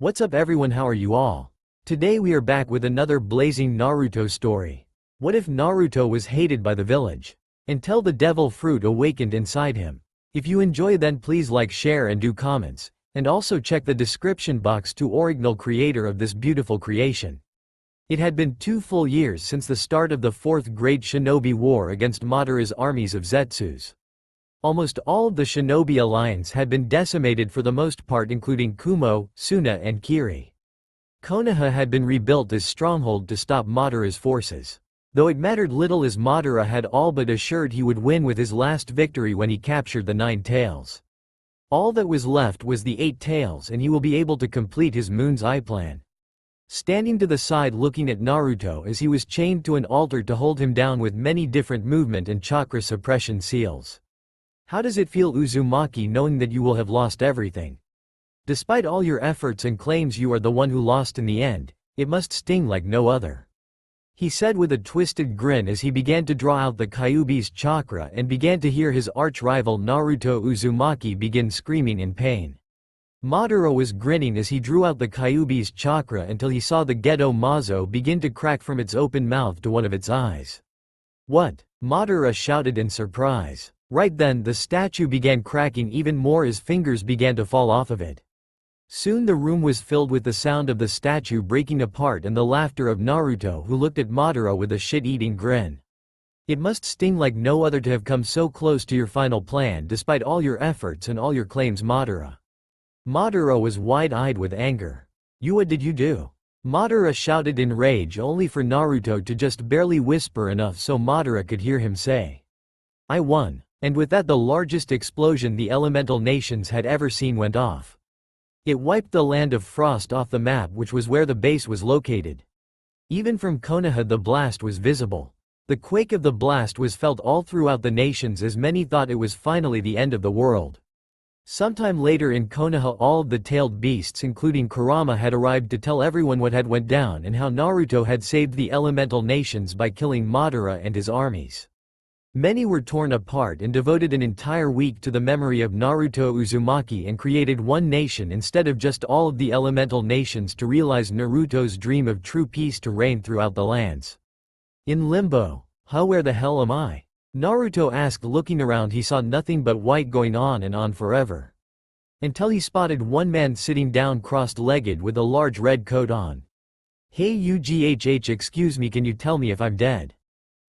What's up everyone, how are you all? Today we are back with another blazing Naruto story. What if Naruto was hated by the village? Until the devil fruit awakened inside him. If you enjoy then please like, share and do comments. And also check the description box to original creator of this beautiful creation. It had been 2 full years since the start of the 4th Great Shinobi War against Madara's armies of Zetsus. Almost all of the Shinobi Alliance had been decimated for the most part, including Kumo, Suna and Kiri. Konoha had been rebuilt as stronghold to stop Madara's forces. Though it mattered little as Madara had all but assured he would win with his last victory when he captured the 9 tails. All that was left was the 8 tails and he will be able to complete his Moon's Eye plan. Standing to the side looking at Naruto as he was chained to an altar to hold him down with many different movement and chakra suppression seals. How does it feel, Uzumaki, knowing that you will have lost everything? Despite all your efforts and claims you are the one who lost in the end, it must sting like no other. He said with a twisted grin as he began to draw out the Kyuubi's chakra and began to hear his arch-rival Naruto Uzumaki begin screaming in pain. Madara was grinning as he drew out the Kyuubi's chakra until he saw the Gedo Mazo begin to crack from its open mouth to one of its eyes. What? Madara shouted in surprise. Right then the statue began cracking even more as fingers began to fall off of it. Soon the room was filled with the sound of the statue breaking apart and the laughter of Naruto, who looked at Madara with a shit-eating grin. It must sting like no other to have come so close to your final plan despite all your efforts and all your claims, Madara. Madara was wide-eyed with anger. What did you do? Madara shouted in rage, only for Naruto to just barely whisper enough so Madara could hear him say, "I won." And with that the largest explosion the elemental nations had ever seen went off. It wiped the land of Frost off the map, which was where the base was located. Even from Konoha the blast was visible. The quake of the blast was felt all throughout the nations as many thought it was finally the end of the world. Sometime later in Konoha all of the tailed beasts including Kurama had arrived to tell everyone what had went down and how Naruto had saved the elemental nations by killing Madara and his armies. Many were torn apart and devoted an entire week to the memory of Naruto Uzumaki and created one nation instead of just all of the elemental nations to realize Naruto's dream of true peace to reign throughout the lands. In limbo. Where the hell am I? Naruto asked. Looking around he saw nothing but white going on and on forever. Until he spotted one man sitting down crossed-legged with a large red coat on. "Hey UGHH, excuse me, can you tell me if I'm dead?"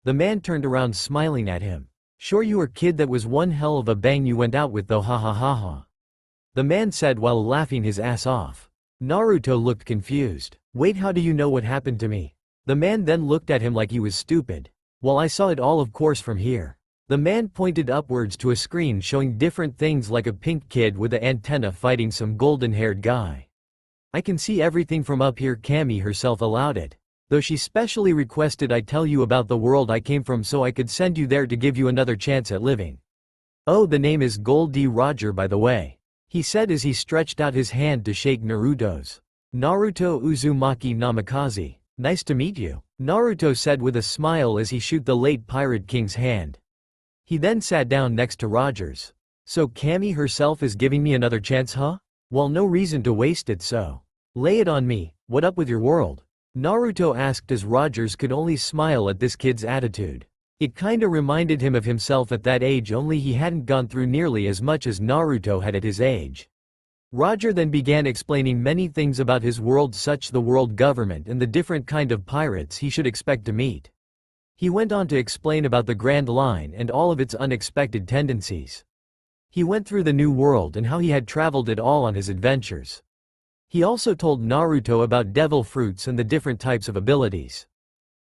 The man turned around smiling at him. "Sure you are, kid, that was one hell of a bang you went out with though, ha ha ha ha," the man said while laughing his ass off. Naruto looked confused. "Wait, how do you know what happened to me?" The man then looked at him like he was stupid. "Well, I saw it all, of course, from here." The man pointed upwards to a screen showing different things like a pink kid with an antenna fighting some golden-haired guy. "I can see everything from up here," Cammy herself allowed it. "Though she specially requested I tell you about the world I came from so I could send you there to give you another chance at living." "Oh, the name is Gold D. Roger, by the way," he said as he stretched out his hand to shake Naruto's. "Naruto Uzumaki Namikaze. Nice to meet you," Naruto said with a smile as he shook the late Pirate King's hand. He then sat down next to Rogers. "So Cammy herself is giving me another chance, huh? Well, no reason to waste it, so lay it on me. What up with your world?" Naruto asked as Rogers could only smile at this kid's attitude. It kinda reminded him of himself at that age, only he hadn't gone through nearly as much as Naruto had at his age. Roger then began explaining many things about his world, such the world government and the different kind of pirates he should expect to meet. He went on to explain about the Grand Line and all of its unexpected tendencies. He went through the new world and how he had traveled it all on his adventures. He also told Naruto about devil fruits and the different types of abilities.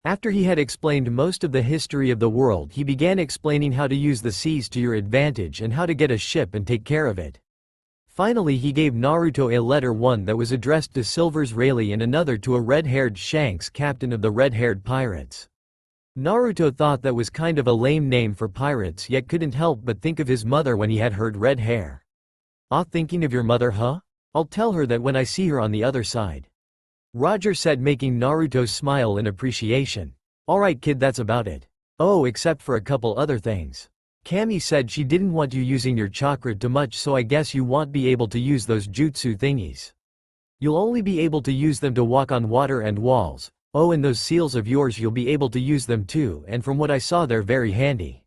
After he had explained most of the history of the world, he began explaining how to use the seas to your advantage and how to get a ship and take care of it. Finally he gave Naruto a letter, one that was addressed to Silver's Rayleigh and another to a red-haired Shanks, captain of the red-haired pirates. Naruto thought that was kind of a lame name for pirates, yet couldn't help but think of his mother when he had heard red hair. Thinking of your mother, huh? I'll tell her that when I see her on the other side," Roger said, making Naruto smile in appreciation. "Alright kid, that's about it. Oh, except for a couple other things. Cammy said she didn't want you using your chakra too much, so I guess you won't be able to use those jutsu thingies." You'll only be able to use them to walk on water and walls. Oh, and those seals of yours, you'll be able to use them too, and from what I saw they're very handy."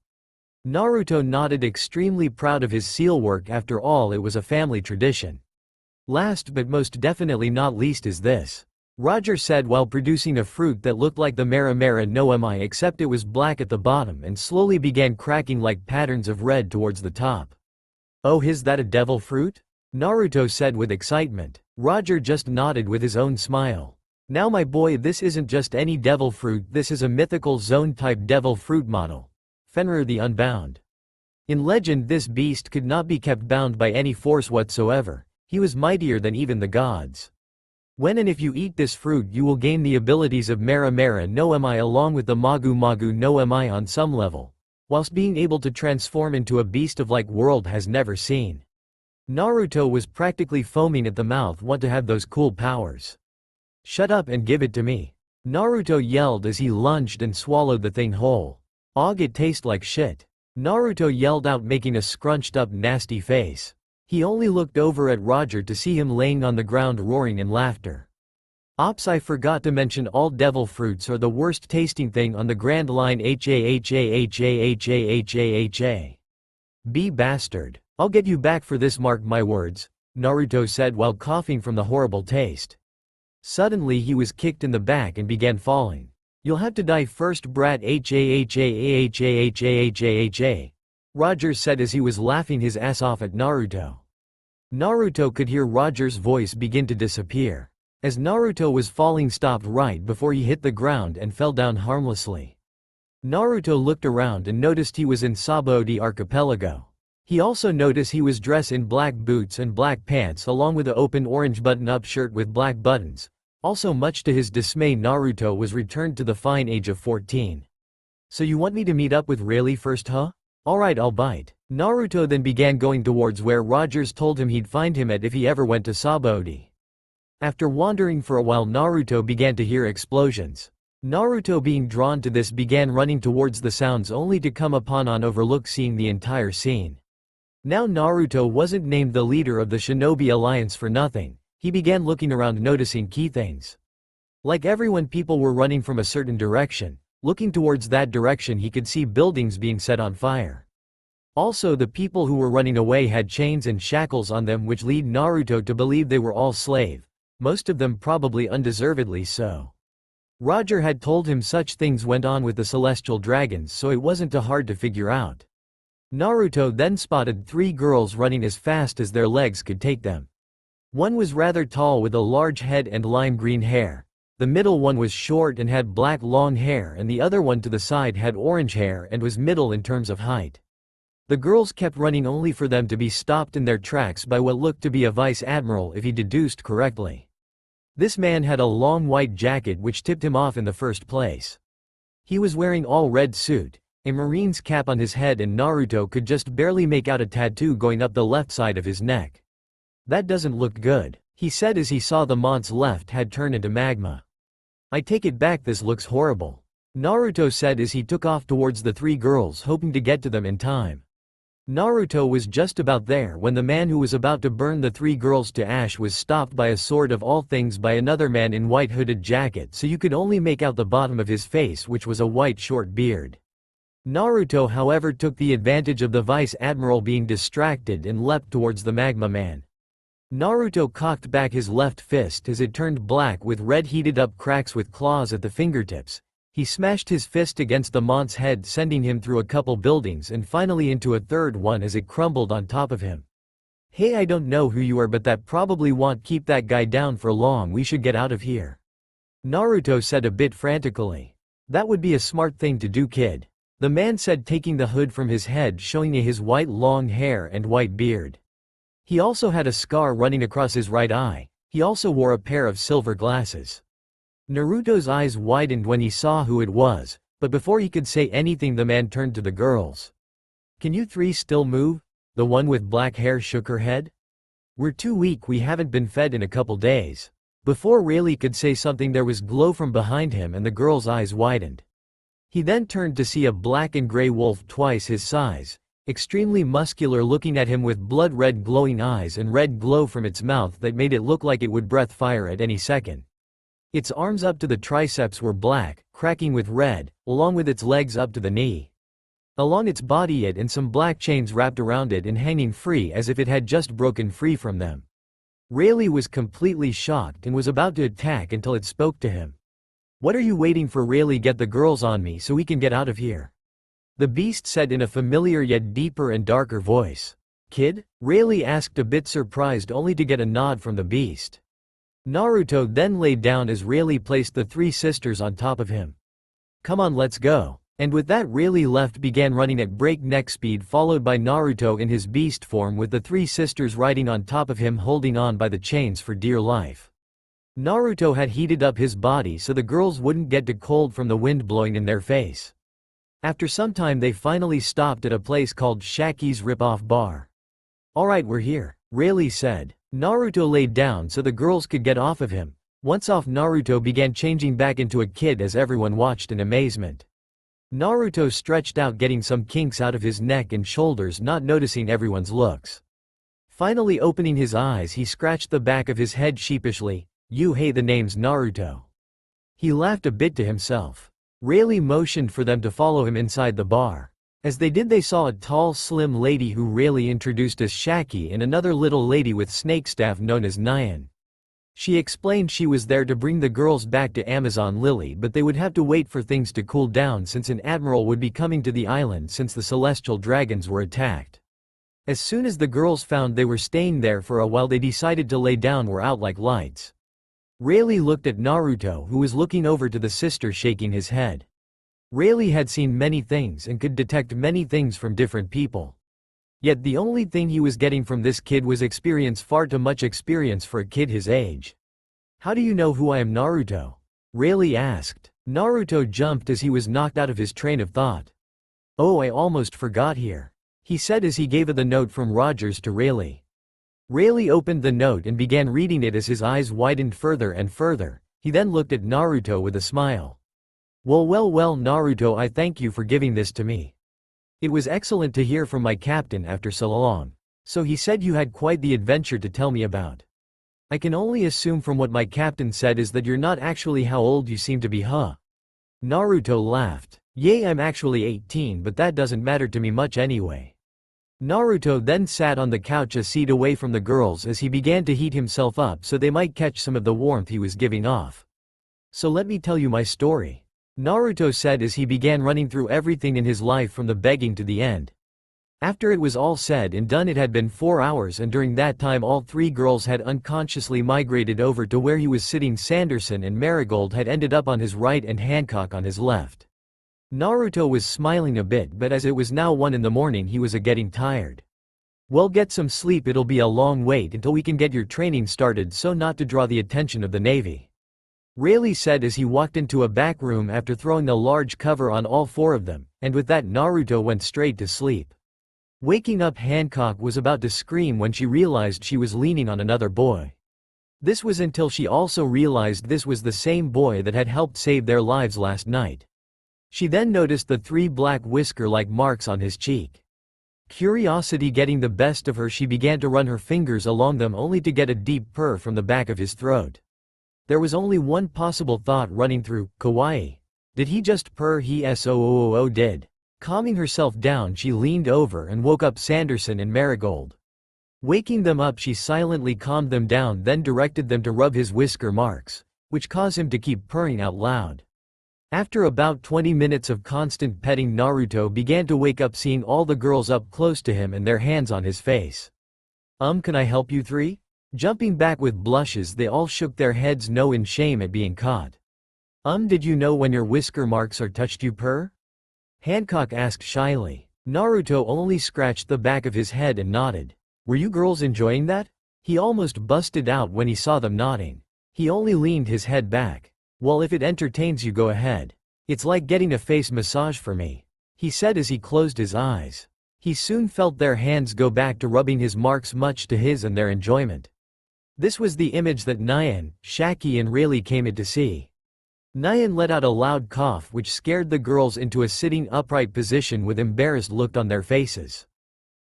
Naruto nodded, extremely proud of his seal work. After all, it was a family tradition. Last but most definitely not least is this. Roger said while producing a fruit that looked like the Mera Mera no Mi, except it was black at the bottom and slowly began cracking like patterns of red towards the top. "Oh, is that a devil fruit?" Naruto said with excitement. Roger just nodded with his own smile. "Now my boy, this isn't just any devil fruit, this is a mythical zone-type devil fruit model. Fenrir the Unbound. In legend, this beast could not be kept bound by any force whatsoever. He was mightier than even the gods. When and if you eat this fruit, you will gain the abilities of Mera Mera no Mi along with the Magu Magu no Mi on some level, whilst being able to transform into a beast of like world has never seen." Naruto was practically foaming at the mouth. "Want to have those cool powers? Shut up and give it to me," Naruto yelled as he lunged and swallowed the thing whole. "Aug, it tastes like shit," Naruto yelled out, making a scrunched up nasty face. He only looked over at Roger to see him laying on the ground roaring in laughter. "Ops, I forgot to mention all devil fruits are the worst tasting thing on the Grand Line. HAHAHAHAHAHA. B bastard. I'll get you back for this, mark my words," Naruto said while coughing from the horrible taste. Suddenly he was kicked in the back and began falling. "You'll have to die first, brat. HAHAHAHAHAHA," Roger said as he was laughing his ass off at Naruto. Naruto could hear Roger's voice begin to disappear, as Naruto was falling, stopped right before he hit the ground and fell down harmlessly. Naruto looked around and noticed he was in Sabaody Archipelago. He also noticed he was dressed in black boots and black pants along with an open orange button-up shirt with black buttons. Also, much to his dismay, Naruto was returned to the fine age of 14. "So you want me to meet up with Rayleigh first, huh? Alright, I'll bite." Naruto then began going towards where Rogers told him he'd find him at if he ever went to Sabaody. After wandering for a while, Naruto began to hear explosions. Naruto, being drawn to this, began running towards the sounds only to come upon an overlook, seeing the entire scene. Now Naruto wasn't named the leader of the Shinobi Alliance for nothing. He began looking around, noticing key things. Like everyone, people were running from a certain direction. Looking towards that direction, he could see buildings being set on fire. Also, the people who were running away had chains and shackles on them, which lead Naruto to believe they were all slave, most of them probably undeservedly so. Roger had told him such things went on with the celestial dragons, so it wasn't too hard to figure out. Naruto then spotted 3 girls running as fast as their legs could take them. One was rather tall with a large head and lime green hair. The middle one was short and had black long hair, and the other one to the side had orange hair and was middle in terms of height. The girls kept running only for them to be stopped in their tracks by what looked to be a vice admiral, if he deduced correctly. This man had a long white jacket which tipped him off in the first place. He was wearing all red suit, a marine's cap on his head, and Naruto could just barely make out a tattoo going up the left side of his neck. "That doesn't look good," he said as he saw the mont's left had turned into magma. "I take it back, this looks horrible," Naruto said as he took off towards the 3 girls, hoping to get to them in time. Naruto was just about there when the man who was about to burn the 3 girls to ash was stopped by a sword of all things by another man in white hooded jacket, so you could only make out the bottom of his face, which was a white short beard. Naruto, however, took the advantage of the vice admiral being distracted and leapt towards the magma man. Naruto cocked back his left fist as it turned black with red heated up cracks with claws at the fingertips. He smashed his fist against the mont's head, sending him through a couple buildings and finally into a third one as it crumbled on top of him. "Hey, I don't know who you are, but that probably won't keep that guy down for long. We should get out of here," Naruto said a bit frantically. "That would be a smart thing to do, kid," the man said, taking the hood from his head, showing his white long hair and white beard. He also had a scar running across his right eye. He also wore a pair of silver glasses. Naruto's eyes widened when he saw who it was, but before he could say anything, the man turned to the girls. "Can you 3 still move?" The one with black hair shook her head. "We're too weak, we haven't been fed in a couple days." Before Rayleigh could say something, there was glow from behind him and the girl's eyes widened. He then turned to see a black and gray wolf twice his size. extremely muscular, looking at him with blood-red glowing eyes and red glow from its mouth that made it look like it would breath fire at any second. Its arms up to the triceps were black, cracking with red, along with its legs up to the knee. Along its body it and some black chains wrapped around it and hanging free as if it had just broken free from them. Rayleigh was completely shocked and was about to attack until it spoke to him. "What are you waiting for, Rayleigh? Get the girls on me so we can get out of here," the beast said in a familiar yet deeper and darker voice. "Kid?" Rayleigh asked, a bit surprised, only to get a nod from the beast. Naruto then laid down as Rayleigh placed the three sisters on top of him. "Come on, let's go." And with that, Rayleigh began running at breakneck speed, followed by Naruto in his beast form with the three sisters riding on top of him, holding on by the chains for dear life. Naruto had heated up his body so the girls wouldn't get too cold from the wind blowing in their face. After some time they finally stopped at a place called Shaki's Rip-Off Bar. "Alright, we're here," Rayleigh said. Naruto laid down so the girls could get off of him. Once off, Naruto began changing back into a kid as everyone watched in amazement. Naruto stretched out, getting some kinks out of his neck and shoulders, not noticing everyone's looks. Finally opening his eyes, he scratched the back of his head sheepishly. Hey, the name's Naruto." He laughed a bit to himself. Rayleigh motioned for them to follow him inside the bar. As they did, they saw a tall, slim lady who Rayleigh introduced as Shaki and another little lady with snake staff known as Nyan. She explained she was there to bring the girls back to Amazon Lily, but they would have to wait for things to cool down since an admiral would be coming to the island since the celestial dragons were attacked. As soon as the girls found they were staying there for a while, they decided to lay down, were out like lights. Rayleigh looked at Naruto, who was looking over to the sister, shaking his head. Rayleigh had seen many things and could detect many things from different people. Yet the only thing he was getting from this kid was experience, far too much experience for a kid his age. "How do you know who I am, Naruto?" Rayleigh asked. Naruto jumped as he was knocked out of his train of thought. "Oh, I almost forgot here," he said as he gave the note from Rogers to Rayleigh. Rayleigh opened the note and began reading it as his eyes widened further and further. He then looked at Naruto with a smile. Well, Naruto, I thank you for giving this to me. It was excellent to hear from my captain after so long. So he said you had quite the adventure to tell me about. I can only assume from what my captain said is that you're not actually how old you seem to be, huh?" Naruto laughed. "Yeah, I'm actually 18, but that doesn't matter to me much anyway." Naruto then sat on the couch a seat away from the girls as he began to heat himself up so they might catch some of the warmth he was giving off. "So let me tell you my story," Naruto said as he began running through everything in his life from the beginning to the end. After it was all said and done, it had been 4 hours, and during that time all three girls had unconsciously migrated over to where he was sitting. Sanderson and Marigold had ended up on his right and Hancock on his left. Naruto was smiling a bit, but as it was now 1 in the morning, he was getting tired. "Well, get some sleep, it'll be a long wait until we can get your training started so not to draw the attention of the Navy," Rayleigh said as he walked into a back room after throwing a large cover on all 4 of them, and with that Naruto went straight to sleep. Waking up, Hancock was about to scream when she realized she was leaning on another boy. This was until she also realized this was the same boy that had helped save their lives last night. She then noticed the 3 black whisker-like marks on his cheek. Curiosity getting the best of her, she began to run her fingers along them only to get a deep purr from the back of his throat. There was only one possible thought running through, kawaii. Did he just purr? He so did. Calming herself down, she leaned over and woke up Sanderson and Marigold. Waking them up, she silently calmed them down, then directed them to rub his whisker marks, which caused him to keep purring out loud. After about 20 minutes of constant petting, Naruto began to wake up, seeing all the girls up close to him and their hands on his face. Can I help you 3? Jumping back with blushes, they all shook their heads no in shame at being caught. Did you know when your whisker marks are touched you purr?" Hancock asked shyly. Naruto only scratched the back of his head and nodded. "Were you girls enjoying that?" He almost busted out when he saw them nodding. He only leaned his head back. "Well, if it entertains you, go ahead. It's like getting a face massage for me," he said as he closed his eyes. He soon felt their hands go back to rubbing his marks, much to his and their enjoyment. This was the image that Nyan, Shaki and Rayleigh came in to see. Nyan let out a loud cough which scared the girls into a sitting upright position with embarrassed look on their faces.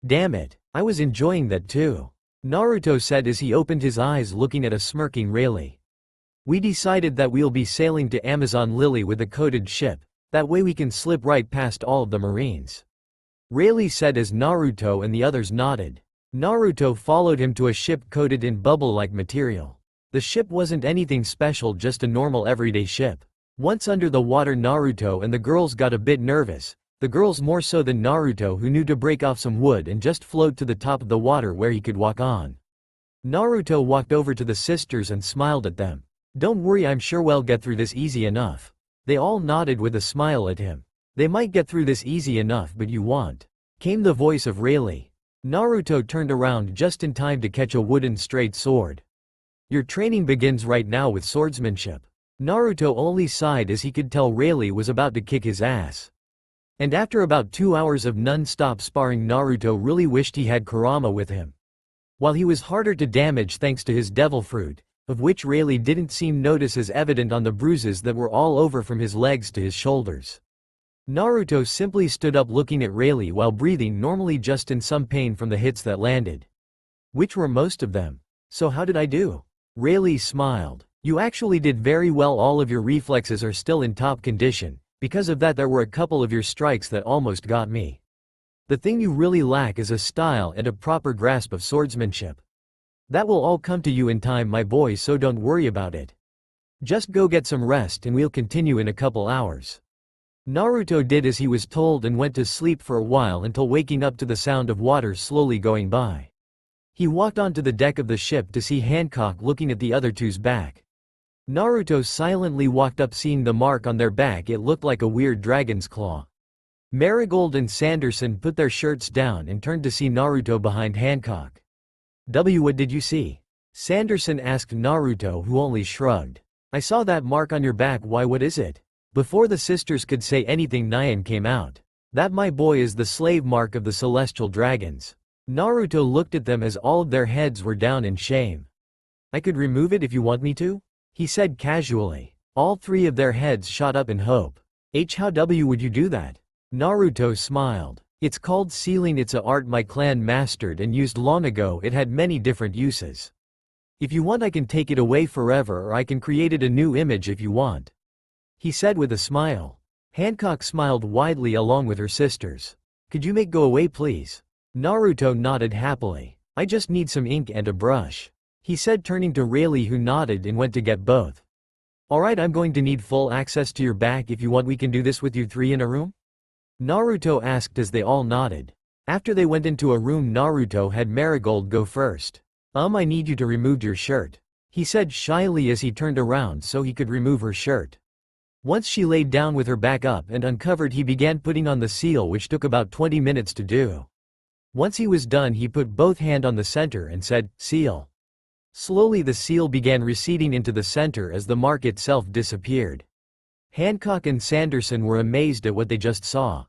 Damn it, I was enjoying that too. Naruto said as he opened his eyes looking at a smirking Rayleigh. We decided that we'll be sailing to Amazon Lily with a coated ship, that way we can slip right past all of the Marines. Rayleigh said as Naruto and the others nodded. Naruto followed him to a ship coated in bubble-like material. The ship wasn't anything special, just a normal everyday ship. Once under the water, Naruto and the girls got a bit nervous, the girls more so than Naruto, who knew to break off some wood and just float to the top of the water where he could walk on. Naruto walked over to the sisters and smiled at them. Don't worry, I'm sure we'll get through this easy enough. They all nodded with a smile at him. They might get through this easy enough, but you won't, came the voice of Rayleigh. Naruto turned around just in time to catch a wooden straight sword. Your training begins right now with swordsmanship. Naruto only sighed as he could tell Rayleigh was about to kick his ass. And after about 2 hours of non-stop sparring, Naruto really wished he had Kurama with him. While he was harder to damage thanks to his devil fruit, of which Rayleigh didn't seem notice as evident on the bruises that were all over from his legs to his shoulders. Naruto simply stood up looking at Rayleigh while breathing normally, just in some pain from the hits that landed. Which were most of them. So how did I do? Rayleigh smiled. You actually did very well, all of your reflexes are still in top condition, because of that there were a couple of your strikes that almost got me. The thing you really lack is a style and a proper grasp of swordsmanship. That will all come to you in time, my boy, so don't worry about it. Just go get some rest and we'll continue in a couple hours. Naruto did as he was told and went to sleep for a while until waking up to the sound of water slowly going by. He walked onto the deck of the ship to see Hancock looking at the other two's back. Naruto silently walked up, seeing the mark on their back. It looked like a weird dragon's claw. Marigold and Sanderson put their shirts down and turned to see Naruto behind Hancock. What did you see? Sanderson asked Naruto, who only shrugged. I saw that mark on your back. Why, what is it? Before the sisters could say anything, Nyan came out. That, my boy, is the slave mark of the celestial dragons. Naruto looked at them as all of their heads were down in shame. I could remove it if you want me to, he said casually. All three of their heads shot up in hope. How would you do that? Naruto smiled. It's called sealing. It's a art my clan mastered and used long ago. It had many different uses. If you want, I can take it away forever, or I can create it a new image if you want, he said with a smile. Hancock smiled widely along with her sisters. Could you make go away, please? Naruto nodded happily. I just need some ink and a brush, he said, turning to Rayleigh, who nodded and went to get both. Alright, I'm going to need full access to your back. If you want, we can do this with you three in a room? Naruto asked as they all nodded. After they went into a room, Naruto had Marigold go first. I need you to remove your shirt, he said shyly as he turned around so he could remove her shirt. Once she laid down with her back up and uncovered, he began putting on the seal, which took about 20 minutes to do. Once he was done, he put both hands on the center and said, seal. Slowly the seal began receding into the center as the mark itself disappeared. Hancock and Sanderson were amazed at what they just saw.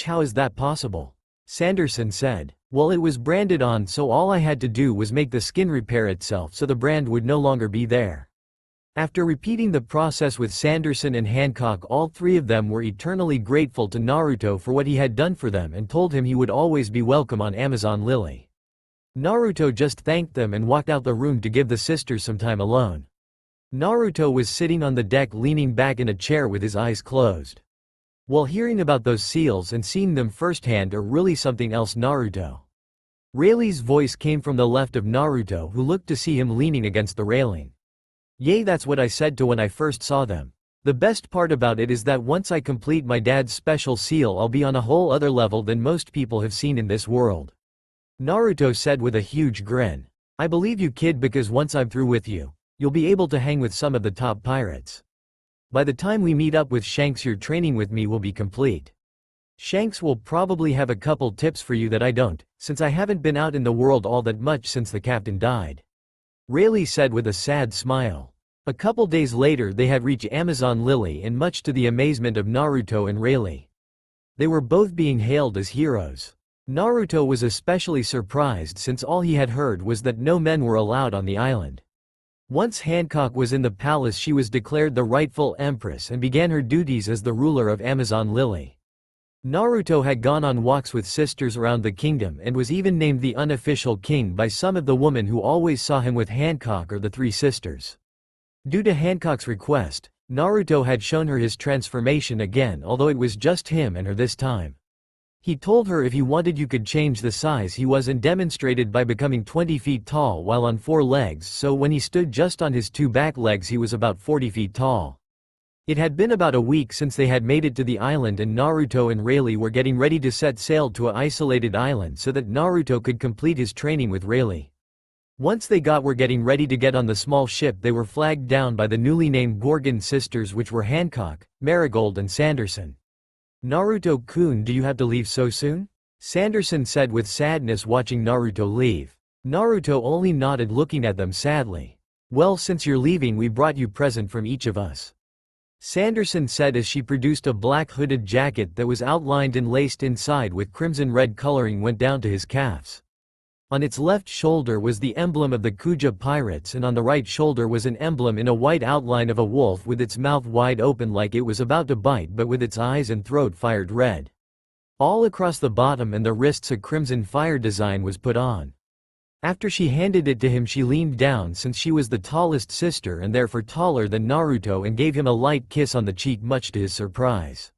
How is that possible? Sanderson said. Well, it was branded on, so all I had to do was make the skin repair itself so the brand would no longer be there. After repeating the process with Sanderson and Hancock, all three of them were eternally grateful to Naruto for what he had done for them and told him he would always be welcome on Amazon Lily. Naruto just thanked them and walked out the room to give the sisters some time alone. Naruto was sitting on the deck leaning back in a chair with his eyes closed. While hearing about those seals and seeing them firsthand are really something else, Naruto. Rayleigh's voice came from the left of Naruto, who looked to see him leaning against the railing. Yay, that's what I said to when I first saw them. The best part about it is that once I complete my dad's special seal, I'll be on a whole other level than most people have seen in this world. Naruto said with a huge grin. I believe you, kid, because once I'm through with you, you'll be able to hang with some of the top pirates. By the time we meet up with Shanks, your training with me will be complete. Shanks will probably have a couple tips for you that I don't, since I haven't been out in the world all that much since the captain died. Rayleigh said with a sad smile. A couple days later they had reached Amazon Lily, and much to the amazement of Naruto and Rayleigh, they were both being hailed as heroes. Naruto was especially surprised since all he had heard was that no men were allowed on the island. Once Hancock was in the palace, she was declared the rightful empress and began her duties as the ruler of Amazon Lily. Naruto had gone on walks with sisters around the kingdom and was even named the unofficial king by some of the women who always saw him with Hancock or the three sisters. Due to Hancock's request, Naruto had shown her his transformation again, although it was just him and her this time. He told her if he wanted you could change the size he was and demonstrated by becoming 20 feet tall while on 4 legs, so when he stood just on his 2 back legs he was about 40 feet tall. It had been about a week since they had made it to the island and Naruto and Rayleigh were getting ready to set sail to an isolated island so that Naruto could complete his training with Rayleigh. Once they were getting ready to get on the small ship, they were flagged down by the newly named Gorgon sisters, which were Hancock, Marigold and Sanderson. "Naruto-kun, do you have to leave so soon?" Sanderson said with sadness, watching Naruto leave. Naruto only nodded, looking at them sadly. "Well, since you're leaving, we brought you a present from each of us," Sanderson said as she produced a black hooded jacket that was outlined and laced inside with crimson-red coloring went down to his calves. On its left shoulder was the emblem of the Kuja pirates and on the right shoulder was an emblem in a white outline of a wolf with its mouth wide open like it was about to bite but with its eyes and throat fired red. All across the bottom and the wrists a crimson fire design was put on. After she handed it to him, she leaned down since she was the tallest sister and therefore taller than Naruto and gave him a light kiss on the cheek much to his surprise.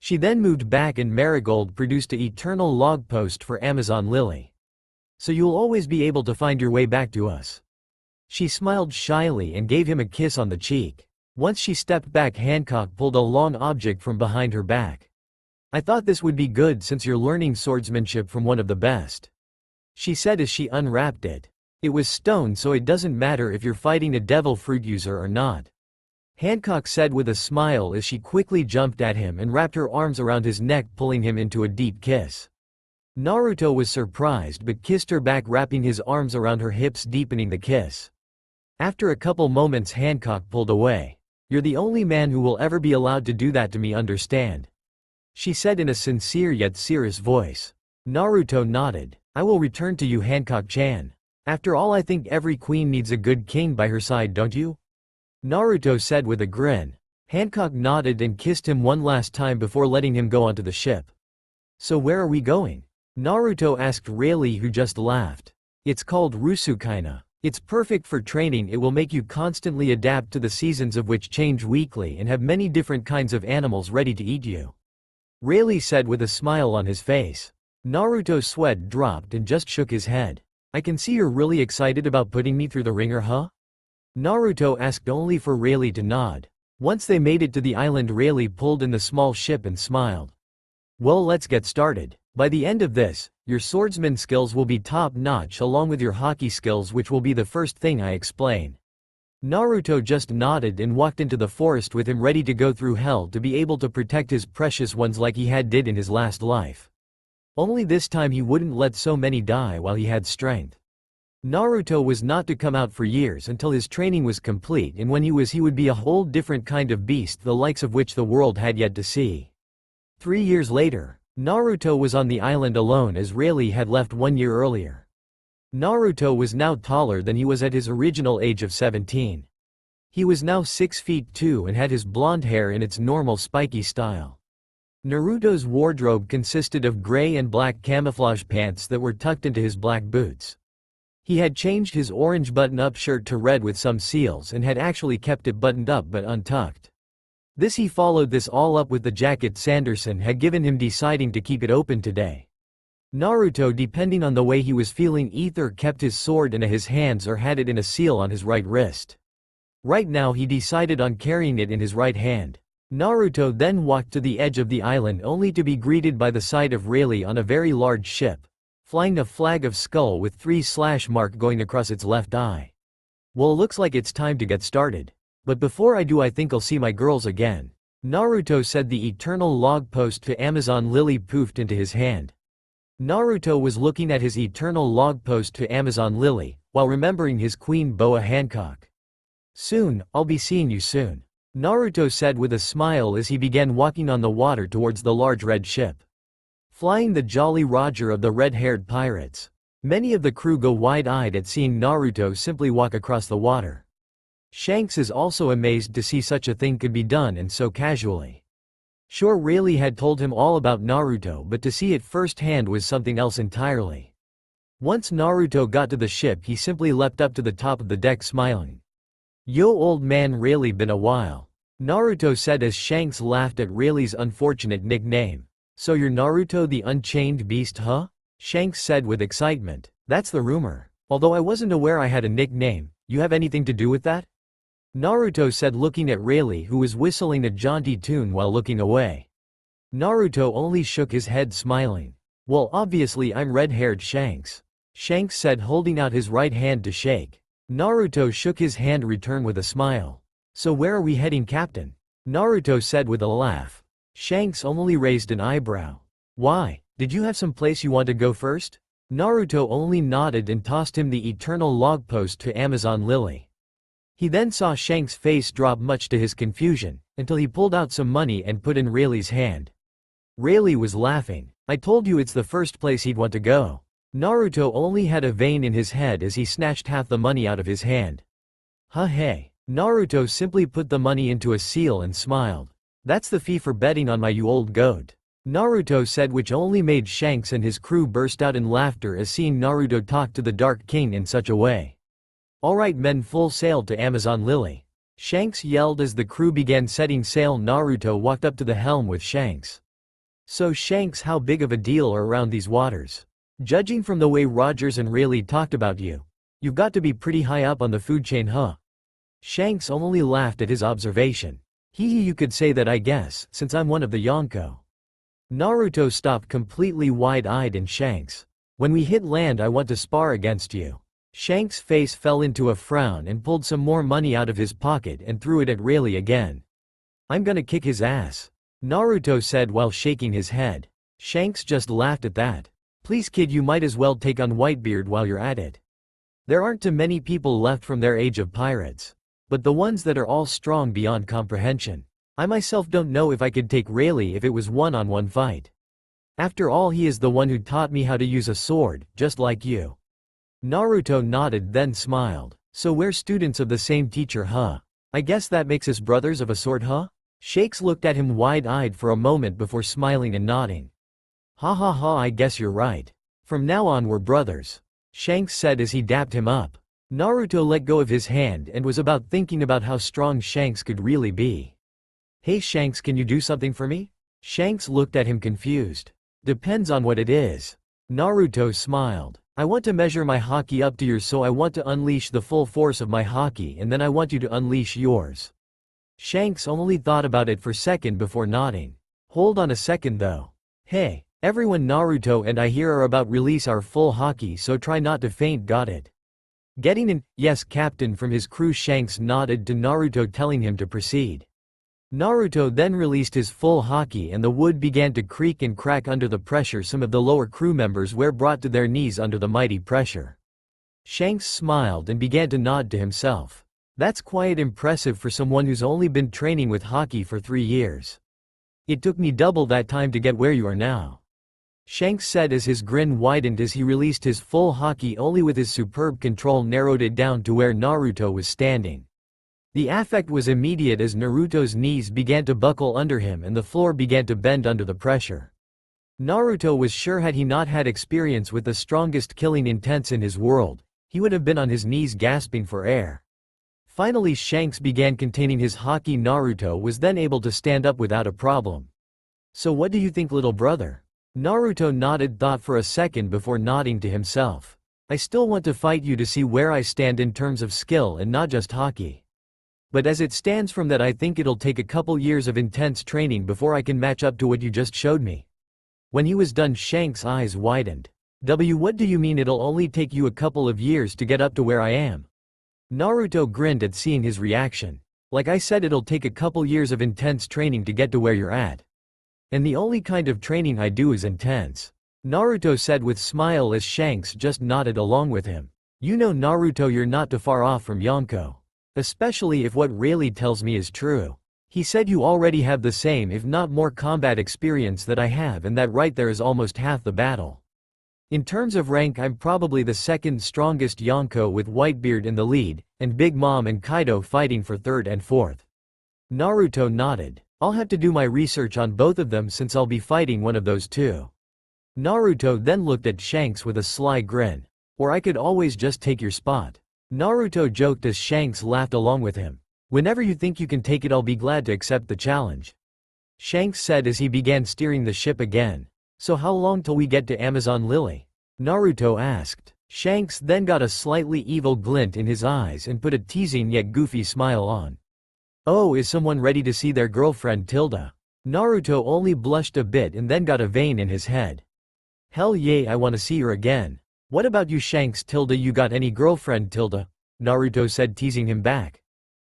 She then moved back and Marigold produced an eternal log post for Amazon Lily. "So you'll always be able to find your way back to us." She smiled shyly and gave him a kiss on the cheek. Once she stepped back, Hancock pulled a long object from behind her back. "I thought this would be good since you're learning swordsmanship from one of the best," she said as she unwrapped it. "It was stone, so it doesn't matter if you're fighting a devil fruit user or not," Hancock said with a smile as she quickly jumped at him and wrapped her arms around his neck, pulling him into a deep kiss. Naruto was surprised but kissed her back, wrapping his arms around her hips, deepening the kiss. After a couple moments, Hancock pulled away. "You're the only man who will ever be allowed to do that to me, understand?" she said in a sincere yet serious voice. Naruto nodded. "I will return to you, Hancock-chan. After all, I think every queen needs a good king by her side, don't you?" Naruto said with a grin. Hancock nodded and kissed him one last time before letting him go onto the ship. "So where are we going?" Naruto asked Rayleigh, who just laughed. "It's called Rusukaina. It's perfect for training. It will make you constantly adapt to the seasons of which change weekly and have many different kinds of animals ready to eat you," Rayleigh said with a smile on his face. Naruto's sweat dropped and just shook his head. "I can see you're really excited about putting me through the ringer, huh?" Naruto asked, only for Rayleigh to nod. Once they made it to the island, Rayleigh pulled in the small ship and smiled. "Well, let's get started. By the end of this, your swordsman skills will be top-notch along with your hockey skills, which will be the first thing I explain." Naruto just nodded and walked into the forest with him, ready to go through hell to be able to protect his precious ones like he had did in his last life. Only this time he wouldn't let so many die while he had strength. Naruto was not to come out for years until his training was complete, and when he would be a whole different kind of beast, the likes of which the world had yet to see. 3 years later, Naruto was on the island alone as Rayleigh had left 1 year earlier. Naruto was now taller than he was at his original age of 17. He was now 6 feet 2 and had his blonde hair in its normal spiky style. Naruto's wardrobe consisted of gray and black camouflage pants that were tucked into his black boots. He had changed his orange button-up shirt to red with some seals and had actually kept it buttoned up but untucked. He followed this all up with the jacket Sanderson had given him, deciding to keep it open today. Naruto, depending on the way he was feeling, either kept his sword in his hands or had it in a seal on his right wrist. Right now he decided on carrying it in his right hand. Naruto then walked to the edge of the island only to be greeted by the sight of Rayleigh on a very large ship, flying a flag of skull with 3/ mark going across its left eye. "Well, looks like it's time to get started. But before I do, I think I'll see my girls again," Naruto said. The eternal log post to Amazon Lily poofed into his hand. Naruto was looking at his eternal log post to Amazon Lily, while remembering his queen Boa Hancock. "Soon, I'll be seeing you soon," Naruto said with a smile as he began walking on the water towards the large red ship. Flying the Jolly Roger of the red-haired pirates. Many of the crew go wide-eyed at seeing Naruto simply walk across the water. Shanks is also amazed to see such a thing could be done, and so casually. Sure, Rayleigh had told him all about Naruto, but to see it firsthand was something else entirely. Once Naruto got to the ship, he simply leapt up to the top of the deck smiling. "Yo, old man, Rayleigh, been a while," Naruto said as Shanks laughed at Rayleigh's unfortunate nickname. "So you're Naruto the Unchained Beast, huh?" Shanks said with excitement. "That's the rumor. Although I wasn't aware I had a nickname. You have anything to do with that?" Naruto said, looking at Rayleigh, who was whistling a jaunty tune while looking away. Naruto only shook his head smiling. "Well, obviously I'm red-haired Shanks," Shanks said, holding out his right hand to shake. Naruto shook his hand return with a smile. "So where are we heading, Captain?" Naruto said with a laugh. Shanks only raised an eyebrow. "Why? Did you have some place you want to go first?" Naruto only nodded and tossed him the eternal log post to Amazon Lily. He then saw Shanks' face drop, much to his confusion, until he pulled out some money and put in Rayleigh's hand. Rayleigh was laughing. "I told you it's the first place he'd want to go." Naruto only had a vein in his head as he snatched half the money out of his hand. Hey. Naruto simply put the money into a seal and smiled. "That's the fee for betting on my, you old goat," Naruto said, which only made Shanks and his crew burst out in laughter as seeing Naruto talk to the Dark King in such a way. "Alright men, full sail to Amazon Lily," Shanks yelled as the crew began setting sail. Naruto walked up to the helm with Shanks. "So Shanks, how big of a deal are around these waters? Judging from the way Rogers and Rayleigh talked about you, you've got to be pretty high up on the food chain, huh?" Shanks only laughed at his observation. You could say that, I guess, since I'm one of the Yonko." Naruto stopped, completely wide-eyed, and Shanks. "When we hit land I want to spar against you." Shanks' face fell into a frown and pulled some more money out of his pocket and threw it at Rayleigh again. "I'm gonna kick his ass," Naruto said while shaking his head. Shanks just laughed at that. "Please kid, you might as well take on Whitebeard while you're at it. There aren't too many people left from their age of pirates. But the ones that are all strong beyond comprehension. I myself don't know if I could take Rayleigh if it was one-on-one fight. After all, he is the one who taught me how to use a sword, just like you." Naruto nodded, then smiled. "So we're students of the same teacher, huh? I guess that makes us brothers of a sort, huh?" Shanks looked at him wide-eyed for a moment before smiling and nodding. Ha, I guess you're right. From now on we're brothers," Shanks said as he dapped him up. Naruto let go of his hand and was about thinking about how strong Shanks could really be. "Hey Shanks, can you do something for me?" Shanks looked at him confused. "Depends on what it is." Naruto smiled. "I want to measure my haki up to yours, so I want to unleash the full force of my haki, and then I want you to unleash yours." Shanks only thought about it for a second before nodding. "Hold on a second though. Hey, everyone, Naruto and I here are about release our full haki, so try not to faint, got it?" Getting in, "Yes, Captain," from his crew. Shanks nodded to Naruto, telling him to proceed. Naruto then released his full haki and the wood began to creak and crack under the pressure. Some of the lower crew members were brought to their knees under the mighty pressure. Shanks smiled and began to nod to himself. "That's quite impressive for someone who's only been training with haki for 3 years. It took me double that time to get where you are now," Shanks said as his grin widened as he released his full haki. Only with his superb control narrowed it down to where Naruto was standing. The effect was immediate as Naruto's knees began to buckle under him and the floor began to bend under the pressure. Naruto was sure, had he not had experience with the strongest killing intents in his world, he would have been on his knees gasping for air. Finally Shanks began containing his haki. Naruto was then able to stand up without a problem. "So what do you think, little brother?" Naruto nodded, thought for a second before nodding to himself. "I still want to fight you to see where I stand in terms of skill and not just haki. But as it stands from that, I think it'll take a couple years of intense training before I can match up to what you just showed me." When he was done, Shanks' eyes widened. What do you mean it'll only take you a couple of years to get up to where I am?" Naruto grinned at seeing his reaction. "Like I said, it'll take a couple years of intense training to get to where you're at. And the only kind of training I do is intense," Naruto said with smile as Shanks just nodded along with him. "You know, Naruto, you're not too far off from Yonko. Especially if what Rayleigh tells me is true. He said you already have the same if not more combat experience that I have, and that right there is almost half the battle. In terms of rank, I'm probably the second strongest Yonko, with Whitebeard in the lead, and Big Mom and Kaido fighting for third and fourth." Naruto nodded. I'll have to do my research on both of them since I'll be fighting one of those two. Naruto then looked at Shanks with a sly grin. Or I could always just take your spot. Naruto joked as Shanks laughed along with him. Whenever you think you can take it, I'll be glad to accept the challenge. Shanks said as he began steering the ship again. So how long till we get to Amazon Lily? Naruto asked. Shanks then got a slightly evil glint in his eyes and put a teasing yet goofy smile on. Oh, is someone ready to see their girlfriend Tilda? Naruto only blushed a bit and then got a vein in his head. Hell yeah, I wanna see her again. What about you, Shanks? Tilda, you got any girlfriend, Tilda? Naruto said, teasing him back.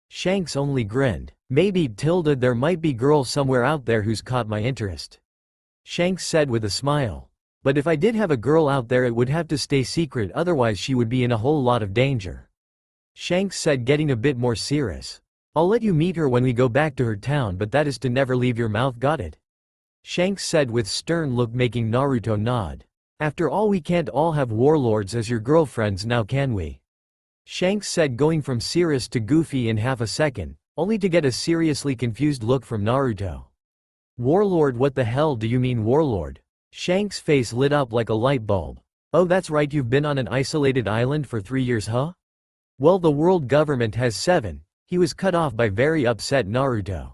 Shanks only grinned. Maybe, Tilda, there might be girl somewhere out there who's caught my interest. Shanks said with a smile. But if I did have a girl out there, it would have to stay secret, otherwise she would be in a whole lot of danger. Shanks said, getting a bit more serious. I'll let you meet her when we go back to her town, but that is to never leave your mouth, got it? Shanks said with stern look, making Naruto nod. After all, we can't all have warlords as your girlfriends now, can we? Shanks said, going from serious to goofy in half a second, only to get a seriously confused look from Naruto. Warlord? What the hell do you mean, warlord? Shanks' face lit up like a light bulb. Oh, that's right, you've been on an isolated island for 3 years, huh? Well, the world government has 7. He was cut off by very upset Naruto.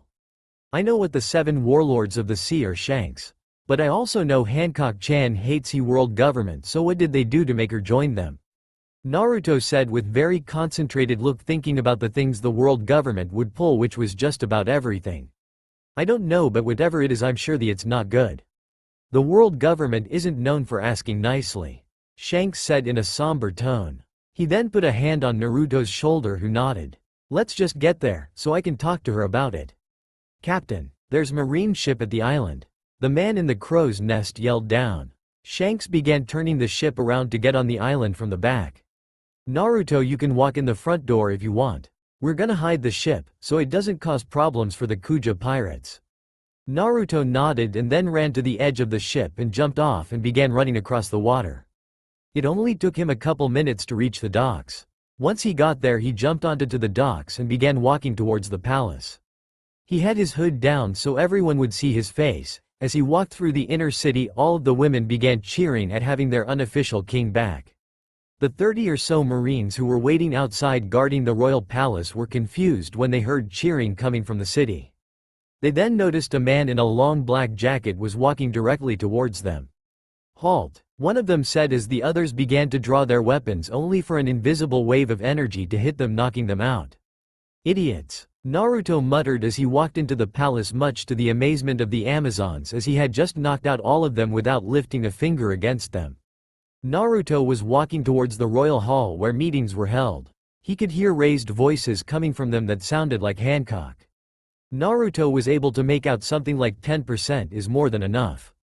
I know what the 7 warlords of the sea are, Shanks. But I also know Hancock-chan hates the world government, so what did they do to make her join them? Naruto said with very concentrated look, thinking about the things the world government would pull, which was just about everything. I don't know, but whatever it is, I'm sure it's not good. The world government isn't known for asking nicely. Shanks said in a somber tone. He then put a hand on Naruto's shoulder, who nodded. Let's just get there, so I can talk to her about it. Captain, there's a marine ship at the island. The man in the crow's nest yelled down. Shanks began turning the ship around to get on the island from the back. Naruto, you can walk in the front door if you want. We're gonna hide the ship, so it doesn't cause problems for the Kuja pirates. Naruto nodded and then ran to the edge of the ship and jumped off and began running across the water. It only took him a couple minutes to reach the docks. Once he got there, he jumped onto the docks and began walking towards the palace. He had his hood down so everyone would see his face. As he walked through the inner city, all of the women began cheering at having their unofficial king back. The 30 or so Marines who were waiting outside guarding the royal palace were confused when they heard cheering coming from the city. They then noticed a man in a long black jacket was walking directly towards them. Halt, one of them said as the others began to draw their weapons, only for an invisible wave of energy to hit them, knocking them out. Idiots. Naruto muttered as he walked into the palace, much to the amazement of the Amazons, as he had just knocked out all of them without lifting a finger against them. Naruto was walking towards the royal hall where meetings were held. He could hear raised voices coming from them that sounded like Hancock. Naruto was able to make out something like 10% is more than enough.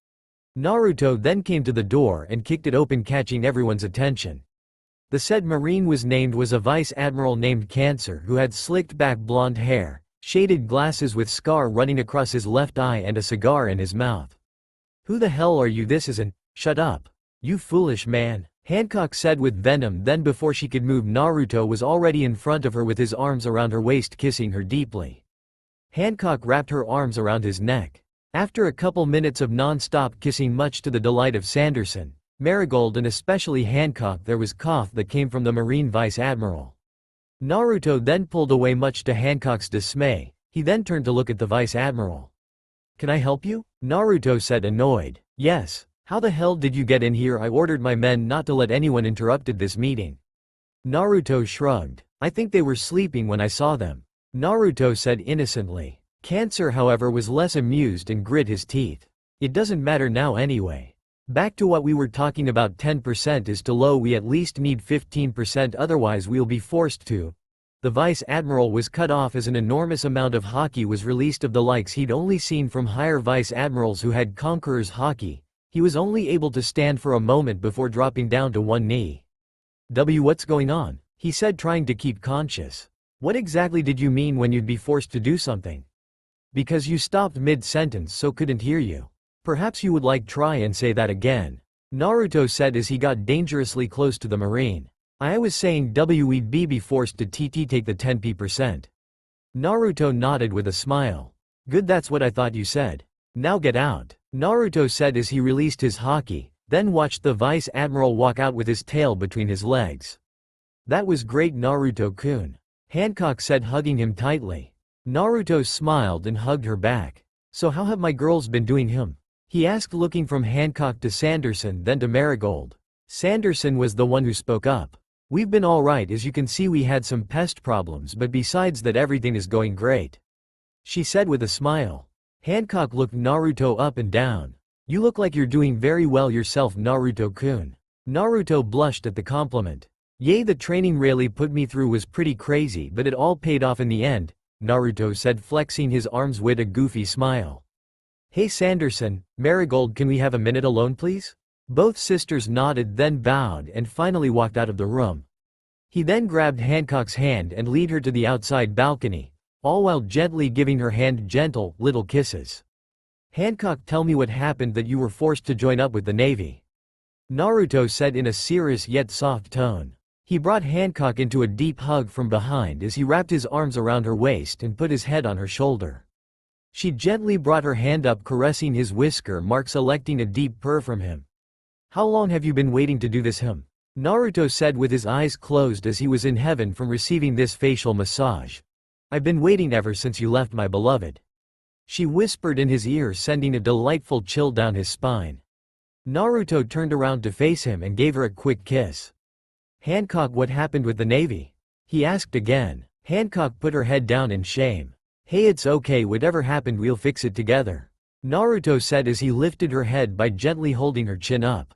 Naruto then came to the door and kicked it open, catching everyone's attention. The said Marine was a Vice Admiral named Cancer, who had slicked back blonde hair, shaded glasses with scar running across his left eye, and a cigar in his mouth. Who the hell are you? This isn't— Shut up. You foolish man, Hancock said with venom. Then before she could move, Naruto was already in front of her with his arms around her waist, kissing her deeply. Hancock wrapped her arms around his neck. After a couple minutes of non-stop kissing, much to the delight of Sanderson, Marigold, and especially Hancock, there was cough that came from the Marine Vice Admiral. Naruto then pulled away, much to Hancock's dismay. He then turned to look at the Vice Admiral. Can I help you? Naruto said, annoyed. Yes. How the hell did you get in here? I ordered my men not to let anyone interrupted this meeting. Naruto shrugged. I think they were sleeping when I saw them. Naruto said innocently. Cancer, however, was less amused and grit his teeth. It doesn't matter now anyway. Back to what we were talking about. 10% is too low, we at least need 15%, otherwise we'll be forced to. The Vice Admiral was cut off as an enormous amount of haki was released of the likes he'd only seen from higher Vice Admirals who had Conqueror's haki. He was only able to stand for a moment before dropping down to one knee. What's going on? He said, trying to keep conscious. What exactly did you mean when you'd be forced to do something? Because you stopped mid-sentence, so couldn't hear you. Perhaps you would like try and say that again. Naruto said as he got dangerously close to the Marine. I was saying we'd be forced to take the 10%. Naruto nodded with a smile. Good, that's what I thought you said. Now get out, Naruto said as he released his haki, then watched the Vice Admiral walk out with his tail between his legs. That was great, Naruto-kun, Hancock said, hugging him tightly. Naruto smiled and hugged her back. So how have my girls been doing him? He asked, looking from Hancock to Sanderson then to Marigold. Sanderson was the one who spoke up. We've been alright, as you can see we had some pest problems, but besides that everything is going great, she said with a smile. Hancock looked Naruto up and down. You look like you're doing very well yourself, Naruto-kun. Naruto blushed at the compliment. Yay, the training Rayleigh put me through was pretty crazy, but it all paid off in the end, Naruto said, flexing his arms with a goofy smile. Hey Sanderson, Marigold, can we have a minute alone please? Both sisters nodded, then bowed and finally walked out of the room. He then grabbed Hancock's hand and led her to the outside balcony, all while gently giving her hand gentle, little kisses. Hancock, tell me what happened that you were forced to join up with the Navy, Naruto said in a serious yet soft tone. He brought Hancock into a deep hug from behind as he wrapped his arms around her waist and put his head on her shoulder. She gently brought her hand up, caressing his whisker mark, selecting a deep purr from him. How long have you been waiting to do this, Naruto said with his eyes closed as he was in heaven from receiving this facial massage. I've been waiting ever since you left, my beloved, she whispered in his ear, sending a delightful chill down his spine. Naruto turned around to face him and gave her a quick kiss. Hancock, what happened with the Navy? He asked again. Hancock put her head down in shame. Hey, it's okay, whatever happened we'll fix it together, Naruto said as he lifted her head by gently holding her chin up.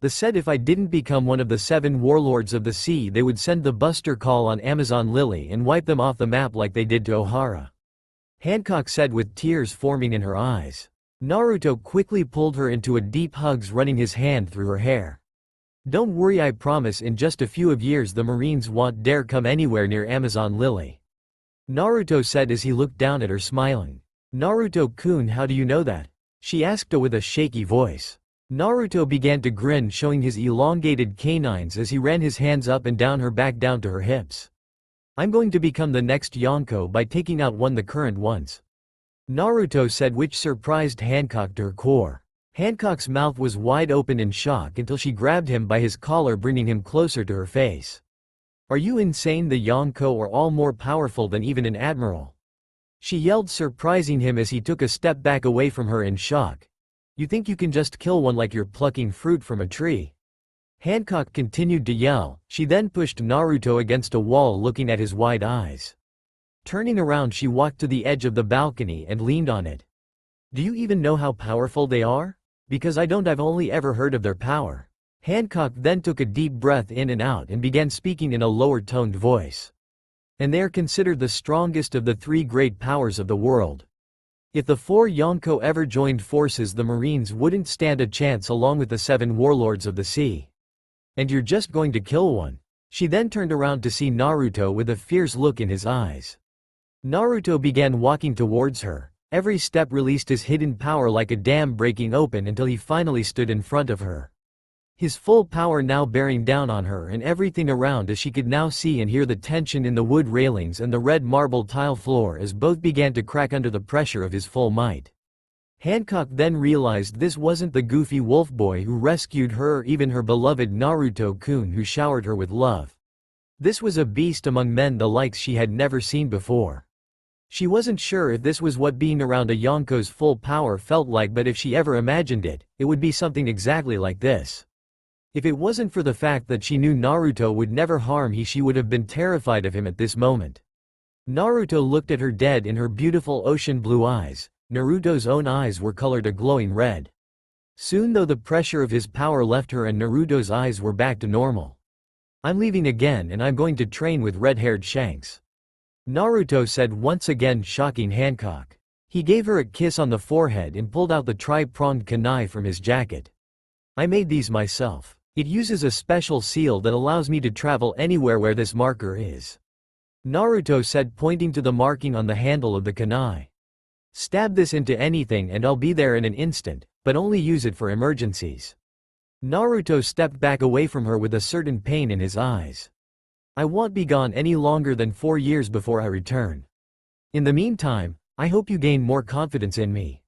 They said if I didn't become one of the 7 warlords of the sea, they would send the Buster Call on Amazon Lily and wipe them off the map like they did to Ohara, Hancock said with tears forming in her eyes. Naruto quickly pulled her into a deep hug, running his hand through her hair. Don't worry, I promise in just a few of years the Marines won't dare come anywhere near Amazon Lily, Naruto said as he looked down at her, smiling. Naruto-kun, how do you know that? She asked with a shaky voice. Naruto began to grin, showing his elongated canines as he ran his hands up and down her back down to her hips. I'm going to become the next Yonko by taking out the current ones, Naruto said, which surprised Hancock to her core. Hancock's mouth was wide open in shock until she grabbed him by his collar, bringing him closer to her face. Are you insane? The Yonko are all more powerful than even an admiral, she yelled, surprising him as he took a step back away from her in shock. You think you can just kill one like you're plucking fruit from a tree? Hancock continued to yell. She then pushed Naruto against a wall, looking at his wide eyes. Turning around, she walked to the edge of the balcony and leaned on it. Do you even know how powerful they are? Because I don't, I've only ever heard of their power. Hancock then took a deep breath in and out and began speaking in a lower-toned voice. And they are considered the strongest of the 3 great powers of the world. If the 4 Yonko ever joined forces, the Marines wouldn't stand a chance along with the 7 warlords of the sea. And you're just going to kill one? She then turned around to see Naruto with a fierce look in his eyes. Naruto began walking towards her. Every step released his hidden power like a dam breaking open until he finally stood in front of her. His full power now bearing down on her and everything around, as she could now see and hear the tension in the wood railings and the red marble tile floor as both began to crack under the pressure of his full might. Hancock then realized this wasn't the goofy wolf boy who rescued her or even her beloved Naruto-kun who showered her with love. This was a beast among men, the likes she had never seen before. She wasn't sure if this was what being around a Yonko's full power felt like, but if she ever imagined it, it would be something exactly like this. If it wasn't for the fact that she knew Naruto would never harm her, she would have been terrified of him at this moment. Naruto looked at her dead in her beautiful ocean blue eyes. Naruto's own eyes were colored a glowing red. Soon though, the pressure of his power left her and Naruto's eyes were back to normal. I'm leaving again and I'm going to train with red-haired Shanks, Naruto said, once again shocking Hancock. He gave her a kiss on the forehead and pulled out the tri-pronged kunai from his jacket. I made these myself. It uses a special seal that allows me to travel anywhere where this marker is, Naruto said, pointing to the marking on the handle of the kunai. Stab this into anything and I'll be there in an instant, but only use it for emergencies. Naruto stepped back away from her with a certain pain in his eyes. I won't be gone any longer than 4 years before I return. In the meantime, I hope you gain more confidence in me.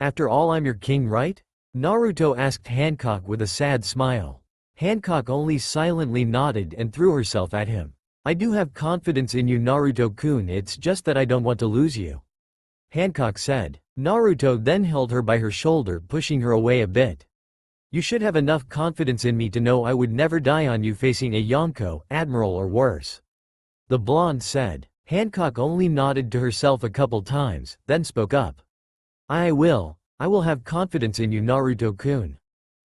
After all, I'm your king, right? Naruto asked Hancock with a sad smile. Hancock only silently nodded and threw herself at him. I do have confidence in you, Naruto-kun, it's just that I don't want to lose you, Hancock said. Naruto then held her by her shoulder, pushing her away a bit. You should have enough confidence in me to know I would never die on you facing a Yonko, admiral or worse, the blonde said. Hancock only nodded to herself a couple times, then spoke up. I will have confidence in you, Naruto-kun.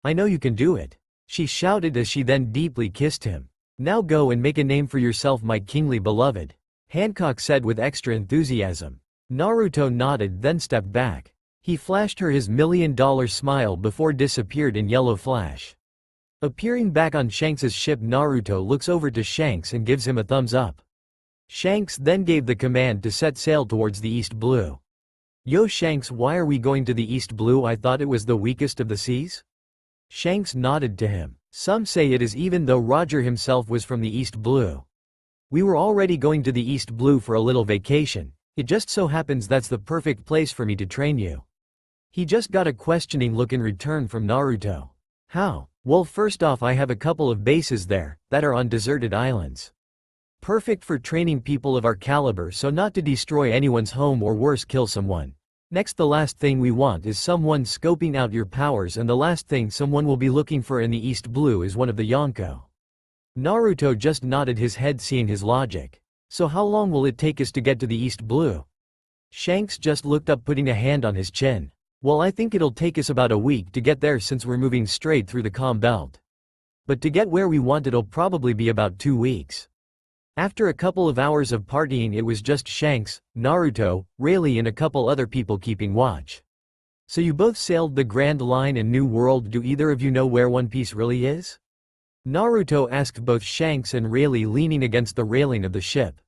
I know you can do it, she shouted as she then deeply kissed him. Now go and make a name for yourself, my kingly beloved, Hancock said with extra enthusiasm. Naruto nodded, then stepped back. He flashed her his $1,000,000 smile before disappeared in yellow flash. Appearing back on Shanks's ship, Naruto looks over to Shanks and gives him a thumbs up. Shanks then gave the command to set sail towards the East Blue. Yo Shanks, why are we going to the East Blue? I thought it was the weakest of the seas? Shanks nodded to him. Some say it is, even though Roger himself was from the East Blue. We were already going to the East Blue for a little vacation. It just so happens that's the perfect place for me to train you. He just got a questioning look in return from Naruto. How? Well, first off, I have a couple of bases there, that are on deserted islands. Perfect for training people of our caliber, so not to destroy anyone's home or worse, kill someone. Next, the last thing we want is someone scoping out your powers, and the last thing someone will be looking for in the East Blue is one of the Yonko. Naruto just nodded his head, seeing his logic. So how long will it take us to get to the East Blue? Shanks just looked up, putting a hand on his chin. Well, I think it'll take us about a week to get there since we're moving straight through the calm belt. But to get where we want, it'll probably be about 2 weeks. After a couple of hours of partying, it was just Shanks, Naruto, Rayleigh and a couple other people keeping watch. So you both sailed the Grand Line and New World. Do either of you know where One Piece really is? Naruto asked both Shanks and Rayleigh, leaning against the railing of the ship.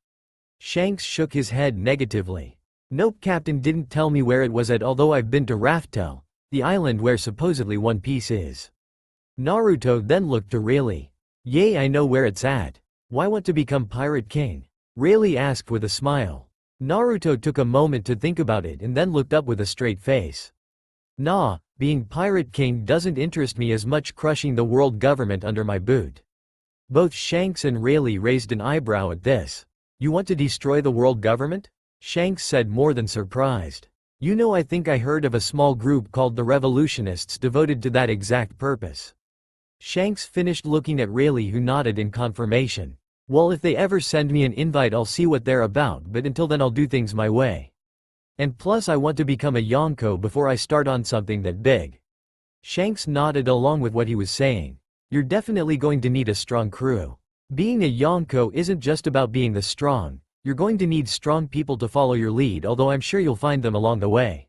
Shanks shook his head negatively. Nope, Captain didn't tell me where it was at, although I've been to Raftel, the island where supposedly One Piece is. Naruto then looked to Rayleigh. Yay, I know where it's at. Why want to become Pirate King? Rayleigh asked with a smile. Naruto took a moment to think about it and then looked up with a straight face. Nah, being Pirate King doesn't interest me as much, crushing the world government under my boot. Both Shanks and Rayleigh raised an eyebrow at this. You want to destroy the world government? Shanks said, more than surprised. You know, I think I heard of a small group called the Revolutionists devoted to that exact purpose. Shanks finished looking at Rayleigh, who nodded in confirmation. Well, if they ever send me an invite, I'll see what they're about, but until then I'll do things my way. And plus, I want to become a Yonko before I start on something that big. Shanks nodded along with what he was saying. You're definitely going to need a strong crew. Being a Yonko isn't just about being the strong, you're going to need strong people to follow your lead, although I'm sure you'll find them along the way,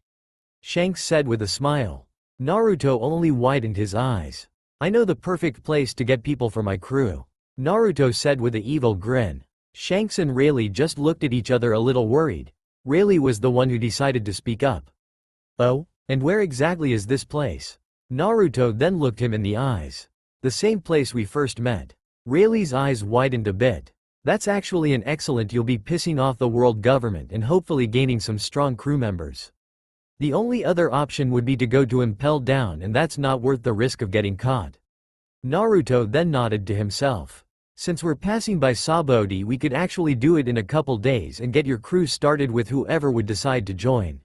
Shanks said with a smile. Naruto only widened his eyes. I know the perfect place to get people for my crew, Naruto said with an evil grin. Shanks and Rayleigh just looked at each other, a little worried. Rayleigh was the one who decided to speak up. Oh, and where exactly is this place? Naruto then looked him in the eyes. The same place we first met. Rayleigh's eyes widened a bit. That's actually an excellent. You'll be pissing off the world government and hopefully gaining some strong crew members. The only other option would be to go to Impel Down, and that's not worth the risk of getting caught. Naruto then nodded to himself. Since we're passing by Sabaody, we could actually do it in a couple days and get your crew started with whoever would decide to join.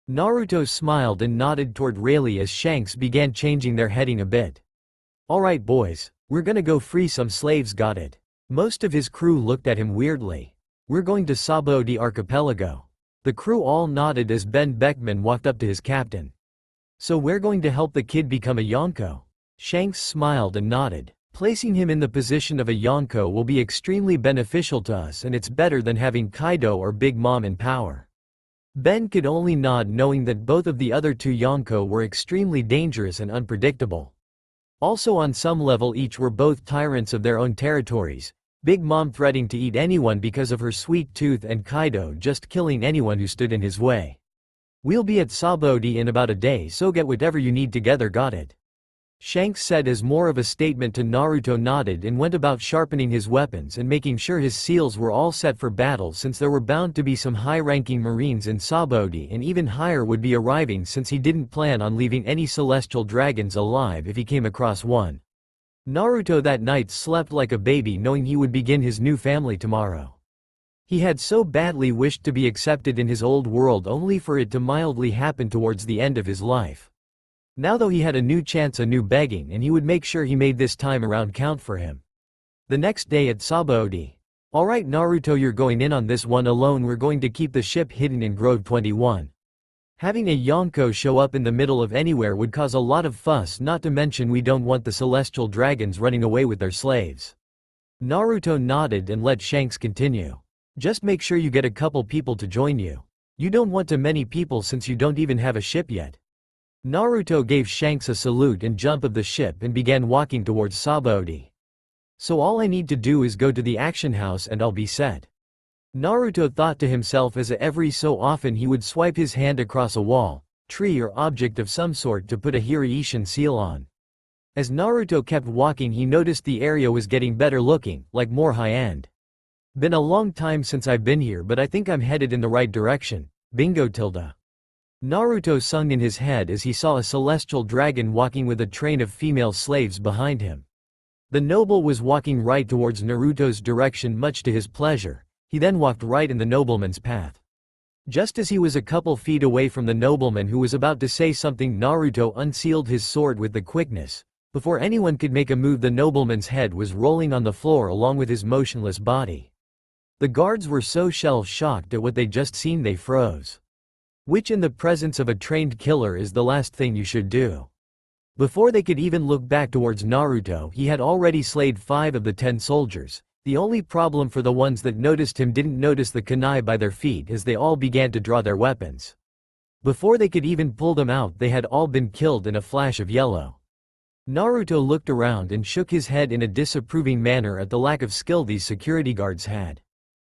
Naruto smiled and nodded toward Rayleigh as Shanks began changing their heading a bit. Alright boys, we're gonna go free some slaves, got it? Most of his crew looked at him weirdly. We're going to Sabaody Archipelago. The crew all nodded as Ben Beckman walked up to his captain. So we're going to help the kid become a Yonko? Shanks smiled and nodded. Placing him in the position of a Yonko will be extremely beneficial to us, and it's better than having Kaido or Big Mom in power. Ben could only nod, knowing that both of the other two Yonko were extremely dangerous and unpredictable. Also, on some level, each were both tyrants of their own territories, Big Mom threatening to eat anyone because of her sweet tooth, and Kaido just killing anyone who stood in his way. We'll be at Sabaody in about a day, so get whatever you need together, got it? Shanks said as more of a statement to Naruto nodded and went about sharpening his weapons and making sure his seals were all set for battle since there were bound to be some high-ranking marines in Sabaody and even higher would be arriving since he didn't plan on leaving any celestial dragons alive if he came across one. Naruto that night slept like a baby knowing he would begin his new family tomorrow. He had so badly wished to be accepted in his old world only for it to mildly happen towards the end of his life. Now though he had a new chance, a new begging, and he would make sure he made this time around count for him. The next day at Sabaody. Alright Naruto, you're going in on this one alone, we're going to keep the ship hidden in Grove 21. Having a Yonko show up in the middle of anywhere would cause a lot of fuss, not to mention we don't want the celestial dragons running away with their slaves. Naruto nodded and let Shanks continue. Just make sure you get a couple people to join you. You don't want too many people since you don't even have a ship yet. Naruto gave Shanks a salute and jump of the ship and began walking towards Sabaody. So all I need to do is go to the action house and I'll be set. Naruto thought to himself as every so often he would swipe his hand across a wall, tree or object of some sort to put a Hiraishin seal on. As Naruto kept walking he noticed the area was getting better looking, like more high-end. Been a long time since I've been here but I think I'm headed in the right direction, bingo tilde. Naruto sung in his head as he saw a celestial dragon walking with a train of female slaves behind him. The noble was walking right towards Naruto's direction much to his pleasure. He then walked right in the nobleman's path. Just as he was a couple feet away from the nobleman who was about to say something, Naruto unsealed his sword with the quickness. Before anyone could make a move, the nobleman's head was rolling on the floor along with his motionless body. The guards were so shell-shocked at what they'd just seen they froze. Which in the presence of a trained killer is the last thing you should do. Before they could even look back towards Naruto, he had already slayed 5 of the 10 soldiers. The only problem for the ones that noticed him didn't notice the kunai by their feet as they all began to draw their weapons. Before they could even pull them out, they had all been killed in a flash of yellow. Naruto looked around and shook his head in a disapproving manner at the lack of skill these security guards had.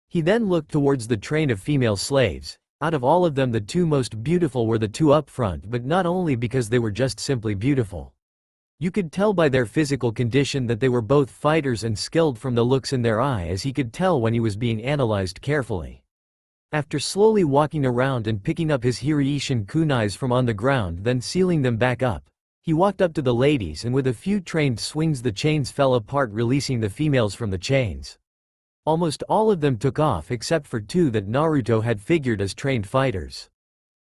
He then looked towards the train of female slaves. Out of all of them, the 2 most beautiful were the 2 up front, but not only because they were just simply beautiful. You could tell by their physical condition that they were both fighters and skilled from the looks in their eye, as he could tell when he was being analyzed carefully. After slowly walking around and picking up his Hiraishin kunais from on the ground, then sealing them back up, he walked up to the ladies and with a few trained swings the chains fell apart, releasing the females from the chains. Almost all of them took off except for 2 that Naruto had figured as trained fighters.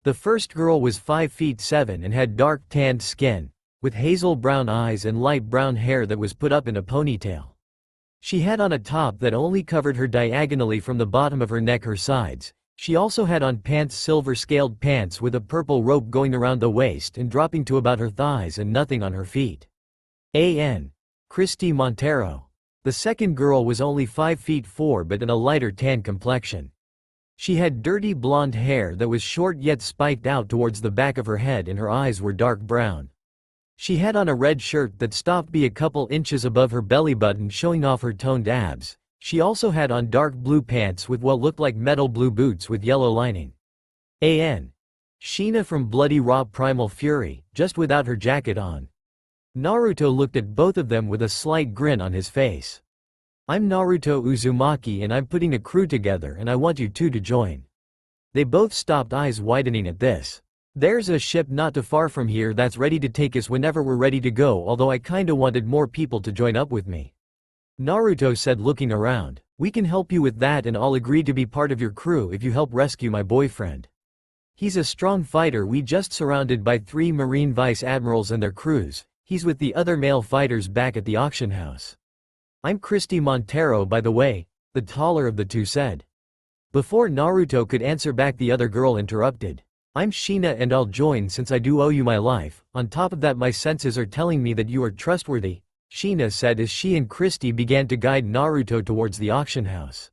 The first girl was 5 feet 7 and had dark tanned skin, with hazel brown eyes and light brown hair that was put up in a ponytail. She had on a top that only covered her diagonally from the bottom of her neck her sides. She also had on pants, silver scaled pants with a purple rope going around the waist and dropping to about her thighs and nothing on her feet. An. Christy Montero. The second girl was only 5 feet 4 but in a lighter tan complexion. She had dirty blonde hair that was short yet spiked out towards the back of her head and her eyes were dark brown. She had on a red shirt that stopped be a couple inches above her belly button, showing off her toned abs. She also had on dark blue pants with what looked like metal blue boots with yellow lining. An. Sheena from Bloody Raw Primal Fury, just without her jacket on. Naruto looked at both of them with a slight grin on his face. I'm Naruto Uzumaki and I'm putting a crew together and I want you 2 to join. They both stopped, eyes widening at this. There's a ship not too far from here that's ready to take us whenever we're ready to go, although I kinda wanted more people to join up with me. Naruto said, looking around. We can help you with that and I'll agree to be part of your crew if you help rescue my boyfriend. He's a strong fighter. We just surrounded by 3 Marine Vice Admirals and their crews. He's with the other male fighters back at the auction house. I'm Christy Montero, by the way, the taller of the 2 said. Before Naruto could answer back, the other girl interrupted. I'm Sheena and I'll join since I do owe you my life. On top of that, my senses are telling me that you are trustworthy, Sheena said as she and Christy began to guide Naruto towards the auction house.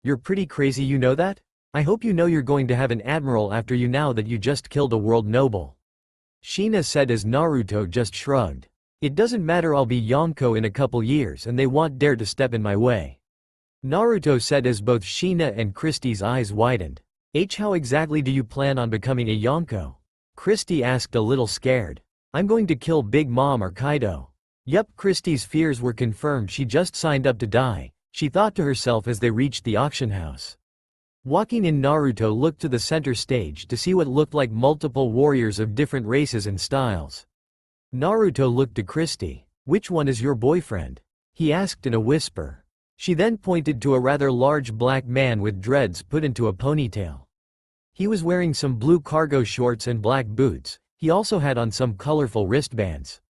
You're pretty crazy, you know that? I hope you know you're going to have an admiral after you now that you just killed a world noble. Sheena said as Naruto just shrugged. It doesn't matter, I'll be Yonko in a couple years and they won't dare to step in my way. Naruto said as both Sheena and Christy's eyes widened. How exactly do you plan on becoming a Yonko? Christy asked, a little scared. I'm going to kill Big Mom or Kaido. Yup, Christie's fears were confirmed. She just signed up to die, she thought to herself as they reached the auction house. Walking in, Naruto looked to the center stage to see what looked like multiple warriors of different races and styles. Naruto looked to Christie. Which one is your boyfriend? He asked in a whisper. She then pointed to a rather large black man with dreads put into a ponytail. He was wearing some blue cargo shorts and black boots. He also had on some colorful wristbands.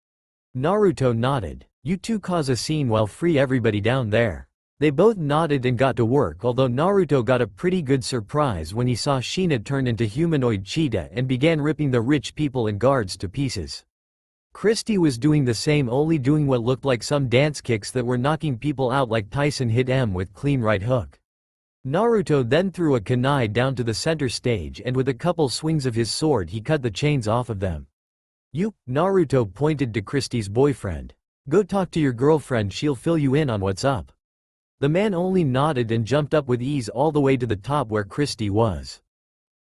Naruto nodded. You two cause a scene while free everybody down there. They both nodded and got to work, although Naruto got a pretty good surprise when he saw Shina turn into humanoid cheetah and began ripping the rich people and guards to pieces. Christie was doing the same, only doing what looked like some dance kicks that were knocking people out like Tyson hit M with clean right hook. Naruto then threw a kunai down to the center stage and with a couple swings of his sword he cut the chains off of them. You, Naruto pointed to Christie's boyfriend. Go talk to your girlfriend, she'll fill you in on what's up. The man only nodded and jumped up with ease all the way to the top where Christie was.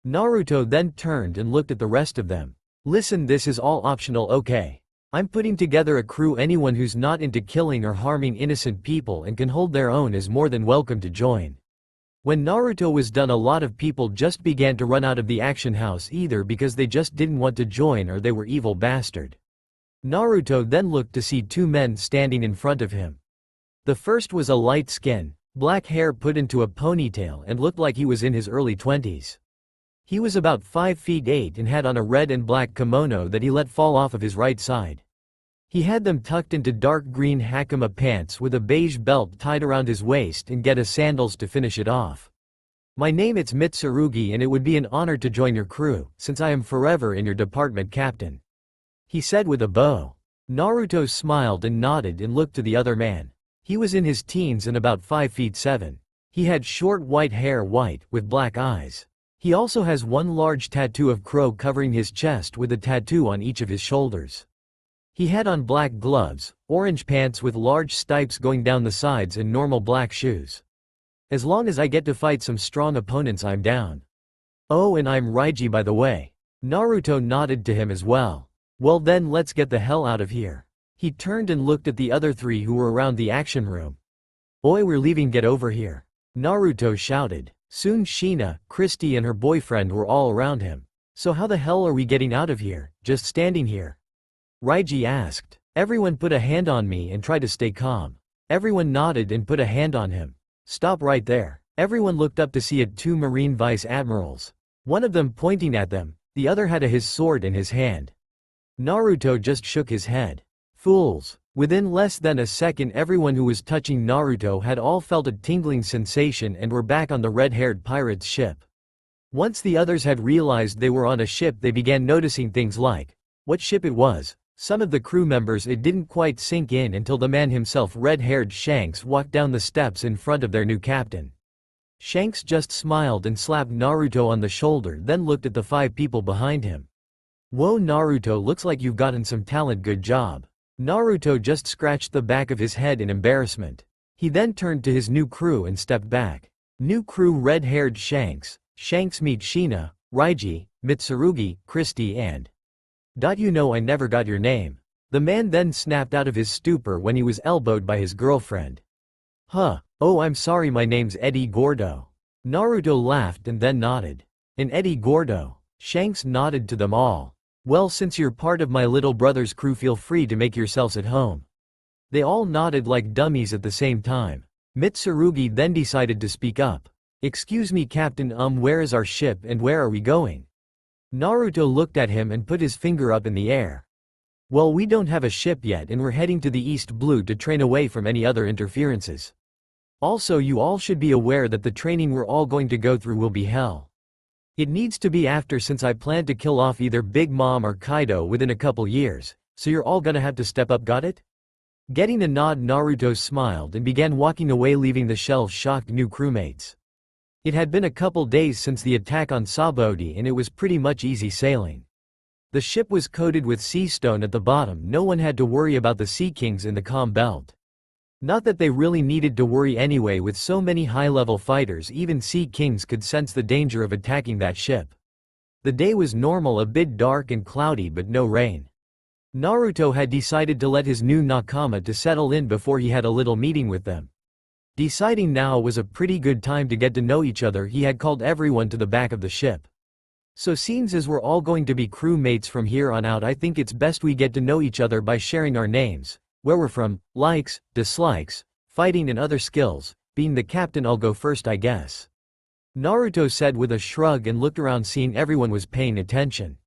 Naruto then turned and looked at the rest of them. Listen, this is all optional, okay? I'm putting together a crew. Anyone who's not into killing or harming innocent people and can hold their own is more than welcome to join. When Naruto was done, a lot of people just began to run out of the action house, either because they just didn't want to join or they were evil bastard. Naruto then looked to see two men standing in front of him. The first was a light skin, black hair put into a ponytail and looked like he was in his early 20s. He was about 5 feet 8 and had on a red and black kimono that he let fall off of his right side. He had them tucked into dark green hakama pants with a beige belt tied around his waist and Geta sandals to finish it off. My name it's Mitsurugi and it would be an honor to join your crew, since I am forever in your department, captain. He said with a bow. Naruto smiled and nodded and looked to the other man. He was in his teens and about 5 feet 7. He had short white hair, white, with black eyes. He also has one large tattoo of crow covering his chest with a tattoo on each of his shoulders. He had on black gloves, orange pants with large stripes going down the sides and normal black shoes. As long as I get to fight some strong opponents, I'm down. Oh, and I'm Raiji, by the way. Naruto nodded to him as well. Well then, let's get the hell out of here. He turned and looked at the other three who were around the action room. Oi, we're leaving, get over here. Naruto shouted. Soon Shina, Christie and her boyfriend were all around him. So how the hell are we getting out of here, just standing here? Raiji asked. Everyone put a hand on me and try to stay calm. Everyone nodded and put a hand on him. Stop right there. Everyone looked up to see it, two Marine Vice Admirals. One of them pointing at them, the other had his sword in his hand. Naruto just shook his head. Fools. Within less than a second, everyone who was touching Naruto had all felt a tingling sensation and were back on the red-haired pirate's ship. Once the others had realized they were on a ship, they began noticing things like what ship it was. Some of the crew members, it didn't quite sink in until the man himself, red-haired Shanks, walked down the steps in front of their new captain. Shanks just smiled and slapped Naruto on the shoulder, then looked at the 5 people behind him. Whoa Naruto, looks like you've gotten some talent, good job. Naruto just scratched the back of his head in embarrassment. He then turned to his new crew and stepped back. New crew, red-haired Shanks. Shanks meet Shina, Raiji, Mitsurugi, Christie and you know I never got your name. The man then snapped out of his stupor when he was elbowed by his girlfriend. Huh, oh I'm sorry, my name's Eddie Gordo. Naruto laughed and then nodded. And Eddie Gordo. Shanks nodded to them all. Well, since you're part of my little brother's crew, feel free to make yourselves at home. They all nodded like dummies at the same time. Mitsurugi then decided to speak up. Excuse me captain, where is our ship and where are we going? Naruto looked at him and put his finger up in the air. Well, we don't have a ship yet and we're heading to the East Blue to train away from any other interferences. Also, you all should be aware that the training we're all going to go through will be hell. It needs to be after, since I plan to kill off either Big Mom or Kaido within a couple years, so you're all gonna have to step up, got it? Getting a nod, Naruto smiled and began walking away, leaving the shell-shocked new crewmates. It had been a couple days since the attack on Sabaody and it was pretty much easy sailing. The ship was coated with sea stone at the bottom. No one had to worry about the Sea Kings in the calm belt. Not that they really needed to worry anyway, with so many high-level fighters. Even Sea Kings could sense the danger of attacking that ship. The day was normal, a bit dark and cloudy but no rain. Naruto had decided to let his new nakama to settle in before he had a little meeting with them. Deciding now was a pretty good time to get to know each other, he had called everyone to the back of the ship. So seeing as we're all going to be crewmates from here on out, I think it's best we get to know each other by sharing our names, where we're from, likes, dislikes, fighting and other skills. Being the captain, I'll go first I guess. Naruto said with a shrug and looked around seeing everyone was paying attention.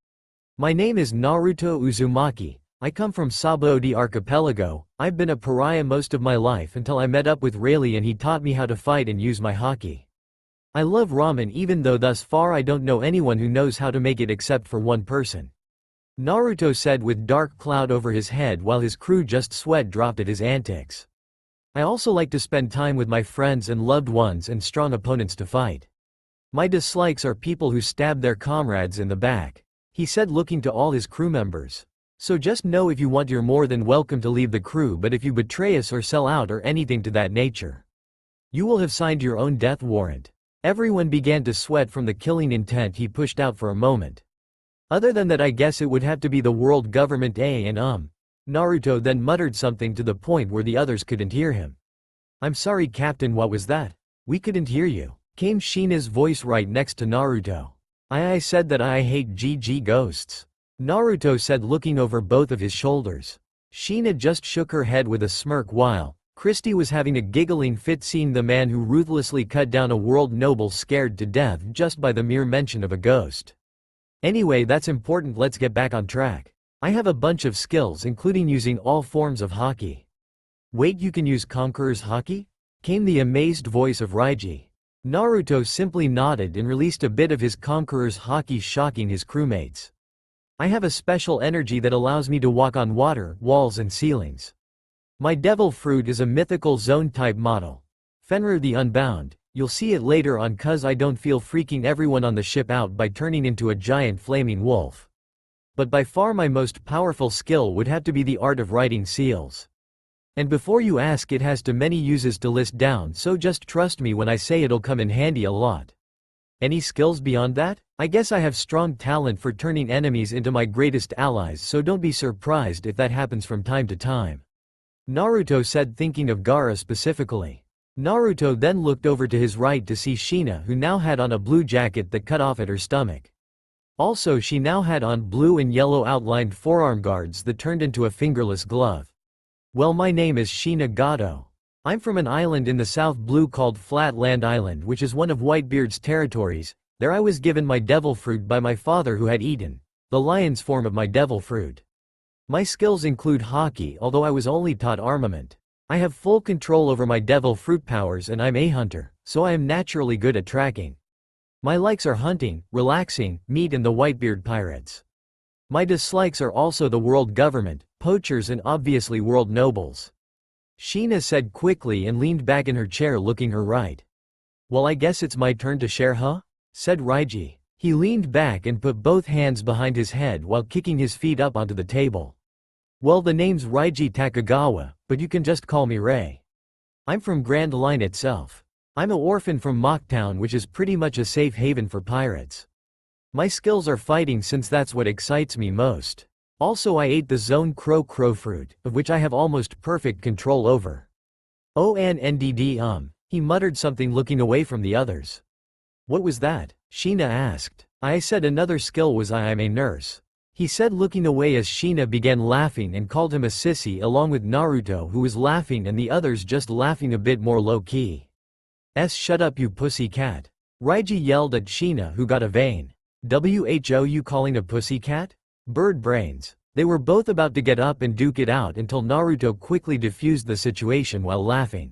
My name is Naruto Uzumaki. I come from Sabaody Archipelago. I've been a pariah most of my life until I met up with Rayleigh and he taught me how to fight and use my haki. I love ramen even though thus far I don't know anyone who knows how to make it except for one person. Naruto said with dark cloud over his head while his crew just sweat dropped at his antics. I also like to spend time with my friends and loved ones and strong opponents to fight. My dislikes are people who stab their comrades in the back, he said looking to all his crew members. So just know if you want you're more than welcome to leave the crew, but if you betray us or sell out or anything to that nature, you will have signed your own death warrant. Everyone began to sweat from the killing intent he pushed out for a moment. Other than that I guess it would have to be the world government and Naruto then muttered something to the point where the others couldn't hear him. I'm sorry Captain, what was that? We couldn't hear you. Came Shina's voice right next to Naruto. I said that I hate GG ghosts. Naruto said looking over both of his shoulders. Shina just shook her head with a smirk while Christy was having a giggling fit seeing the man who ruthlessly cut down a world noble scared to death just by the mere mention of a ghost. Anyway, that's important, let's get back on track. I have a bunch of skills including using all forms of haki. Wait, you can use Conqueror's haki? Came the amazed voice of Raiji. Naruto simply nodded and released a bit of his Conqueror's haki, shocking his crewmates. I have a special energy that allows me to walk on water, walls and ceilings. My devil fruit is a mythical zone type model. Fenrir the Unbound, you'll see it later on cause I don't feel freaking everyone on the ship out by turning into a giant flaming wolf. But by far my most powerful skill would have to be the art of writing seals. And before you ask, it has too many uses to list down, so just trust me when I say it'll come in handy a lot. Any skills beyond that? I guess I have strong talent for turning enemies into my greatest allies, so don't be surprised if that happens from time to time. Naruto said, thinking of Gaara specifically. Naruto then looked over to his right to see Shina, who now had on a blue jacket that cut off at her stomach. Also she now had on blue and yellow outlined forearm guards that turned into a fingerless glove. Well, my name is Shina Gato. I'm from an island in the South Blue called Flatland Island, which is one of Whitebeard's territories. There I was given my devil fruit by my father who had eaten the lion's form of my devil fruit. My skills include haki, although I was only taught armament. I have full control over my devil fruit powers and I'm a hunter, so I am naturally good at tracking. My likes are hunting, relaxing, meat and the Whitebeard pirates. My dislikes are also the world government, poachers and obviously world nobles. Shina said quickly and leaned back in her chair looking her right. Well, I guess it's my turn to share, huh? Said Raiji. He leaned back and put both hands behind his head while kicking his feet up onto the table. Well, the name's Raiji Takagawa, but you can just call me Ray. I'm from Grand Line itself. I'm an orphan from Mocktown, which is pretty much a safe haven for pirates. My skills are fighting since that's what excites me most. Also I ate the zone crow fruit, of which I have almost perfect control over. ONNDD he muttered something looking away from the others. What was that? Shina asked. I said another skill was I'm a nurse. He said looking away as Shina began laughing and called him a sissy along with Naruto who was laughing and the others just laughing a bit more low-key. Shut up you pussy cat. Raiji yelled at Shina who got a vein. Who you calling a pussy cat? Bird brains. They were both about to get up and duke it out until Naruto quickly diffused the situation while laughing.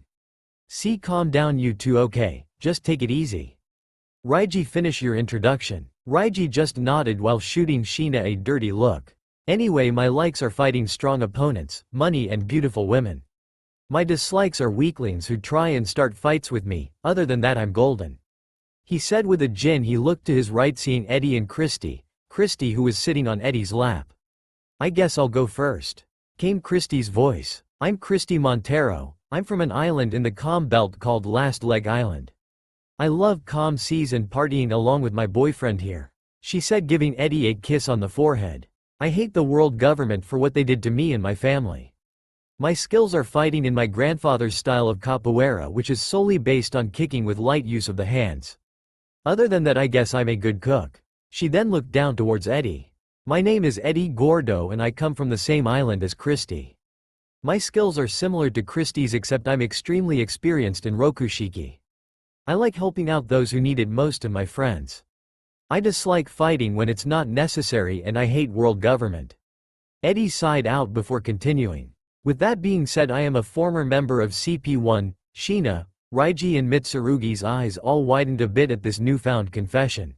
See, calm down you two, okay, just take it easy. Raiji, finish your introduction. Raiji just nodded while shooting Shina a dirty look. Anyway, my likes are fighting strong opponents, money and beautiful women. My dislikes are weaklings who try and start fights with me, other than that I'm golden. He said with a grin. He looked to his right seeing Eddie and Christy who was sitting on Eddie's lap. I guess I'll go first. Came Christy's voice. I'm Christy Montero. I'm from an island in the calm belt called Last Leg Island. I love calm seas and partying along with my boyfriend here, she said, giving Eddie a kiss on the forehead. I hate the world government for what they did to me and my family. My skills are fighting in my grandfather's style of capoeira, which is solely based on kicking with light use of the hands. Other than that, I guess I'm a good cook. She then looked down towards Eddie. My name is Eddie Gordo and I come from the same island as Christy. My skills are similar to Christy's, except I'm extremely experienced in rokushiki. I like helping out those who need it most and my friends. I dislike fighting when it's not necessary and I hate world government. Eddie sighed out before continuing. With that being said, I am a former member of CP1, Shina. Raiji and Mitsurugi's eyes all widened a bit at this newfound confession.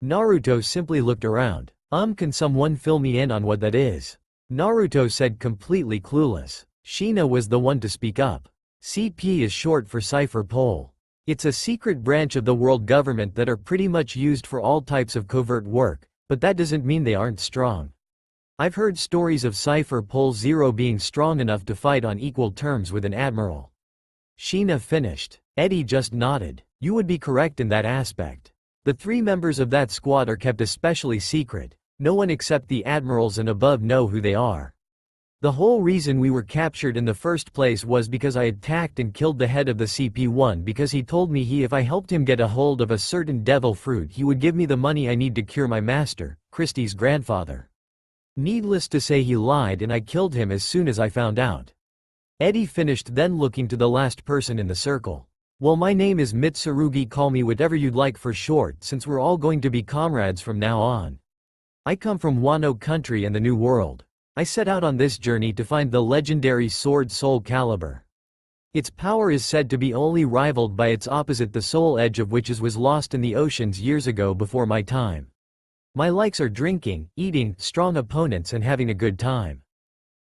Naruto simply looked around. Can someone fill me in on what that is? Naruto said, completely clueless. Shina was the one to speak up. CP is short for Cipher Pole. It's a secret branch of the world government that are pretty much used for all types of covert work, but that doesn't mean they aren't strong. I've heard stories of Cipher Pole Zero being strong enough to fight on equal terms with an admiral. Shina finished. Eddie just nodded. You would be correct in that aspect. The 3 members of that squad are kept especially secret. No one except the admirals and above know who they are. The whole reason we were captured in the first place was because I attacked and killed the head of the CP1 because he told me if I helped him get a hold of a certain devil fruit, he would give me the money I need to cure my master, Christy's grandfather. Needless to say, he lied and I killed him as soon as I found out. Eddie finished, then looking to the last person in the circle. Well, my name is Mitsurugi, call me whatever you'd like for short, since we're all going to be comrades from now on. I come from Wano country and the New World. I set out on this journey to find the legendary sword Soul Calibur. Its power is said to be only rivaled by its opposite, the soul edge of which was lost in the oceans years ago before my time. My likes are drinking, eating, strong opponents and having a good time.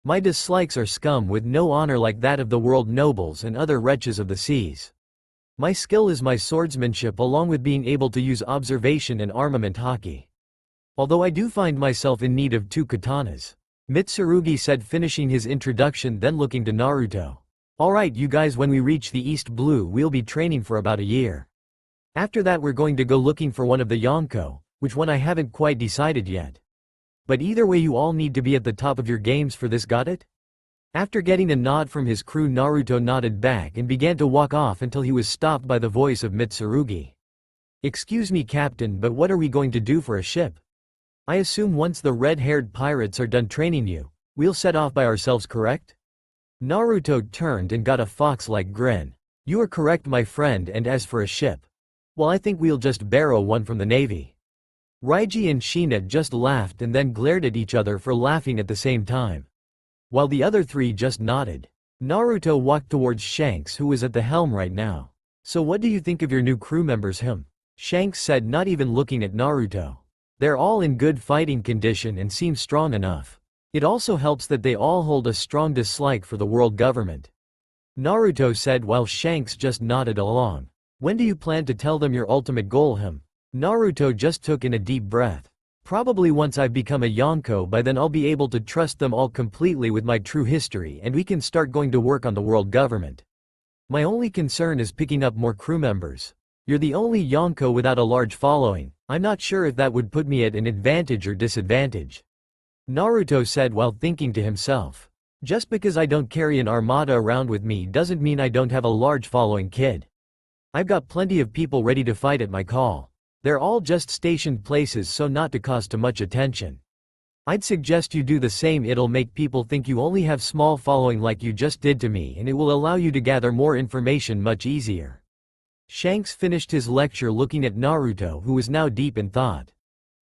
My dislikes are scum with no honor like that of the world nobles and other wretches of the seas. My skill is my swordsmanship along with being able to use observation and armament haki. Although I do find myself in need of 2 katanas. Mitsurugi said, finishing his introduction, then looking to Naruto. Alright you guys, when we reach the East Blue we'll be training for about a year. After that we're going to go looking for one of the Yonko, which one I haven't quite decided yet. But either way you all need to be at the top of your games for this, got it? After getting a nod from his crew, Naruto nodded back and began to walk off until he was stopped by the voice of Mitsurugi. Excuse me Captain, but what are we going to do for a ship? I assume once the red-haired pirates are done training you, we'll set off by ourselves, correct? Naruto turned and got a fox-like grin. You are correct my friend, and as for a ship, well, I think we'll just borrow one from the navy. Raiji and Shina just laughed and then glared at each other for laughing at the same time. While the other 3 just nodded. Naruto walked towards Shanks, who was at the helm right now. So what do you think of your new crew members? Shanks said, not even looking at Naruto. They're all in good fighting condition and seem strong enough. It also helps that they all hold a strong dislike for the world government. Naruto said while Shanks just nodded along. When do you plan to tell them your ultimate goal? Naruto just took in a deep breath. Probably once I've become a Yonko, by then I'll be able to trust them all completely with my true history and we can start going to work on the world government. My only concern is picking up more crew members. You're the only Yonko without a large following. I'm not sure if that would put me at an advantage or disadvantage. Naruto said while thinking to himself. Just because I don't carry an armada around with me doesn't mean I don't have a large following, kid. I've got plenty of people ready to fight at my call. They're all just stationed places so not to cause too much attention. I'd suggest you do the same, it'll make people think you only have small following like you just did to me, and it will allow you to gather more information much easier. Shanks finished his lecture looking at Naruto, who was now deep in thought.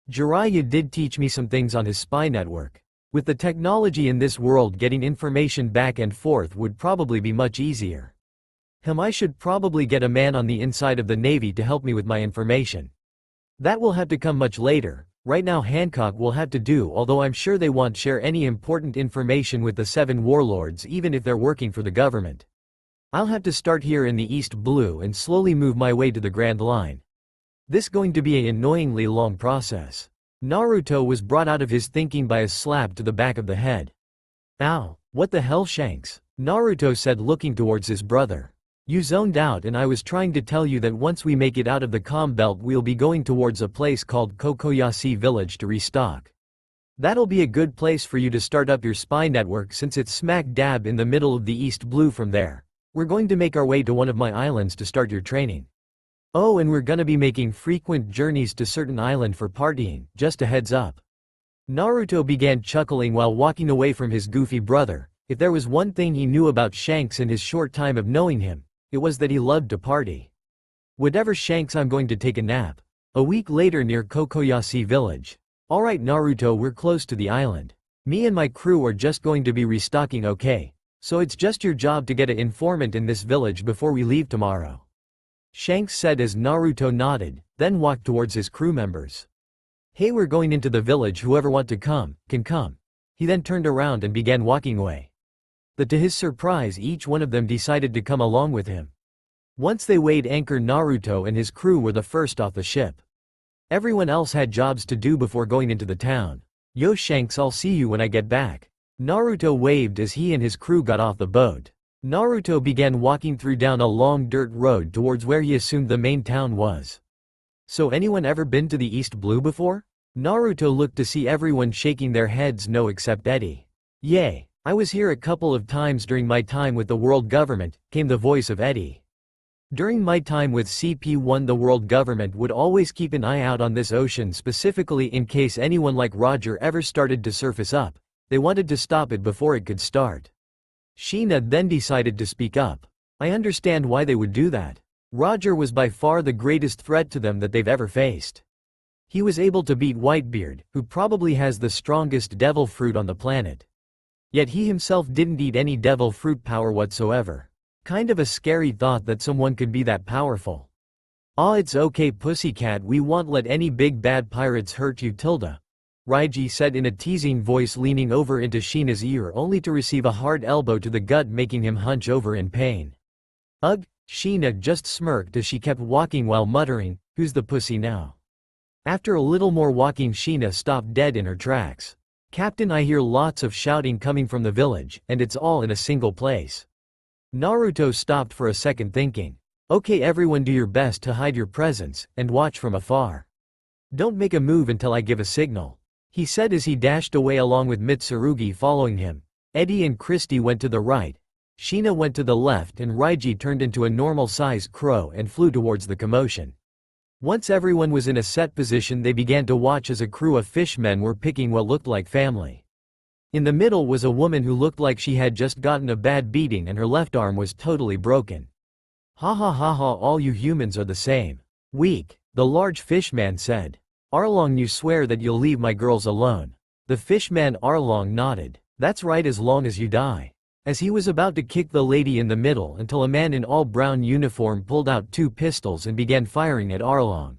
Jiraiya did teach me some things on his spy network. With the technology in this world, getting information back and forth would probably be much easier. I should probably get a man on the inside of the Navy to help me with my information. That will have to come much later. Right now Hancock will have to do, although I'm sure they won't share any important information with the 7 warlords even if they're working for the government. I'll have to start here in the East Blue and slowly move my way to the Grand Line. This going to be an annoyingly long process. Naruto was brought out of his thinking by a slap to the back of the head. Ow, what the hell, Shanks? Naruto said looking towards his brother. You zoned out and I was trying to tell you that once we make it out of the comm belt we'll be going towards a place called Kokoyashi village to restock. That'll be a good place for you to start up your spy network since it's smack dab in the middle of the East Blue. From there, we're going to make our way to one of my islands to start your training. Oh, and we're gonna be making frequent journeys to certain island for partying, just a heads up." Naruto began chuckling while walking away from his goofy brother. If there was one thing he knew about Shanks in his short time of knowing him, it was that he loved to party. "Whatever, Shanks, I'm going to take a nap." A week later near Kokoyashi village. "Alright Naruto, we're close to the island. Me and my crew are just going to be restocking, okay? So it's just your job to get an informant in this village before we leave tomorrow," Shanks said as Naruto nodded, then walked towards his crew members. "Hey, we're going into the village, whoever want to come, can come." He then turned around and began walking away. To his surprise, each one of them decided to come along with him. Once they weighed anchor, Naruto and his crew were the first off the ship. Everyone else had jobs to do before going into the town. "Yo Shanks, I'll see you when I get back." Naruto waved as he and his crew got off the boat. Naruto began walking through down a long dirt road towards where he assumed the main town was. "So anyone ever been to the East Blue before?" Naruto looked to see everyone shaking their heads no except Eddie. "Yay, I was here a couple of times during my time with the world government," came the voice of Eddie. "During my time with CP1, the world government would always keep an eye out on this ocean, specifically in case anyone like Roger ever started to surface up. They wanted to stop it before it could start." Sheena then decided to speak up. "I understand why they would do that. Roger was by far the greatest threat to them that they've ever faced. He was able to beat Whitebeard, who probably has the strongest devil fruit on the planet. Yet he himself didn't eat any devil fruit power whatsoever. Kind of a scary thought that someone could be that powerful." "Ah, it's okay pussycat, we won't let any big bad pirates hurt you, Tilda," Raiji said in a teasing voice, leaning over into Sheena's ear only to receive a hard elbow to the gut, making him hunch over in pain. "Ugh," Sheena just smirked as she kept walking while muttering, "Who's the pussy now?" After a little more walking, Sheena stopped dead in her tracks. "Captain, I hear lots of shouting coming from the village, and it's all in a single place." Naruto stopped for a second, thinking. "Okay everyone, do your best to hide your presence, and watch from afar. Don't make a move until I give a signal," he said as he dashed away along with Mitsurugi following him. Eddie and Christy went to the right, Sheena went to the left, and Raiji turned into a normal-sized crow and flew towards the commotion. Once everyone was in a set position, they began to watch as a crew of fishmen were picking what looked like family. In the middle was a woman who looked like she had just gotten a bad beating and her left arm was totally broken. "Ha ha ha ha, all you humans are the same. Weak," the large fishman said. "Arlong, you swear that you'll leave my girls alone?" The fishman Arlong nodded. "That's right, as long as you die." As he was about to kick the lady in the middle until a man in all brown uniform pulled out 2 pistols and began firing at Arlong.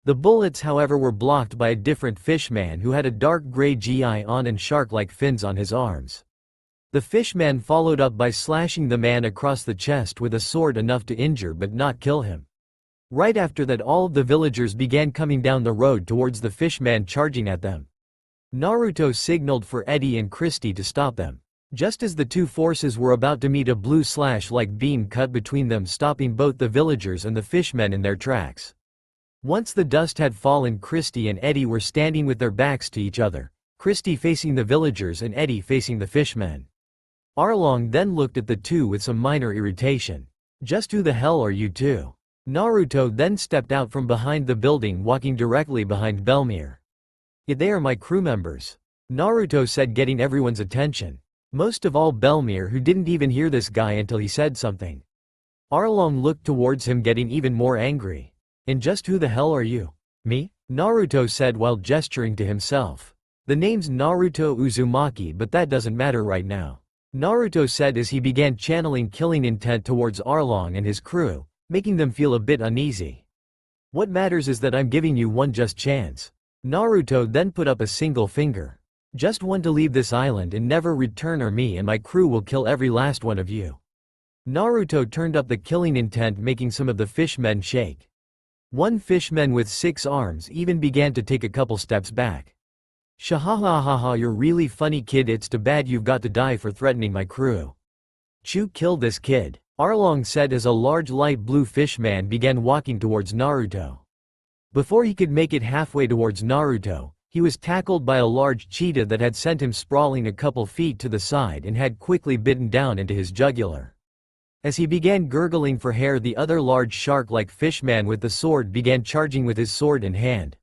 The bullets, however, were blocked by a different fishman who had a dark gray GI on and shark-like fins on his arms. The fishman followed up by slashing the man across the chest with a sword, enough to injure but not kill him. Right after that, all of the villagers began coming down the road towards the fishman, charging at them. Naruto signaled for Eddie and Christy to stop them. Just as the two forces were about to meet, a blue slash-like beam cut between them, stopping both the villagers and the fishmen in their tracks. Once the dust had fallen, Christy and Eddie were standing with their backs to each other, Christy facing the villagers and Eddie facing the fishmen. Arlong then looked at the two with some minor irritation. "Just who the hell are you two?" Naruto then stepped out from behind the building, walking directly behind Belmir. "Yeah, they are my crew members," Naruto said, getting everyone's attention. Most of all Belmir, who didn't even hear this guy until he said something. Arlong looked towards him, getting even more angry. "And just who the hell are you?" "Me?" Naruto said while gesturing to himself. "The name's Naruto Uzumaki, but that doesn't matter right now," Naruto said as he began channeling killing intent towards Arlong and his crew, making them feel a bit uneasy. "What matters is that I'm giving you one just chance." Naruto then put up a single finger. "Just one to leave this island and never return, or me and my crew will kill every last one of you." Naruto turned up the killing intent, making some of the fishmen shake. One fishman with 6 arms even began to take a couple steps back. "Shahahahaha, you're really funny, kid. It's too bad you've got to die for threatening my crew. Chu, kill this kid," Arlong said as a large light blue fishman began walking towards Naruto. Before he could make it halfway towards Naruto, He was tackled by a large cheetah that had sent him sprawling a couple feet to the side and had quickly bitten down into his jugular. As he began gurgling for hair, the other large shark-like fishman with the sword began charging with his sword in hand.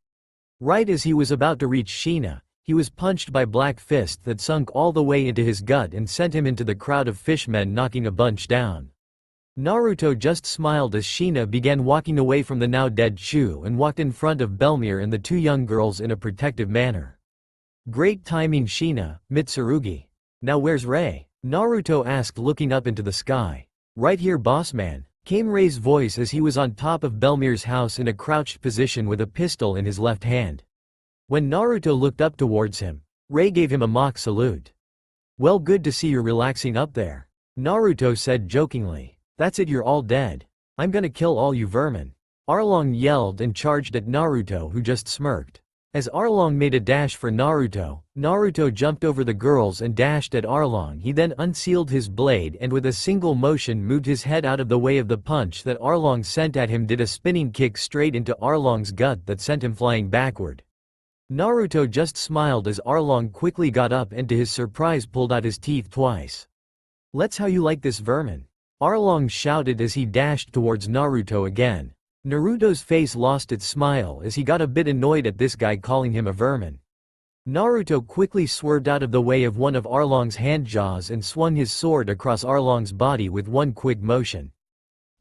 Right as he was about to reach Sheena, he was punched by Black Fist that sunk all the way into his gut and sent him into the crowd of fishmen, knocking a bunch down. Naruto just smiled as Sheena began walking away from the now dead Chu and walked in front of Belmir and the two young girls in a protective manner. Great timing, Sheena, Mitsurugi. Now where's Rei? Naruto asked, looking up into the sky. Right here, boss man, came Rei's voice as he was on top of Belmir's house in a crouched position with a pistol in his left hand. When Naruto looked up towards him, Rei gave him a mock salute. Well, good to see you're relaxing up there, Naruto said jokingly. That's it, you're all dead. I'm gonna kill all you vermin. Arlong yelled and charged at Naruto, who just smirked. As Arlong made a dash for Naruto, Naruto jumped over the girls and dashed at Arlong. He then unsealed his blade and with a single motion moved his head out of the way of the punch that Arlong sent at him, did a spinning kick straight into Arlong's gut that sent him flying backward. Naruto just smiled as Arlong quickly got up and to his surprise pulled out his teeth twice. Let's how you like this, vermin, Arlong shouted as he dashed towards Naruto again. Naruto's face lost its smile as he got a bit annoyed at this guy calling him a vermin. Naruto quickly swerved out of the way of one of Arlong's hand jaws and swung his sword across Arlong's body with one quick motion.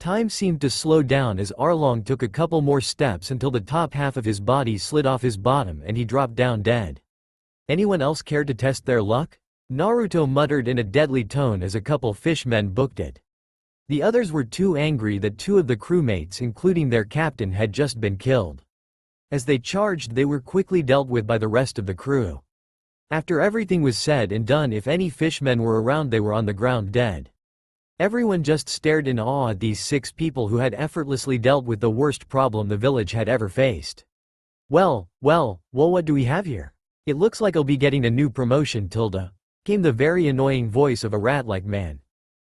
Time seemed to slow down as Arlong took a couple more steps until the top half of his body slid off his bottom and he dropped down dead. Anyone else care to test their luck? Naruto muttered in a deadly tone as a couple fishmen booked it. The others were too angry that two of the crewmates, including their captain, had just been killed. As they charged, they were quickly dealt with by the rest of the crew. After everything was said and done, if any fishmen were around, they were on the ground dead. Everyone just stared in awe at these 6 people who had effortlessly dealt with the worst problem the village had ever faced. Well, what do we have here? It looks like I'll be getting a new promotion, tilde, came the very annoying voice of a rat-like man.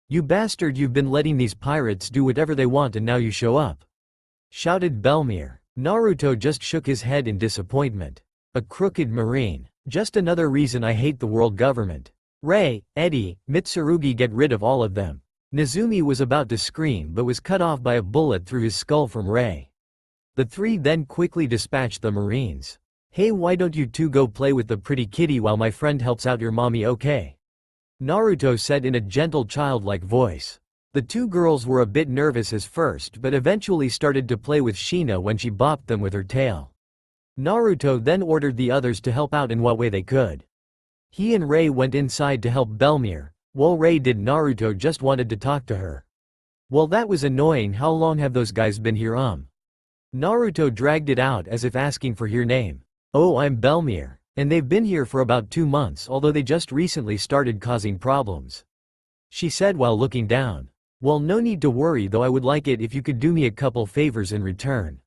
You bastard, you've been letting these pirates do whatever they want and now you show up, shouted Belmir. Naruto just shook his head in disappointment. A crooked marine. Just another reason I hate the world government. Rei, Eddie, Mitsurugi, get rid of all of them. Nezumi was about to scream but was cut off by a bullet through his skull from Rei. The 3 then quickly dispatched the marines. Hey, why don't you two go play with the pretty kitty while my friend helps out your mommy, okay? Naruto said in a gentle childlike voice. The 2 girls were a bit nervous as first but eventually started to play with Sheena when she bopped them with her tail. Naruto then ordered the others to help out in what way they could. He and Rei went inside to help Belmir, while Rei did. Naruto just wanted to talk to her. Well, that was annoying. How long have those guys been here? Naruto dragged it out as if asking for your name. Oh, I'm Belmir. And they've been here for about 2 months, although they just recently started causing problems, she said while looking down. Well, no need to worry, though I would like it if you could do me a couple favors in return,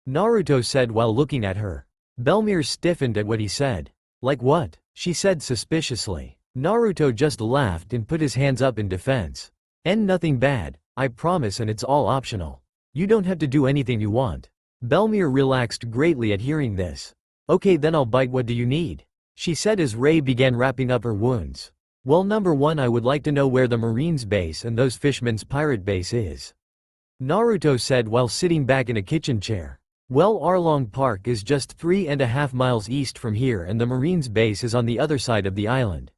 Naruto said while looking at her. Belmir stiffened at what he said. Like what? She said suspiciously. Naruto just laughed and put his hands up in defense. And nothing bad, I promise, and it's all optional. You don't have to do anything you want. Belmir relaxed greatly at hearing this. Okay, then I'll bite. What do you need? She said as Rei began wrapping up her wounds. Well, number 1, I would like to know where the Marines base and those fishmen's pirate base is, Naruto said while sitting back in a kitchen chair. Well, Arlong Park is just 3.5 miles east from here and the Marines base is on the other side of the island.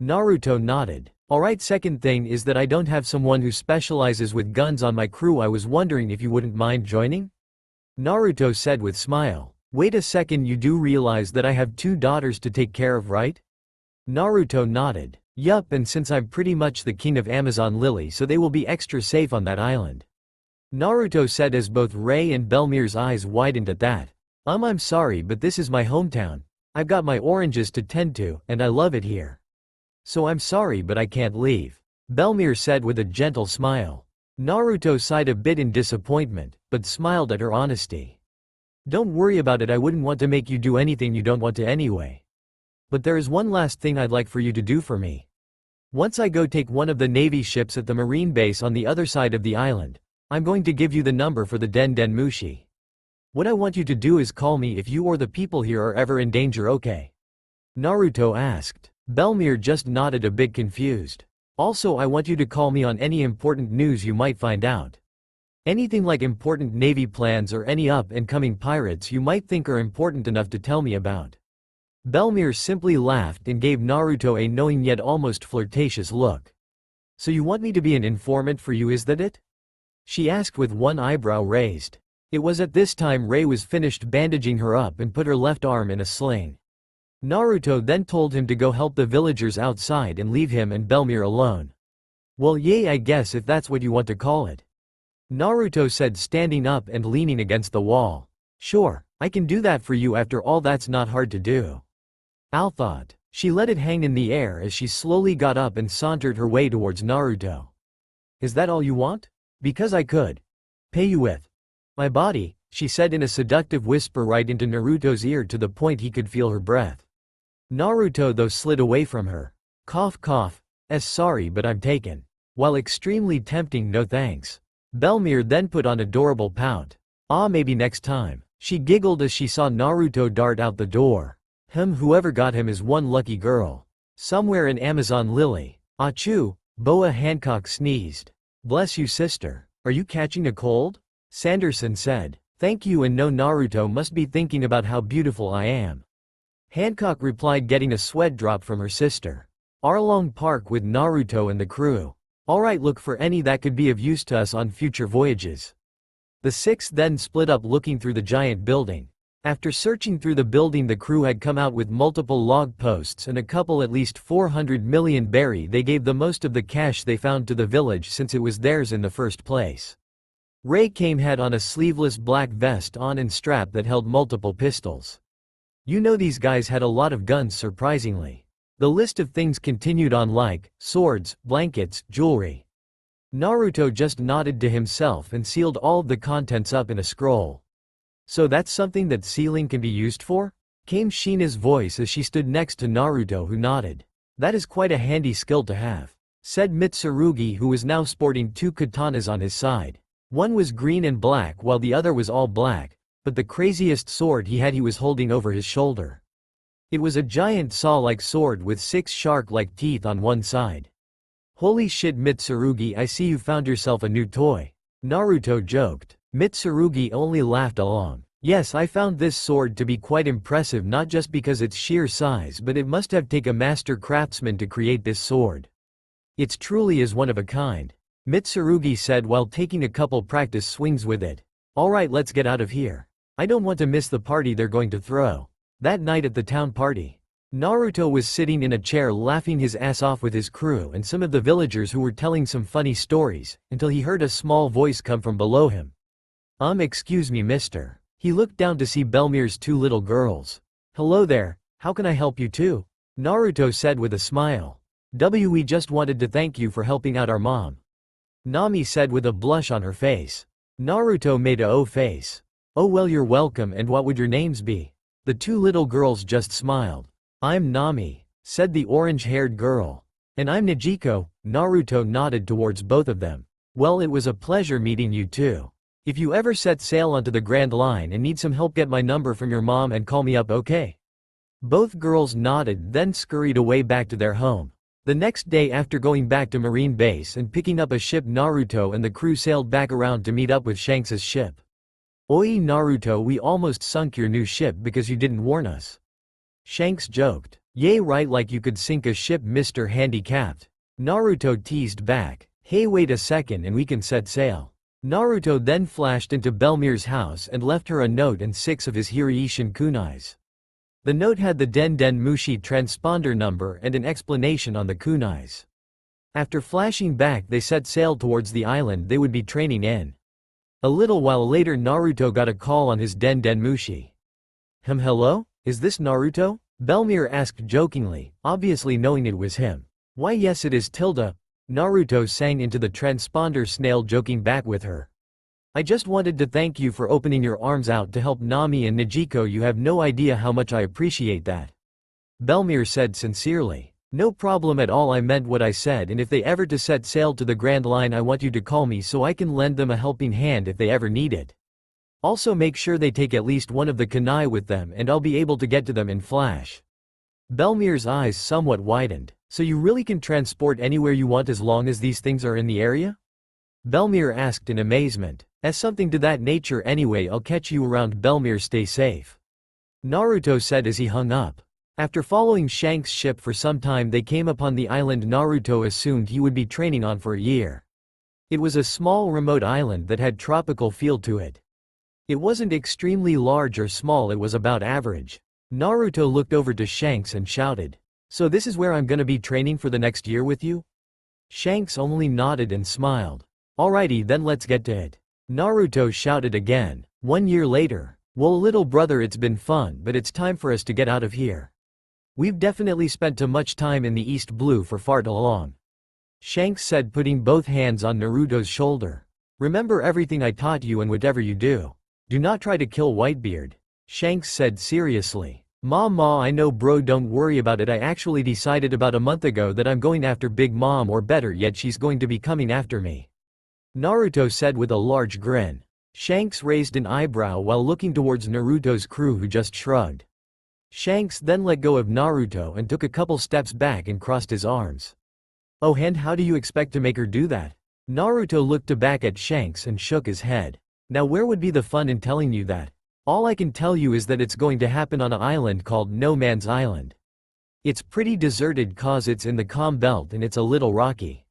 Naruto nodded. Alright, second thing is that I don't have someone who specializes with guns on my crew. I was wondering if you wouldn't mind joining? Naruto said with smile. Wait a second, you do realize that I have 2 daughters to take care of, right? Naruto nodded. Yup, and since I'm pretty much the king of Amazon Lily, so they will be extra safe on that island, Naruto said as both Rei and Belmir's eyes widened at that. I'm sorry, but this is my hometown. I've got my oranges to tend to, and I love it here. So I'm sorry, but I can't leave, Belmir said with a gentle smile. Naruto sighed a bit in disappointment, but smiled at her honesty. Don't worry about it, I wouldn't want to make you do anything you don't want to anyway. But there is one last thing I'd like for you to do for me. Once I go take one of the Navy ships at the Marine base on the other side of the island, I'm going to give you the number for the Den Den Mushi. What I want you to do is call me if you or the people here are ever in danger, okay? Naruto asked. Belmir just nodded, a bit confused. Also, I want you to call me on any important news you might find out. Anything like important navy plans or any up-and-coming pirates you might think are important enough to tell me about. Belmir simply laughed and gave Naruto a knowing yet almost flirtatious look. So you want me to be an informant for you, is that it? She asked with one eyebrow raised. It was at this time Rei was finished bandaging her up and put her left arm in a sling. Naruto then told him to go help the villagers outside and leave him and Belmir alone. Well, yay, I guess, if that's what you want to call it. Naruto said, standing up and leaning against the wall. Sure, I can do that for you, after all that's not hard to do. Al thought. She let it hang in the air as she slowly got up and sauntered her way towards Naruto. Is that all you want? Because I could pay you with my body, she said in a seductive whisper right into Naruto's ear to the point he could feel her breath. Naruto though slid away from her. Cough cough. Sorry, but I'm taken. While extremely tempting, no thanks. Belmir then put on adorable pout. Ah, maybe next time. She giggled as she saw Naruto dart out the door. Whoever got him is one lucky girl. Somewhere in Amazon Lily. Achoo, Boa Hancock sneezed. Bless you, sister. Are you catching a cold? Sanderson said. Thank you, and no, Naruto must be thinking about how beautiful I am. Hancock replied, getting a sweat drop from her sister. Arlong Park with Naruto and the crew. Alright, look for any that could be of use to us on future voyages. The six then split up looking through the giant building. After searching through the building, the crew had come out with multiple log posts and a couple, at least 400 million berry. They gave the most of the cash they found to the village since it was theirs in the first place. Rei came had on a sleeveless black vest on and strap that held multiple pistols. You know, these guys had a lot of guns, surprisingly. The list of things continued on, like swords, blankets, jewelry. Naruto just nodded to himself and sealed all of the contents up in a scroll. So that's something that sealing can be used for? Came Shina's voice as she stood next to Naruto, who nodded. That is quite a handy skill to have, said Mitsurugi, who was now sporting two katanas on his side. One was green and black while the other was all black, but the craziest sword he was holding over his shoulder. It was a giant saw-like sword with 6 shark-like teeth on one side. Holy shit, Mitsurugi, I see you found yourself a new toy. Naruto joked. Mitsurugi only laughed along. Yes, I found this sword to be quite impressive, not just because its sheer size, but it must have taken a master craftsman to create this sword. It truly is one of a kind, Mitsurugi said while taking a couple practice swings with it. Alright, let's get out of here. I don't want to miss the party they're going to throw. That night at the town party, Naruto was sitting in a chair laughing his ass off with his crew and some of the villagers who were telling some funny stories, until he heard a small voice come from below him. Excuse me, mister. He looked down to see Belmir's 2 little girls. Hello there, how can I help you too? Naruto said with a smile. We just wanted to thank you for helping out our mom. Nami said with a blush on her face. Naruto made a face. Oh well, you're welcome, and what would your names be? The 2 little girls just smiled. I'm Nami, said the orange-haired girl. And I'm Nijiko. Naruto nodded towards both of them. Well, it was a pleasure meeting you too. If you ever set sail onto the Grand Line and need some help, get my number from your mom and call me up, okay? Both girls nodded, then scurried away back to their home. The next day, after going back to Marine Base and picking up a ship, Naruto and the crew sailed back around to meet up with Shanks' ship. Oi Naruto, we almost sunk your new ship because you didn't warn us. Shanks joked. Yay, right, like you could sink a ship, Mr. Handicapped. Naruto teased back. Hey, wait a second and we can set sail. Naruto then flashed into Belmir's house and left her a note and 6 of his Hiraishin kunais. The note had the Den Den Mushi transponder number and an explanation on the kunais. After flashing back, they set sail towards the island they would be training in. A little while later, Naruto got a call on his Den Den Mushi. Hello? Is this Naruto? Belmir asked jokingly, obviously knowing it was him. Why yes it is, Tilda. Naruto sang into the transponder, snail joking back with her. I just wanted to thank you for opening your arms out to help Nami and Nijiko. You have no idea how much I appreciate that. Belmir said sincerely. No problem at all, I meant what I said, and if they ever to set sail to the Grand Line, I want you to call me so I can lend them a helping hand if they ever need it. Also make sure they take at least one of the kunai with them and I'll be able to get to them in flash. Belmir's eyes somewhat widened. So you really can transport anywhere you want as long as these things are in the area? Belmir asked in amazement. As something to that nature anyway, I'll catch you around. Belmir, stay safe. Naruto said as he hung up. After following Shanks' ship for some time, they came upon the island Naruto assumed he would be training on for a year. It was a small remote island that had tropical feel to it. It wasn't extremely large or small, it was about average. Naruto looked over to Shanks and shouted, "So this is where I'm gonna be training for the next year with you?" Shanks only nodded and smiled. "Alrighty then, let's get to it." Naruto shouted again. 1 year later. "Well little brother, it's been fun, but it's time for us to get out of here. We've definitely spent too much time in the East Blue for far too long," Shanks said, putting both hands on Naruto's shoulder. "Remember everything I taught you, and whatever you do, do not try to kill Whitebeard," Shanks said seriously. Ma, I know bro, don't worry about it. I actually decided about a month ago that I'm going after Big Mom, or better yet, she's going to be coming after me," Naruto said with a large grin. Shanks raised an eyebrow while looking towards Naruto's crew, who just shrugged. Shanks then let go of Naruto and took a couple steps back and crossed his arms. "Oh, and how do you expect to make her do that?" Naruto looked back at Shanks and shook his head. "Now where would be the fun in telling you that? All I can tell you is that it's going to happen on an island called No Man's Island. It's pretty deserted cause it's in the calm belt and it's a little rocky.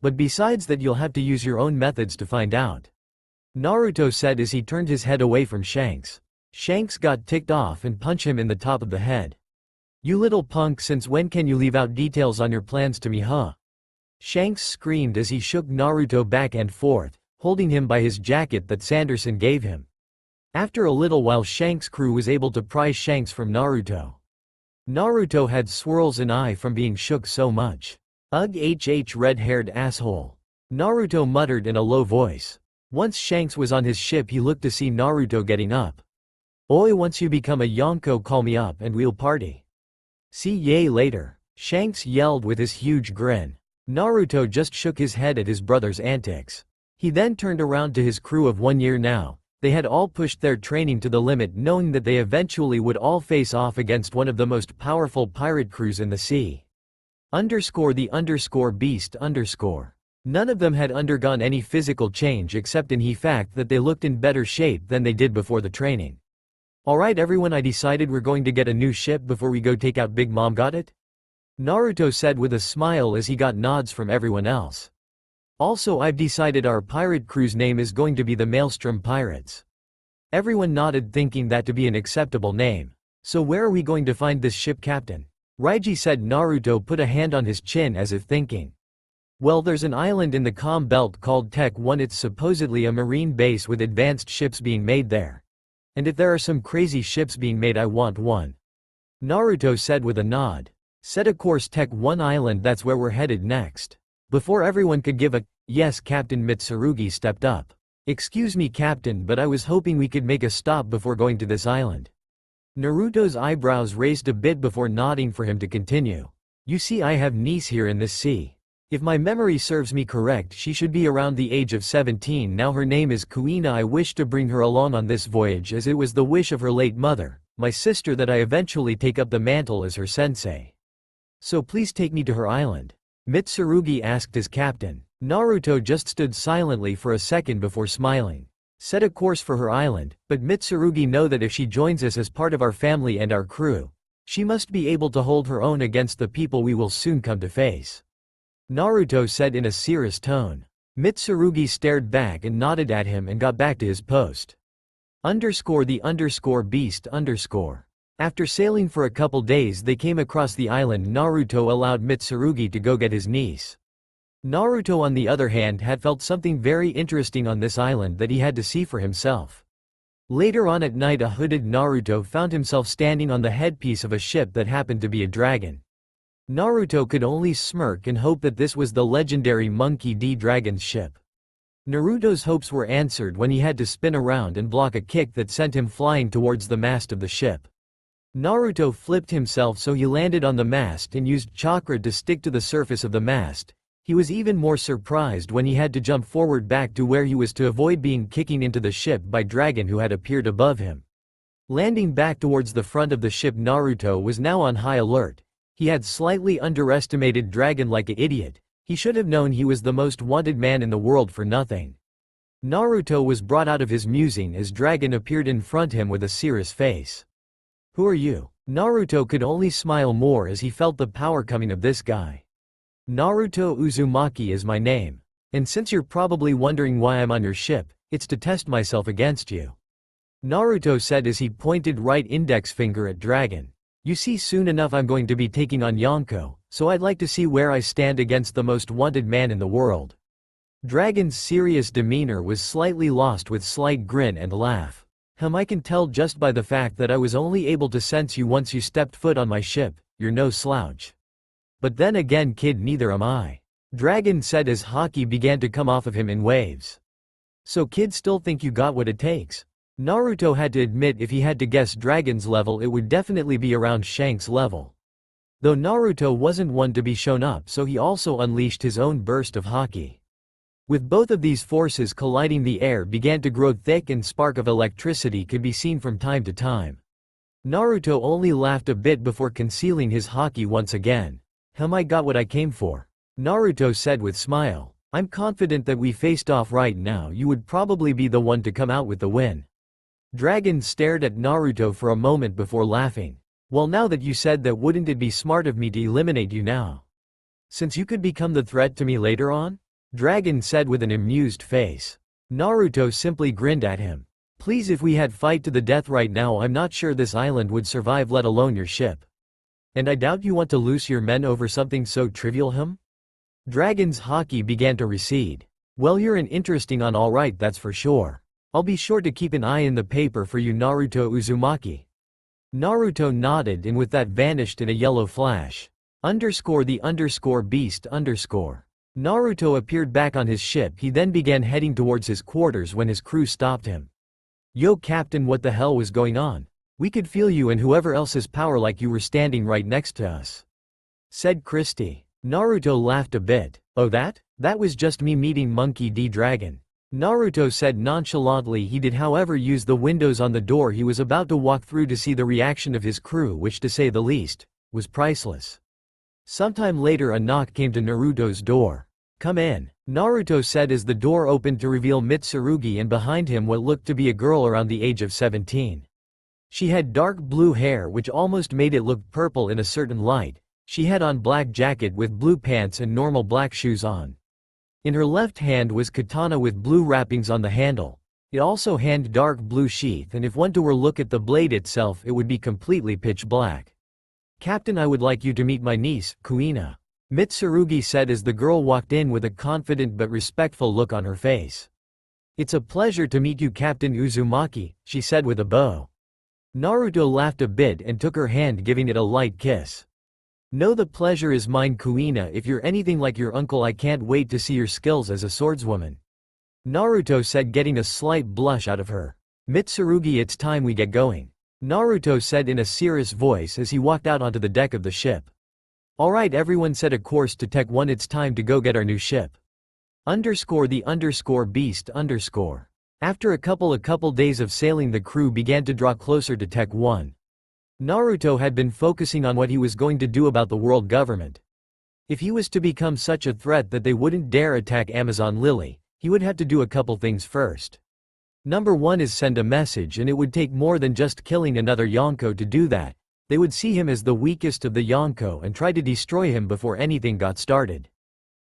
But besides that, you'll have to use your own methods to find out," Naruto said as he turned his head away from Shanks. Shanks got ticked off and punched him in the top of the head. "You little punk, since when can you leave out details on your plans to me, huh?" Shanks screamed as he shook Naruto back and forth, holding him by his jacket that Sanderson gave him. After a little while, Shanks' crew was able to pry Shanks from Naruto. Naruto had swirls in eye from being shook so much. "Ugh, red-haired asshole," Naruto muttered in a low voice. Once Shanks was on his ship, he looked to see Naruto getting up. "Oi, once you become a Yonko, call me up and we'll party. See ya later," Shanks yelled with his huge grin. Naruto just shook his head at his brother's antics. He then turned around to his crew of 1 year now. They had all pushed their training to the limit, knowing that they eventually would all face off against one of the most powerful pirate crews in the sea. _the beast _. None of them had undergone any physical change except in the fact that they looked in better shape than they did before the training. "Alright everyone, I decided we're going to get a new ship before we go take out Big Mom, got it?" Naruto said with a smile as he got nods from everyone else. "Also, I've decided our pirate crew's name is going to be the Maelstrom Pirates." Everyone nodded, thinking that to be an acceptable name. "So where are we going to find this ship, Captain?" Raiji said. Naruto put a hand on his chin as if thinking. "Well, there's an island in the calm belt called Tech 1. It's supposedly a marine base with advanced ships being made there. And if there are some crazy ships being made, I want one," Naruto said with a nod. "Set a course, Tech 1 Island, that's where we're headed next." Before everyone could give a yes, Captain, Mitsurugi stepped up. "Excuse me, Captain, but I was hoping we could make a stop before going to this island." Naruto's eyebrows raised a bit before nodding for him to continue. "You see, I have niece here in this sea. If my memory serves me correct, she should be around the age of 17 now. Her name is Kuina. I wish to bring her along on this voyage as it was the wish of her late mother, my sister, that I eventually take up the mantle as her sensei. So please take me to her island," Mitsurugi asked his captain. Naruto just stood silently for a second before smiling. "Set a course for her island, but Mitsurugi, know that if she joins us as part of our family and our crew, she must be able to hold her own against the people we will soon come to face," Naruto said in a serious tone. Mitsurugi stared back and nodded at him and got back to his post. _the beast _. After sailing for a couple days, they came across the island. Naruto allowed Mitsurugi to go get his niece. Naruto, on the other hand, had felt something very interesting on this island that he had to see for himself. Later on at night, a hooded Naruto found himself standing on the headpiece of a ship that happened to be a dragon. Naruto could only smirk and hope that this was the legendary Monkey D. Dragon's ship. Naruto's hopes were answered when he had to spin around and block a kick that sent him flying towards the mast of the ship. Naruto flipped himself so he landed on the mast and used chakra to stick to the surface of the mast. He was even more surprised when he had to jump forward back to where he was to avoid being kicked into the ship by Dragon who had appeared above him. Landing back towards the front of the ship, Naruto was now on high alert. He had slightly underestimated Dragon like an idiot. He should have known he was the most wanted man in the world for nothing. Naruto was brought out of his musing as Dragon appeared in front of him with a serious face. "Who are you?" Naruto could only smile more as he felt the power coming of this guy. "Naruto Uzumaki is my name. And since you're probably wondering why I'm on your ship, it's to test myself against you," Naruto said as he pointed right index finger at Dragon. "You see, soon enough I'm going to be taking on Yonko, so I'd like to see where I stand against the most wanted man in the world." Dragon's serious demeanor was slightly lost with slight grin and laugh. I can tell just by the fact that I was only able to sense you once you stepped foot on my ship, you're no slouch. But then again kid, neither am I," Dragon said as haki began to come off of him in waves. "So kid, still think you got what it takes?" Naruto had to admit if he had to guess Dragon's level it would definitely be around Shank's level. Though Naruto wasn't one to be shown up, so he also unleashed his own burst of haki. With both of these forces colliding, the air began to grow thick and spark of electricity could be seen from time to time. Naruto only laughed a bit before concealing his haki once again. "I got what I came for," Naruto said with smile. "I'm confident that we faced off right now you would probably be the one to come out with the win." Dragon stared at Naruto for a moment before laughing. "Well, now that you said that, wouldn't it be smart of me to eliminate you now? Since you could become the threat to me later on?" Dragon said with an amused face. Naruto simply grinned at him. "Please, if we had fight to the death right now I'm not sure this island would survive, let alone your ship. And I doubt you want to lose your men over something so trivial, Dragon's haki began to recede. "Well, you're an interesting one, all right, that's for sure. I'll be sure to keep an eye in the paper for you, Naruto Uzumaki." Naruto nodded and with that vanished in a yellow flash. _the beast _ Naruto appeared back on his ship. He then began heading towards his quarters when his crew stopped him. "Yo Captain, what the hell was going on? We could feel you and whoever else's power like you were standing right next to us," said Christy. Naruto laughed a bit. "Oh, that was just me meeting Monkey D. Dragon," Naruto said nonchalantly. He did however use the windows on the door he was about to walk through to see the reaction of his crew, which to say the least, was priceless. Sometime later a knock came to Naruto's door. "Come in," Naruto said as the door opened to reveal Mitsurugi and behind him what looked to be a girl around the age of 17. She had dark blue hair which almost made it look purple in a certain light. She had on black jacket with blue pants and normal black shoes on. In her left hand was katana with blue wrappings on the handle. It also had dark blue sheath, and if one were to look at the blade itself it would be completely pitch black. "Captain, I would like you to meet my niece, Kuina," Mitsurugi said as the girl walked in with a confident but respectful look on her face. "It's a pleasure to meet you, Captain Uzumaki," she said with a bow. Naruto laughed a bit and took her hand, giving it a light kiss. "No, the pleasure is mine, Kuina. If you're anything like your uncle I can't wait to see your skills as a swordswoman," Naruto said, getting a slight blush out of her. "Mitsurugi, it's time we get going," Naruto said in a serious voice as he walked out onto the deck of the ship. "Alright everyone, set a course to Tech 1, it's time to go get our new ship. _the beast _ After a couple days of sailing, the crew began to draw closer to Tech 1. Naruto had been focusing on what he was going to do about the world government. If he was to become such a threat that they wouldn't dare attack Amazon Lily, he would have to do a couple things first. Number 1 is send a message, and it would take more than just killing another Yonko to do that. They would see him as the weakest of the Yonko and try to destroy him before anything got started.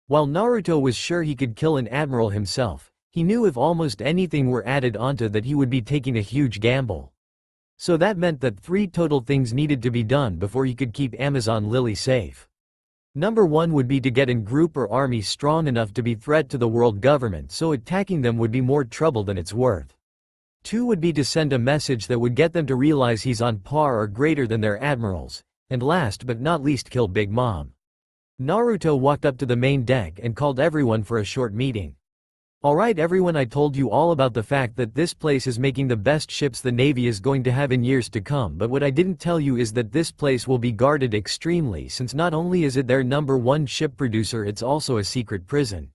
While Naruto was sure he could kill an admiral himself, he knew if almost anything were added onto that he would be taking a huge gamble. So that meant that 3 total things needed to be done before he could keep Amazon Lily safe. Number 1 would be to get a group or army strong enough to be a threat to the world government, so attacking them would be more trouble than it's worth. 2 would be to send a message that would get them to realize he's on par or greater than their admirals, and last but not least, kill Big Mom. Naruto walked up to the main deck and called everyone for a short meeting. Alright everyone, I told you all about the fact that this place is making the best ships the Navy is going to have in years to come, but what I didn't tell you is that this place will be guarded extremely, since not only is it their #1 ship producer, it's also a secret prison.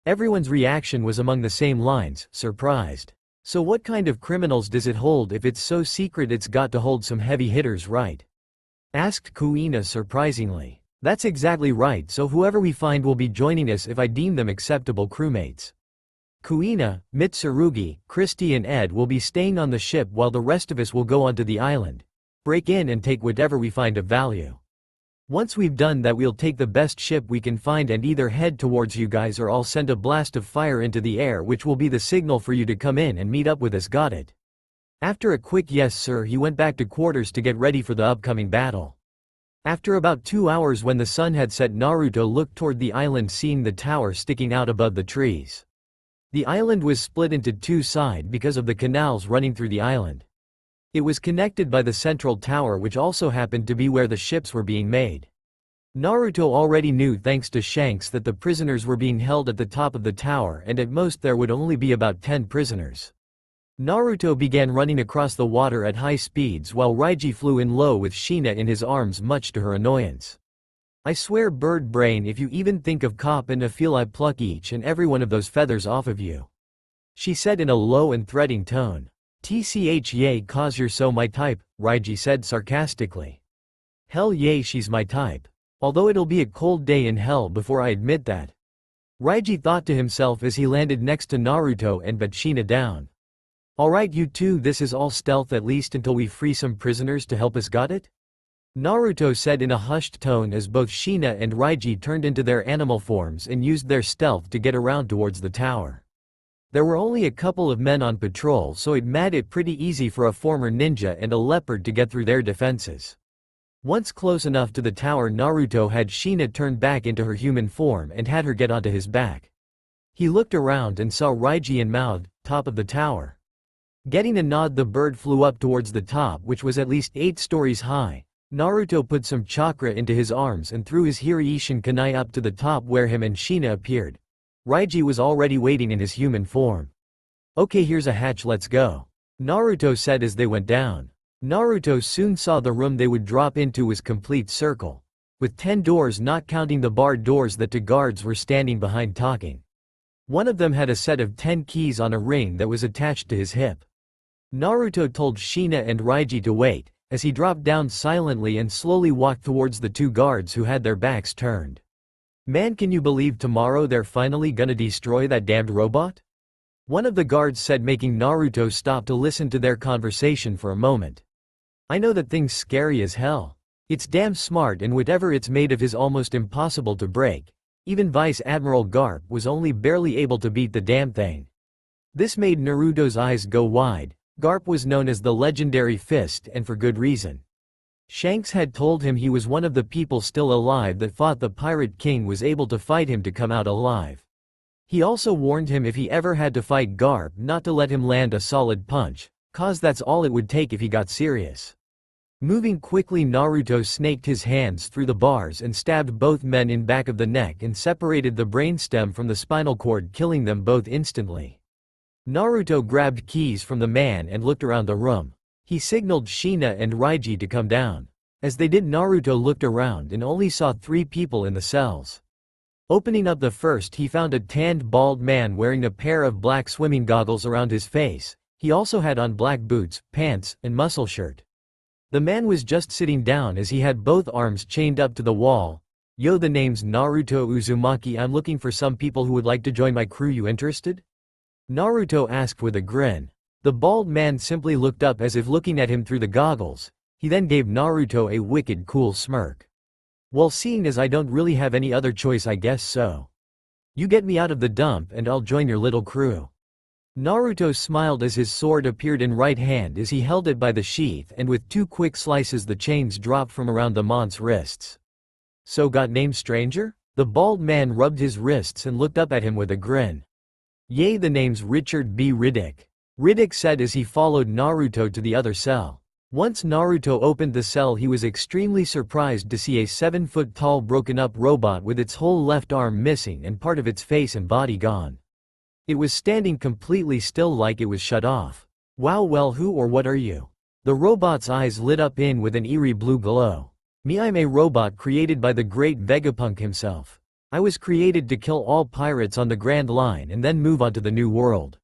Everyone's reaction was among the same lines, surprised. So what kind of criminals does it hold? If it's so secret, it's got to hold some heavy hitters, right? Asked Kuina surprisingly. That's exactly right, so whoever we find will be joining us if I deem them acceptable crewmates. Kuina, Mitsurugi, Christy and Ed will be staying on the ship while the rest of us will go onto the island. Break in and take whatever we find of value. Once we've done that, we'll take the best ship we can find and either head towards you guys, or I'll send a blast of fire into the air which will be the signal for you to come in and meet up with us. Got it? After a quick yes sir, he went back to quarters to get ready for the upcoming battle. After about 2 hours, when the sun had set, Naruto looked toward the island, seeing the tower sticking out above the trees. The island was split into two sides because of the canals running through the island. It was connected by the central tower, which also happened to be where the ships were being made. Naruto already knew, thanks to Shanks, that the prisoners were being held at the top of the tower, and at most there would only be about 10 prisoners. Naruto began running across the water at high speeds while Raiji flew in low with Shina in his arms, much to her annoyance. I swear, bird brain, if you even think of cop and Nafil, I pluck each and every one of those feathers off of you, she said in a low and threatening tone. Tch yay, cause you're so my type, Raiji said sarcastically. Hell yay, she's my type. Although it'll be a cold day in hell before I admit that, Raiji thought to himself as he landed next to Naruto and bet Shina down. Alright you two, this is all stealth, at least until we free some prisoners to help us, got it? Naruto said in a hushed tone as both Shina and Raiji turned into their animal forms and used their stealth to get around towards the tower. There were only a couple of men on patrol, so it made it pretty easy for a former ninja and a leopard to get through their defenses. Once close enough to the tower, Naruto had Shina turn back into her human form and had her get onto his back. He looked around and saw Raiji and mouthed, "Top of the tower." Getting a nod, the bird flew up towards the top, which was at least 8 stories high. Naruto put some chakra into his arms and threw his Hiraishin Kunai up to the top, where him and Shina appeared. Raiji was already waiting in his human form. Okay, here's a hatch, let's go, Naruto said as they went down. Naruto soon saw the room they would drop into was complete circle, with 10 doors, not counting the barred doors that 2 guards were standing behind talking. One of them had a set of 10 keys on a ring that was attached to his hip. Naruto told Shina and Raiji to wait, as he dropped down silently and slowly walked towards the 2 guards who had their backs turned. Man, can you believe tomorrow they're finally gonna destroy that damned robot? One of the guards said, making Naruto stop to listen to their conversation for a moment. I know that thing's scary as hell. It's damn smart, and whatever it's made of is almost impossible to break. Even Vice Admiral Garp was only barely able to beat the damn thing. This made Naruto's eyes go wide. Garp was known as the legendary fist, and for good reason. Shanks had told him he was one of the people still alive that fought the Pirate King was able to fight him to come out alive. He also warned him if he ever had to fight Garp not to let him land a solid punch, cause that's all it would take if he got serious. Moving quickly, Naruto snaked his hands through the bars and stabbed both men in back of the neck and separated the brainstem from the spinal cord, killing them both instantly. Naruto grabbed keys from the man and looked around the room. He signaled Shina and Raiji to come down. As they did, Naruto looked around and only saw 3 people in the cells. Opening up the first, he found a tanned bald man wearing a pair of black swimming goggles around his face. He also had on black boots, pants, and muscle shirt. The man was just sitting down as he had both arms chained up to the wall. Yo, the name's Naruto Uzumaki. I'm looking for some people who would like to join my crew. You interested? Naruto asked with a grin. The bald man simply looked up as if looking at him through the goggles. He then gave Naruto a wicked cool smirk. Well, seeing as I don't really have any other choice, I guess so. You get me out of the dump and I'll join your little crew. Naruto smiled as his sword appeared in right hand as he held it by the sheath, and with 2 quick slices the chains dropped from around the man's wrists. So got named stranger? The bald man rubbed his wrists and looked up at him with a grin. Yay, the name's Richard B. Riddick, Riddick said as he followed Naruto to the other cell. Once Naruto opened the cell, he was extremely surprised to see a 7-foot-tall broken-up robot with its whole left arm missing and part of its face and body gone. It was standing completely still like it was shut off. Wow, well, who or what are you? The robot's eyes lit up with an eerie blue glow. Me, I'm a robot created by the great Vegapunk himself. I was created to kill all pirates on the Grand Line and then move on to the New World.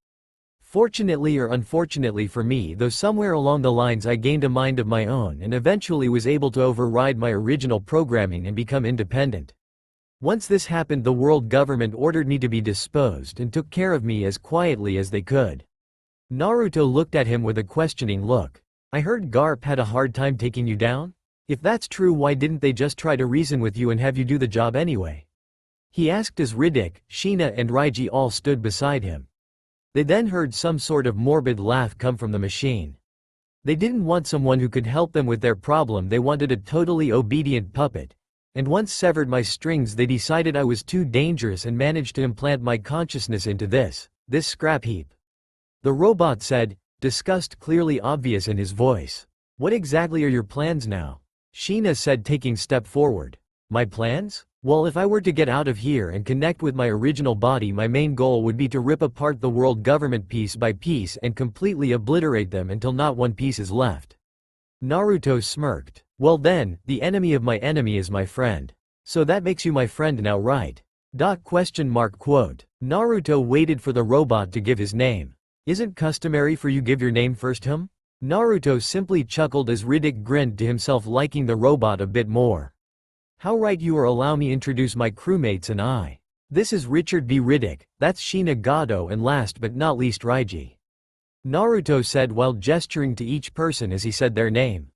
Fortunately or unfortunately for me, though, somewhere along the lines I gained a mind of my own and eventually was able to override my original programming and become independent. Once this happened, the world government ordered me to be disposed and took care of me as quietly as they could. Naruto looked at him with a questioning look. I heard Garp had a hard time taking you down? If that's true, why didn't they just try to reason with you and have you do the job anyway? He asked as Riddick, Sheena and Raiji all stood beside him. They then heard some sort of morbid laugh come from the machine. They didn't want someone who could help them with their problem, they wanted a totally obedient puppet. And once severed my strings, they decided I was too dangerous and managed to implant my consciousness into this scrap heap. The robot said, disgust clearly obvious in his voice. What exactly are your plans now? Sheena said, taking step forward. My plans? Well, if I were to get out of here and connect with my original body, my main goal would be to rip apart the world government piece by piece and completely obliterate them until not one piece is left. Naruto smirked. Well then, the enemy of my enemy is my friend. So that makes you my friend now, right? Quote. Naruto waited for the robot to give his name. Isn't customary for you give your name first, him? Naruto simply chuckled as Riddick grinned to himself, liking the robot a bit more. How right you are, allow me introduce my crewmates and I. This is Richard B. Riddick, that's Sheena Gado, and last but not least Raiji. Naruto said while gesturing to each person as he said their name.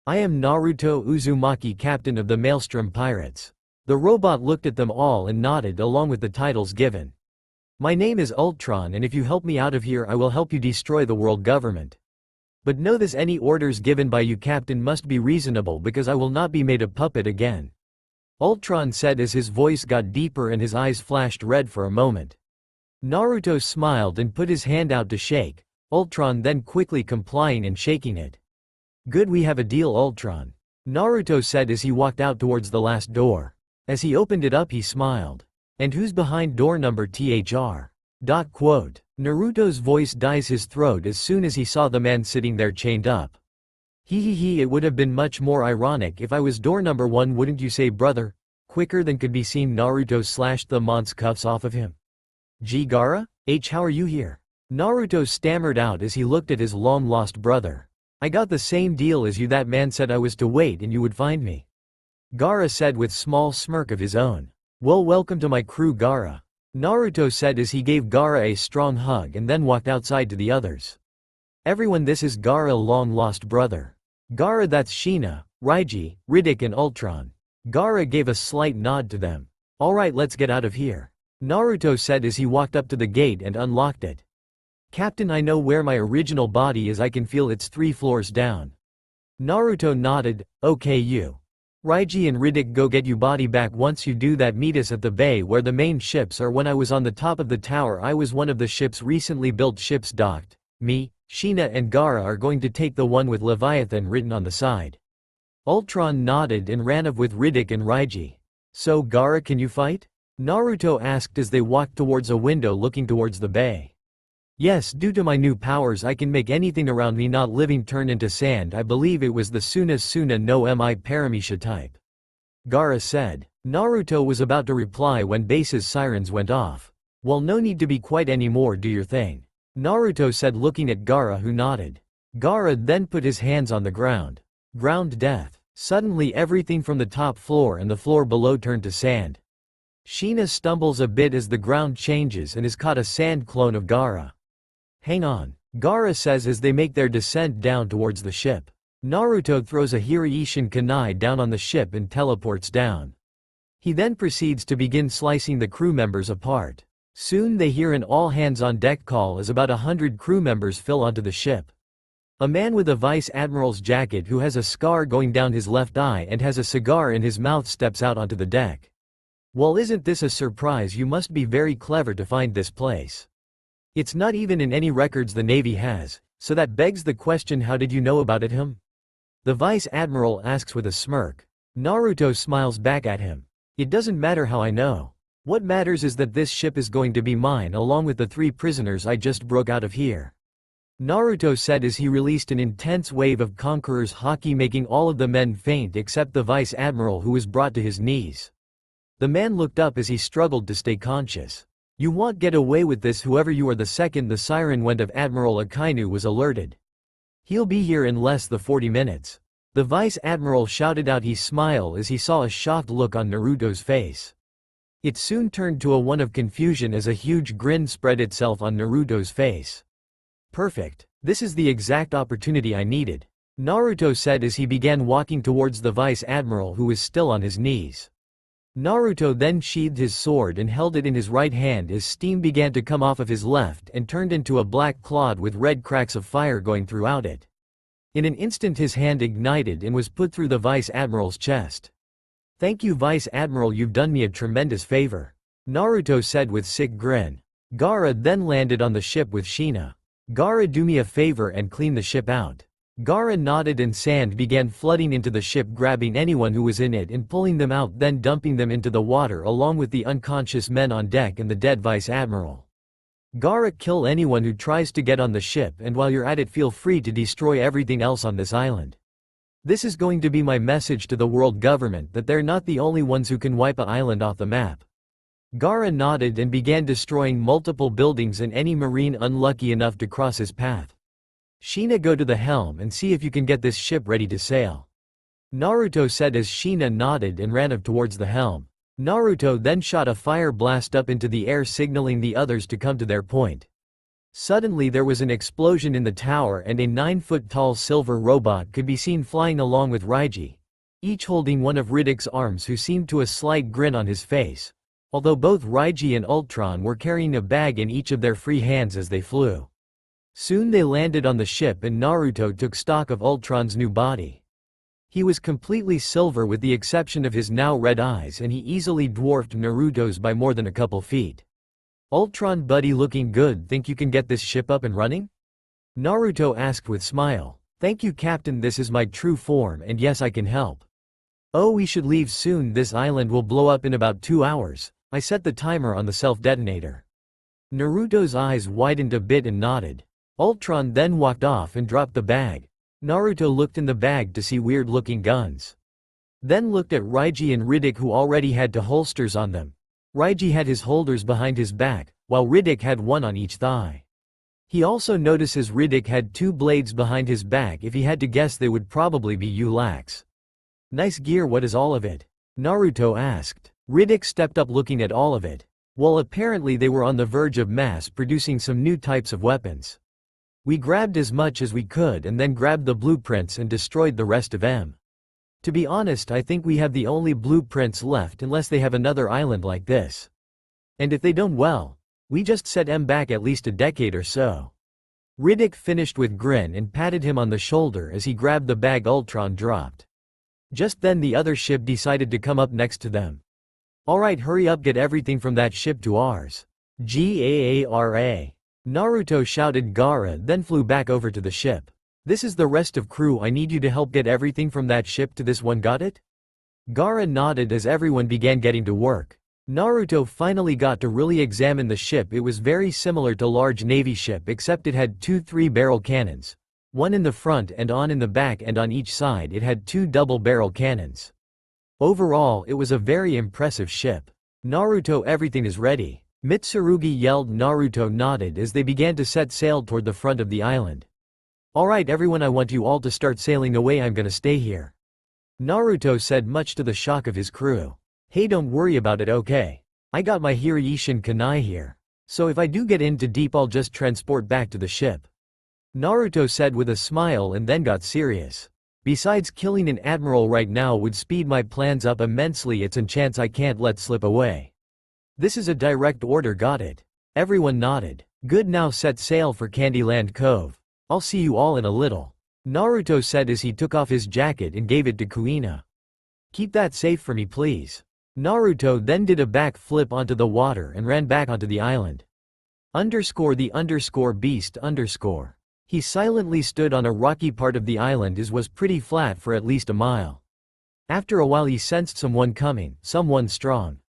I am Naruto Uzumaki, captain of the Maelstrom Pirates. The robot looked at them all and nodded along with the titles given. My name is Ultron, and if you help me out of here I will help you destroy the world government. But know this, any orders given by you, captain, must be reasonable because I will not be made a puppet again. Ultron said as his voice got deeper and his eyes flashed red for a moment. Naruto smiled and put his hand out to shake, Ultron then quickly complying and shaking it. Good, we have a deal, Ultron. Naruto said as he walked out towards the last door. As he opened it up he smiled. And who's behind door number THR? Quote. Naruto's voice dyes his throat as soon as he saw the man sitting there chained up. He, it would have been much more ironic if I was door number 1, wouldn't you say, brother? Quicker than could be seen, Naruto slashed the man's cuffs off of him. Gee, Gaara? How are you here? Naruto stammered out as he looked at his long-lost brother. I got the same deal as you, that man said I was to wait and you would find me. Gaara said with small smirk of his own. Well, welcome to my crew, Gaara. Naruto said as he gave Gaara a strong hug and then walked outside to the others. Everyone, this is Gaara, long-lost brother. Gaara, that's Sheena, Raiji, Riddick and Ultron. Gaara gave a slight nod to them. Alright, let's get out of here. Naruto said as he walked up to the gate and unlocked it. Captain, I know where my original body is, I can feel it's 3 floors down. Naruto nodded. Okay, you. Raiji and Riddick, go get your body back. Once you do that, meet us at the bay where the main ships are. When I was on the top of the tower, I was one of the ships, recently built ships docked. Me, Sheena and Gaara are going to take the one with Leviathan written on the side. Ultron nodded and ran off with Riddick and Raiji. So, Gaara, can you fight? Naruto asked as they walked towards a window looking towards the bay. Yes, due to my new powers I can make anything around me not living turn into sand. I believe it was the Suna no Mi Paramisha type. Gaara said. Naruto was about to reply when base's sirens went off. Well, no need to be quiet anymore, do your thing. Naruto said looking at Gaara, who nodded. Gaara then put his hands on the ground. Ground death. Suddenly everything from the top floor and the floor below turned to sand. Sheena stumbles a bit as the ground changes and is caught a sand clone of Gaara. Hang on, Gaara says as they make their descent down towards the ship. Naruto throws a Hiraishin Kunai down on the ship and teleports down. He then proceeds to begin slicing the crew members apart. Soon they hear an all-hands-on-deck call as about 100 crew members fill onto the ship. A man with a vice admiral's jacket who has a scar going down his left eye and has a cigar in his mouth steps out onto the deck. Well, isn't this a surprise? You must be very clever to find this place. It's not even in any records the Navy has, so that begs the question, how did you know about it, him? The vice admiral asks with a smirk. Naruto smiles back at him. It doesn't matter how I know. What matters is that this ship is going to be mine along with the 3 prisoners I just broke out of here. Naruto said as he released an intense wave of conqueror's haki, making all of the men faint except the vice admiral, who was brought to his knees. The man looked up as he struggled to stay conscious. "You won't get away with this, whoever you are." The second the siren went of Admiral Akainu was alerted. "He'll be here in less than 40 minutes. The vice admiral shouted out. He smiled as he saw a shocked look on Naruto's face. It soon turned to a one of confusion as a huge grin spread itself on Naruto's face. "Perfect. This is the exact opportunity I needed," Naruto said as he began walking towards the vice admiral, who was still on his knees. Naruto then sheathed his sword and held it in his right hand as steam began to come off of his left and turned into a black cloud with red cracks of fire going throughout it. In an instant his hand ignited and was put through the vice admiral's chest. "Thank you, Vice Admiral, you've done me a tremendous favor," Naruto said with sick grin. Gaara then landed on the ship with Shina. "Gaara, do me a favor and clean the ship out." Gaara nodded and sand began flooding into the ship, grabbing anyone who was in it and pulling them out, then dumping them into the water along with the unconscious men on deck and the dead Vice Admiral. "Gaara, kill anyone who tries to get on the ship, and while you're at it feel free to destroy everything else on this island. This is going to be my message to the world government that they're not the only ones who can wipe an island off the map." Gaara nodded and began destroying multiple buildings and any marine unlucky enough to cross his path. "Shina, go to the helm and see if you can get this ship ready to sail," Naruto said as Shina nodded and ran up towards the helm. Naruto then shot a fire blast up into the air, signaling the others to come to their point. Suddenly there was an explosion in the tower and a 9-foot-tall silver robot could be seen flying along with Raiji, each holding one of Riddick's arms, who seemed to a slight grin on his face, although both Raiji and Ultron were carrying a bag in each of their free hands as they flew. Soon they landed on the ship and Naruto took stock of Ultron's new body. He was completely silver with the exception of his now red eyes, and he easily dwarfed Naruto's by more than a couple feet. "Ultron buddy, looking good. Think you can get this ship up and running?" Naruto asked with smile. "Thank you, Captain, this is my true form and yes, I can help." "Oh, we should leave soon. This island will blow up in about 2 hours. I set the timer on the self-detonator." Naruto's eyes widened a bit and nodded. Ultron then walked off and dropped the bag. Naruto looked in the bag to see weird-looking guns. Then looked at Raiji and Riddick, who already had 2 holsters on them. Raiji had his holders behind his back, while Riddick had one on each thigh. He also notices Riddick had 2 blades behind his back. If he had to guess, they would probably be Ulax. "Nice gear, what is all of it?" Naruto asked. Riddick stepped up, looking at all of it. "Well, apparently they were on the verge of mass-producing some new types of weapons. We grabbed as much as we could and then grabbed the blueprints and destroyed the rest of them. To be honest, I think we have the only blueprints left unless they have another island like this. And if they don't, well, we just set them back at least a decade or so." Riddick finished with grin and patted him on the shoulder as he grabbed the bag Ultron dropped. Just then the other ship decided to come up next to them. "Alright, hurry up, get everything from that ship to ours." "Gaara." Naruto shouted. Gaara then flew back over to the ship. "This is the rest of crew. I need you to help get everything from that ship to this one, got it?" Gaara nodded as everyone began getting to work. Naruto finally got to really examine the ship. It was very similar to large navy ship, except it had 2 3-barrel cannons. One in the front and on in the back, and on each side it had 2 double-barrel cannons. Overall, it was a very impressive ship. "Naruto, everything is ready," Mitsurugi yelled. Naruto nodded as they began to set sail toward the front of the island. "Alright everyone, I want you all to start sailing away. I'm gonna stay here," Naruto said, much to the shock of his crew. "Hey, don't worry about it, okay? I got my Hiryushin Kunai here. So if I do get into deep, I'll just transport back to the ship," Naruto said with a smile and then got serious. "Besides, killing an admiral right now would speed my plans up immensely. It's a chance I can't let slip away. This is a direct order, got it?" Everyone nodded. "Good, now set sail for Candyland Cove. I'll see you all in a little," Naruto said as he took off his jacket and gave it to Kuina. "Keep that safe for me, please." Naruto then did a back flip onto the water and ran back onto the island. The beast. He silently stood on a rocky part of the island as was pretty flat for at least a mile. After a while he sensed someone coming, someone strong.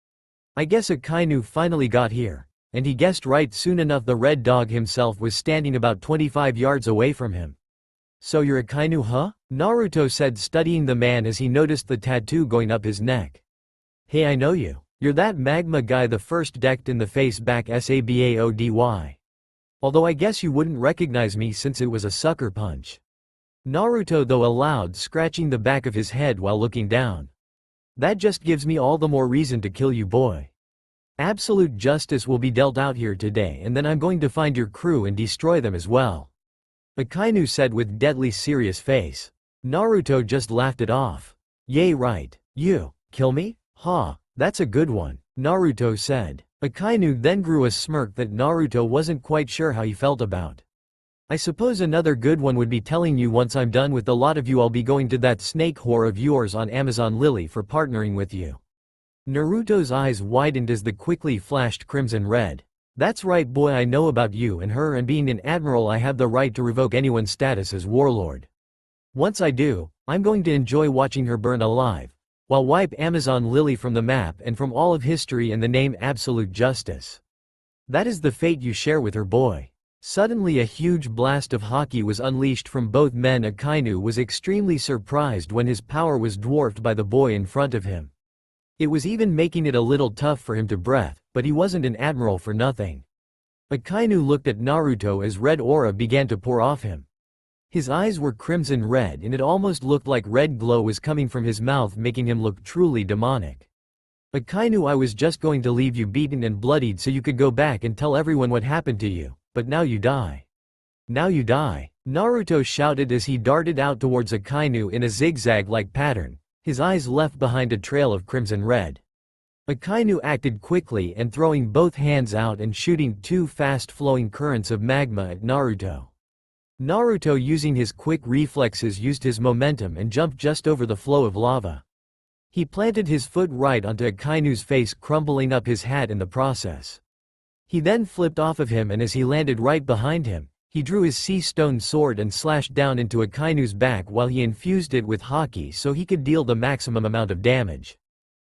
I guess Akainu finally got here. And he guessed right soon enough. The red dog himself was standing about 25 yards away from him. So you're Akainu, huh? Naruto said, studying the man as he noticed the tattoo going up his neck. Hey, I know you. You're that magma guy, the first decked in the face back Sabaody. Although I guess you wouldn't recognize me since it was a sucker punch. Naruto though aloud, scratching the back of his head while looking down. That just gives me all the more reason to kill you, boy. Absolute justice will be dealt out here today, and then I'm going to find your crew and destroy them as well. Akainu said with deadly serious face. Naruto just laughed it off. Yay, right. You kill me? Ha, that's a good one, Naruto said. Akainu then grew a smirk that Naruto wasn't quite sure how he felt about. I suppose another good one would be telling you once I'm done with the lot of you I'll be going to that snake whore of yours on Amazon Lily for partnering with you. Naruto's eyes widened as the quickly flashed crimson red. That's right, boy, I know about you and her, and being an admiral I have the right to revoke anyone's status as warlord. Once I do, I'm going to enjoy watching her burn alive, while wipe Amazon Lily from the map and from all of history in the name absolute justice. That is the fate you share with her, boy. Suddenly a huge blast of haki was unleashed from both men. Akainu was extremely surprised when his power was dwarfed by the boy in front of him. It was even making it a little tough for him to breathe, but he wasn't an admiral for nothing. Akainu looked at Naruto as red aura began to pour off him. His eyes were crimson red and it almost looked like red glow was coming from his mouth, making him look truly demonic. Akainu, I was just going to leave you beaten and bloodied so you could go back and tell everyone what happened to you, but now you die. Now you die, Naruto shouted as he darted out towards Akainu in a zigzag-like pattern, his eyes left behind a trail of crimson red. Akainu acted quickly and throwing both hands out and shooting two fast-flowing currents of magma at Naruto. Naruto, using his quick reflexes, used his momentum and jumped just over the flow of lava. He planted his foot right onto Akainu's face, crumpling up his hat in the process. He then flipped off of him, and as he landed right behind him, he drew his sea stone sword and slashed down into Akainu's back while he infused it with haki so he could deal the maximum amount of damage.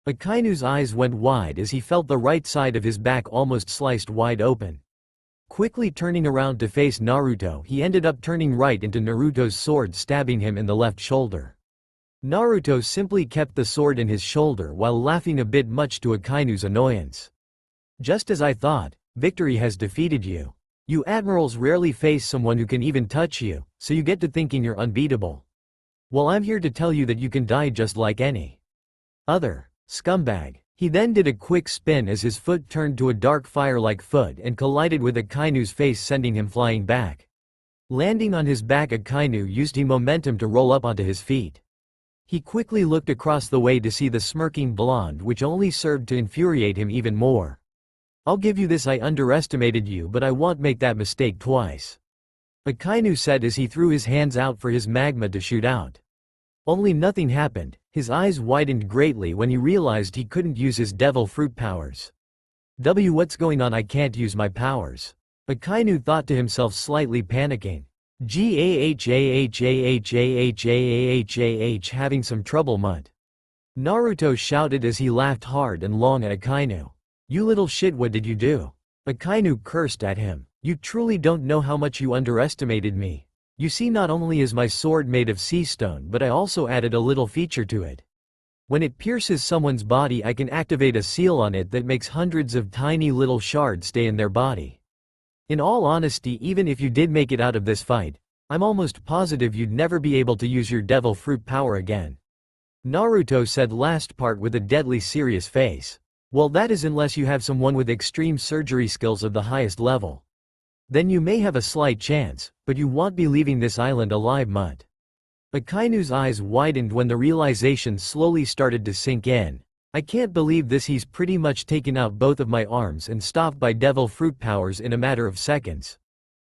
Akainu's eyes went wide as he felt the right side of his back almost sliced wide open. Quickly turning around to face Naruto, he ended up turning right into Naruto's sword, stabbing him in the left shoulder. Naruto simply kept the sword in his shoulder while laughing a bit, much to Akainu's annoyance. Just as I thought, victory has defeated you. You admirals rarely face someone who can even touch you, so you get to thinking you're unbeatable. Well, I'm here to tell you that you can die just like any other scumbag. He then did a quick spin as his foot turned to a dark fire-like foot and collided with Akainu's face, sending him flying back. Landing on his back, Akainu used his momentum to roll up onto his feet. He quickly looked across the way to see the smirking blonde, which only served to infuriate him even more. I'll give you this, I underestimated you, but I won't make that mistake twice, Akainu said as he threw his hands out for his magma to shoot out. Only nothing happened. His eyes widened greatly when he realized he couldn't use his devil fruit powers. What's going on? I can't use my powers, Akainu thought to himself, slightly panicking. Having some trouble, mutt? Naruto shouted as he laughed hard and long at Akainu. You little shit, what did you do? Akainu cursed at him. You truly don't know how much you underestimated me. You see, not only is my sword made of sea stone, but I also added a little feature to it. When it pierces someone's body, I can activate a seal on it that makes hundreds of tiny little shards stay in their body. In all honesty, even if you did make it out of this fight, I'm almost positive you'd never be able to use your devil fruit power again. Naruto said last part with a deadly serious face. Well, that is unless you have someone with extreme surgery skills of the highest level. Then you may have a slight chance, but you won't be leaving this island alive, mutt. Akainu's eyes widened when the realization slowly started to sink in. I can't believe this, he's pretty much taken out both of my arms and stopped by devil fruit powers in a matter of seconds.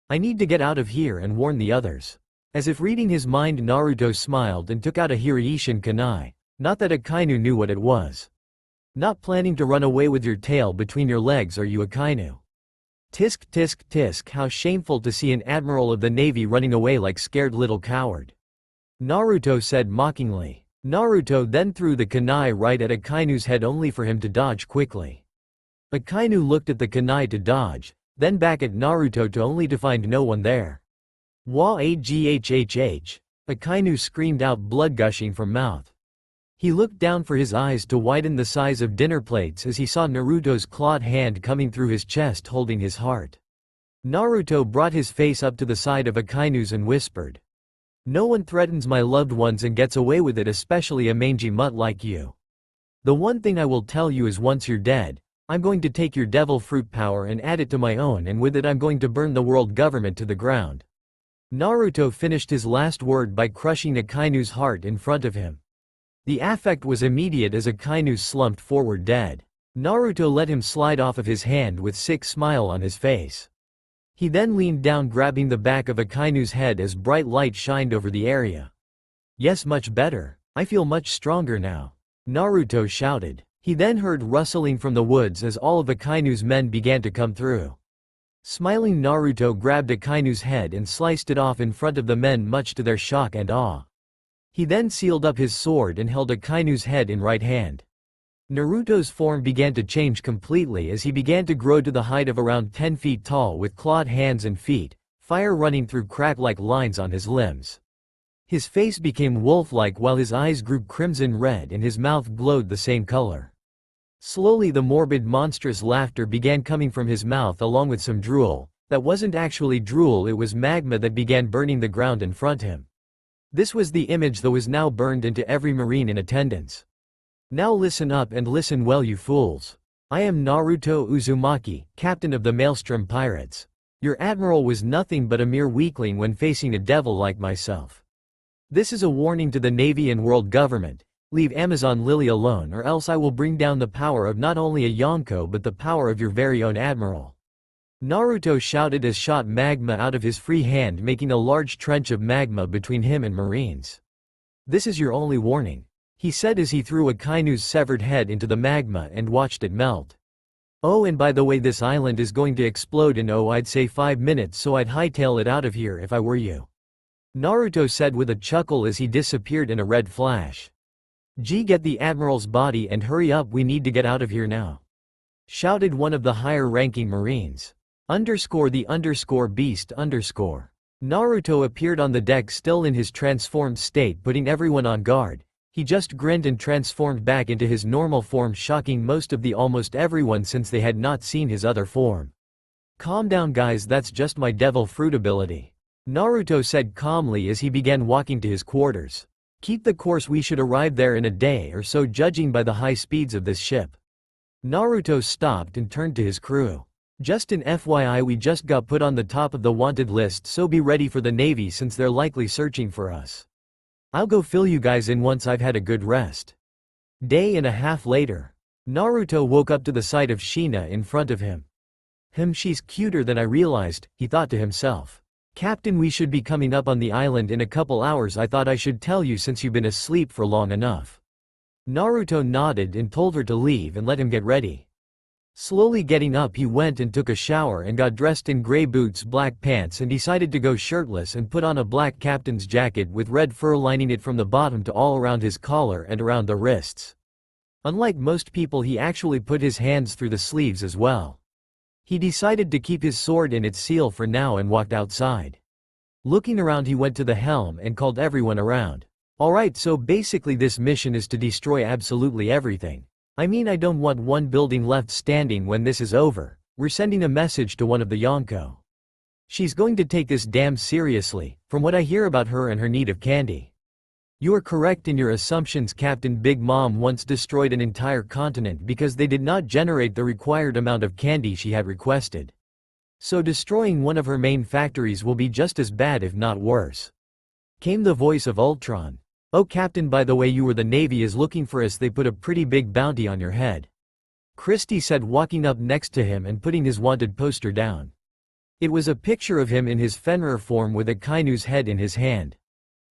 I need to get out of here and warn the others. As if reading his mind, Naruto smiled and took out a Hiraishin kunai. Not that Akainu knew what it was. Not planning to run away with your tail between your legs, are you, Akainu? Tisk tisk tisk, how shameful to see an admiral of the navy running away like scared little coward, Naruto said mockingly. Naruto then threw the kunai right at Akainu's head, only for him to dodge quickly. Akainu looked at the kunai to dodge, then back at Naruto only to find no one there. Wa aghhh. Akainu screamed out, blood gushing from mouth. He looked down for his eyes to widen the size of dinner plates as he saw Naruto's clawed hand coming through his chest holding his heart. Naruto brought his face up to the side of Akainu's and whispered, "No one threatens my loved ones and gets away with it, especially a mangy mutt like you. The one thing I will tell you is once you're dead, I'm going to take your devil fruit power and add it to my own, and with it I'm going to burn the world government to the ground." Naruto finished his last word by crushing Akainu's heart in front of him. The affect was immediate as Akainu slumped forward dead. Naruto let him slide off of his hand with sick smile on his face. He then leaned down, grabbing the back of Akainu's head as bright light shined over the area. "Yes, much better. I feel much stronger now," Naruto shouted. He then heard rustling from the woods as all of Akainu's men began to come through. Smiling, Naruto grabbed Akainu's head and sliced it off in front of the men, much to their shock and awe. He then sealed up his sword and held Akainu's head in right hand. Naruto's form began to change completely as he began to grow to the height of around 10 feet tall with clawed hands and feet, fire running through crack-like lines on his limbs. His face became wolf-like while his eyes grew crimson red and his mouth glowed the same color. Slowly the morbid monstrous laughter began coming from his mouth along with some drool. That wasn't actually drool, it was magma that began burning the ground in front of him. This was the image that was now burned into every marine in attendance. "Now listen up and listen well, you fools. I am Naruto Uzumaki, captain of the Maelstrom Pirates. Your admiral was nothing but a mere weakling when facing a devil like myself. This is a warning to the Navy and world government. Leave Amazon Lily alone, or else I will bring down the power of not only a Yonko but the power of your very own admiral." Naruto shouted as shot magma out of his free hand, making a large trench of magma between him and marines. "This is your only warning," he said as he threw Akainu's severed head into the magma and watched it melt. "Oh, and by the way, this island is going to explode in I'd say 5 minutes, so I'd hightail it out of here if I were you," Naruto said with a chuckle as he disappeared in a red flash. "Gee, get the admiral's body and hurry up, we need to get out of here now," shouted one of the higher-ranking marines. _the_beast_. Naruto appeared on the deck still in his transformed state, putting everyone on guard. He just grinned and transformed back into his normal form, shocking almost everyone since they had not seen his other form. "Calm down guys, that's just my devil fruit ability," Naruto said calmly as he began walking to his quarters. "Keep the course, we should arrive there in a day or so judging by the high speeds of this ship." Naruto stopped and turned to his crew. "Just an FYI, we just got put on the top of the wanted list, so be ready for the Navy since they're likely searching for us. I'll go fill you guys in once I've had a good rest." Day and a half later, Naruto woke up to the sight of Shina in front of him. She's cuter than I realized," he thought to himself. "Captain, we should be coming up on the island in a couple hours. I thought I should tell you since you've been asleep for long enough." Naruto nodded and told her to leave and let him get ready. Slowly getting up, he went and took a shower and got dressed in gray boots, black pants, and decided to go shirtless and put on a black captain's jacket with red fur lining it from the bottom to all around his collar and around the wrists. Unlike most people, he actually put his hands through the sleeves as well. He decided to keep his sword in its seal for now and walked outside. Looking around, he went to the helm and called everyone around. "Alright, so basically this mission is to destroy absolutely everything. I mean, I don't want one building left standing when this is over. We're sending a message to one of the Yonko. She's going to take this damn seriously, from what I hear about her and her need of candy." "You are correct in your assumptions, Captain. Big Mom once destroyed an entire continent because they did not generate the required amount of candy she had requested. So destroying one of her main factories will be just as bad, if not worse," came the voice of Ultron. "Oh Captain, by the way, the Navy is looking for us. They put a pretty big bounty on your head," Christie said, walking up next to him and putting his wanted poster down. It was a picture of him in his Fenrir form with Akainu's head in his hand.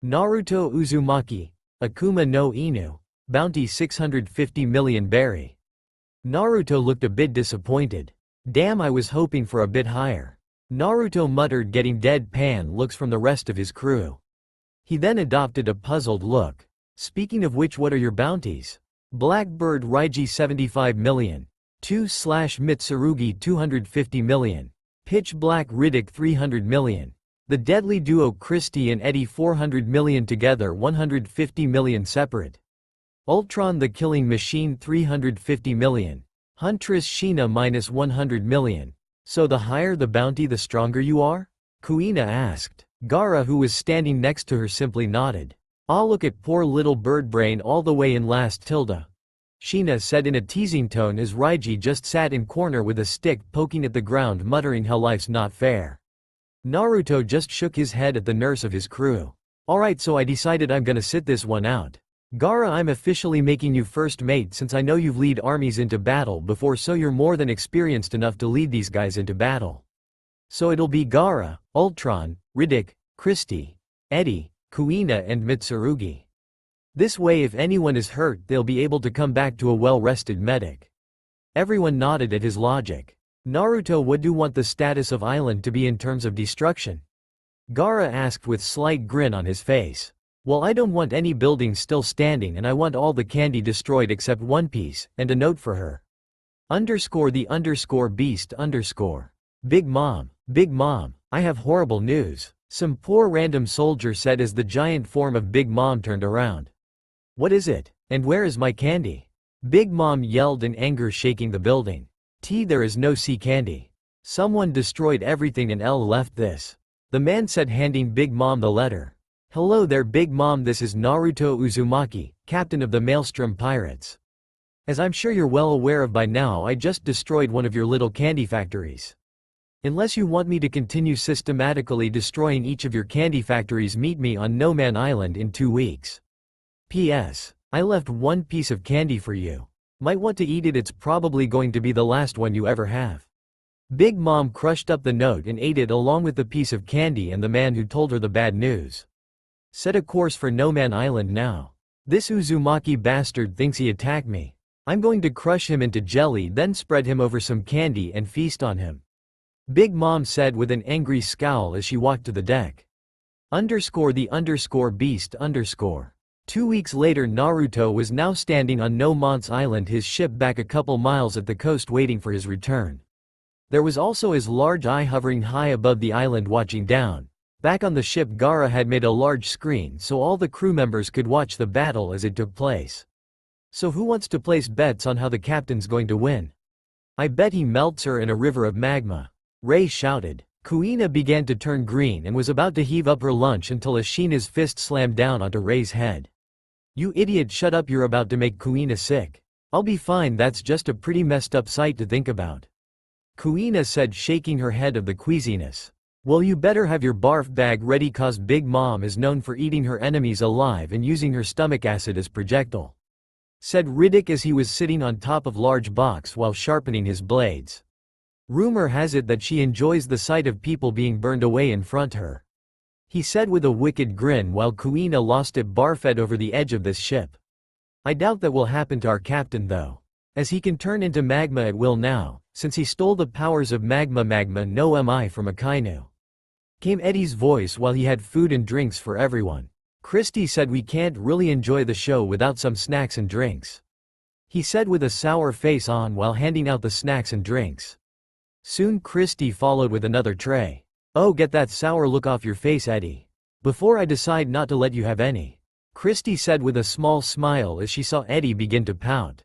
"Naruto Uzumaki, Akuma no Inu, bounty 650 million berry." Naruto looked a bit disappointed. "Damn, I was hoping for a bit higher," Naruto muttered, getting deadpan looks from the rest of his crew. He then adopted a puzzled look. "Speaking of which, what are your bounties?" "Blackbird Raiji 75 million, 2/Mitsurugi 250 million. Pitch Black Riddick 300 million. The deadly duo Christie and Eddie 400 million together 150 million separate. Ultron the Killing Machine 350 million. Huntress Sheena minus 100 million. So the higher the bounty the stronger you are? Kuina asked. Gaara, who was standing next to her, simply nodded. Ah, look at poor little bird brain all the way in last tilde. Sheena said in a teasing tone as Raiji just sat in corner with a stick poking at the ground muttering how life's not fair. Naruto just shook his head at the nurse of his crew. Alright, so I decided I'm gonna sit this one out. Gaara, I'm officially making you first mate since I know you've led armies into battle before, so you're more than experienced enough to lead these guys into battle. So it'll be Gaara, Ultron, Riddick, Christie, Eddie, Kuina and Mitsurugi. This way if anyone is hurt they'll be able to come back to a well-rested medic. Everyone nodded at his logic. Naruto, what do you want the status of island to be in terms of destruction? Gaara asked with slight grin on his face. Well, I don't want any buildings still standing and I want all the candy destroyed except one piece, and a note for her. _the_beast_. Big Mom, I have horrible news. Some poor random soldier said as the giant form of Big Mom turned around. What is it? And where is my candy? Big Mom yelled in anger, shaking the building. There is no sea candy. Someone destroyed everything and L left this. The man said, handing Big Mom the letter. Hello there Big Mom, this is Naruto Uzumaki, captain of the Maelstrom Pirates. As I'm sure you're well aware of by now, I just destroyed one of your little candy factories. Unless you want me to continue systematically destroying each of your candy factories, meet me on No Man Island in 2 weeks. P.S. I left one piece of candy for you. Might want to eat it, it's probably going to be the last one you ever have. Big Mom crushed up the note and ate it along with the piece of candy and the man who told her the bad news. Set a course for No Man Island now. This Uzumaki bastard thinks he attacked me. I'm going to crush him into jelly, then spread him over some candy and feast on him. Big Mom said with an angry scowl as she walked to the deck. _the_beast_. 2 weeks later, Naruto was now standing on No Man's Island, his ship back a couple miles at the coast waiting for his return. There was also his large eye hovering high above the island watching down. Back on the ship, Gaara had made a large screen so all the crew members could watch the battle as it took place. So who wants to place bets on how the captain's going to win? I bet he melts her in a river of magma. Ray shouted. Kuina began to turn green and was about to heave up her lunch until Ashina's fist slammed down onto Ray's head. You idiot, shut up, you're about to make Kuina sick. I'll be fine, that's just a pretty messed up sight to think about. Kuina said, shaking her head of the queasiness. Well, you better have your barf bag ready cause Big Mom is known for eating her enemies alive and using her stomach acid as projectile. Said Riddick as he was sitting on top of large box while sharpening his blades. Rumor has it that she enjoys the sight of people being burned away in front her. He said with a wicked grin while Kuina lost it barfed over the edge of this ship. I doubt that will happen to our captain though, as he can turn into magma at will now, since he stole the powers of magma no mi from Akainu. Came Eddie's voice while he had food and drinks for everyone. Christie said we can't really enjoy the show without some snacks and drinks. He said with a sour face on while handing out the snacks and drinks. Soon Christie followed with another tray. Oh, get that sour look off your face, Eddie. Before I decide not to let you have any. Christie said with a small smile as she saw Eddie begin to pout.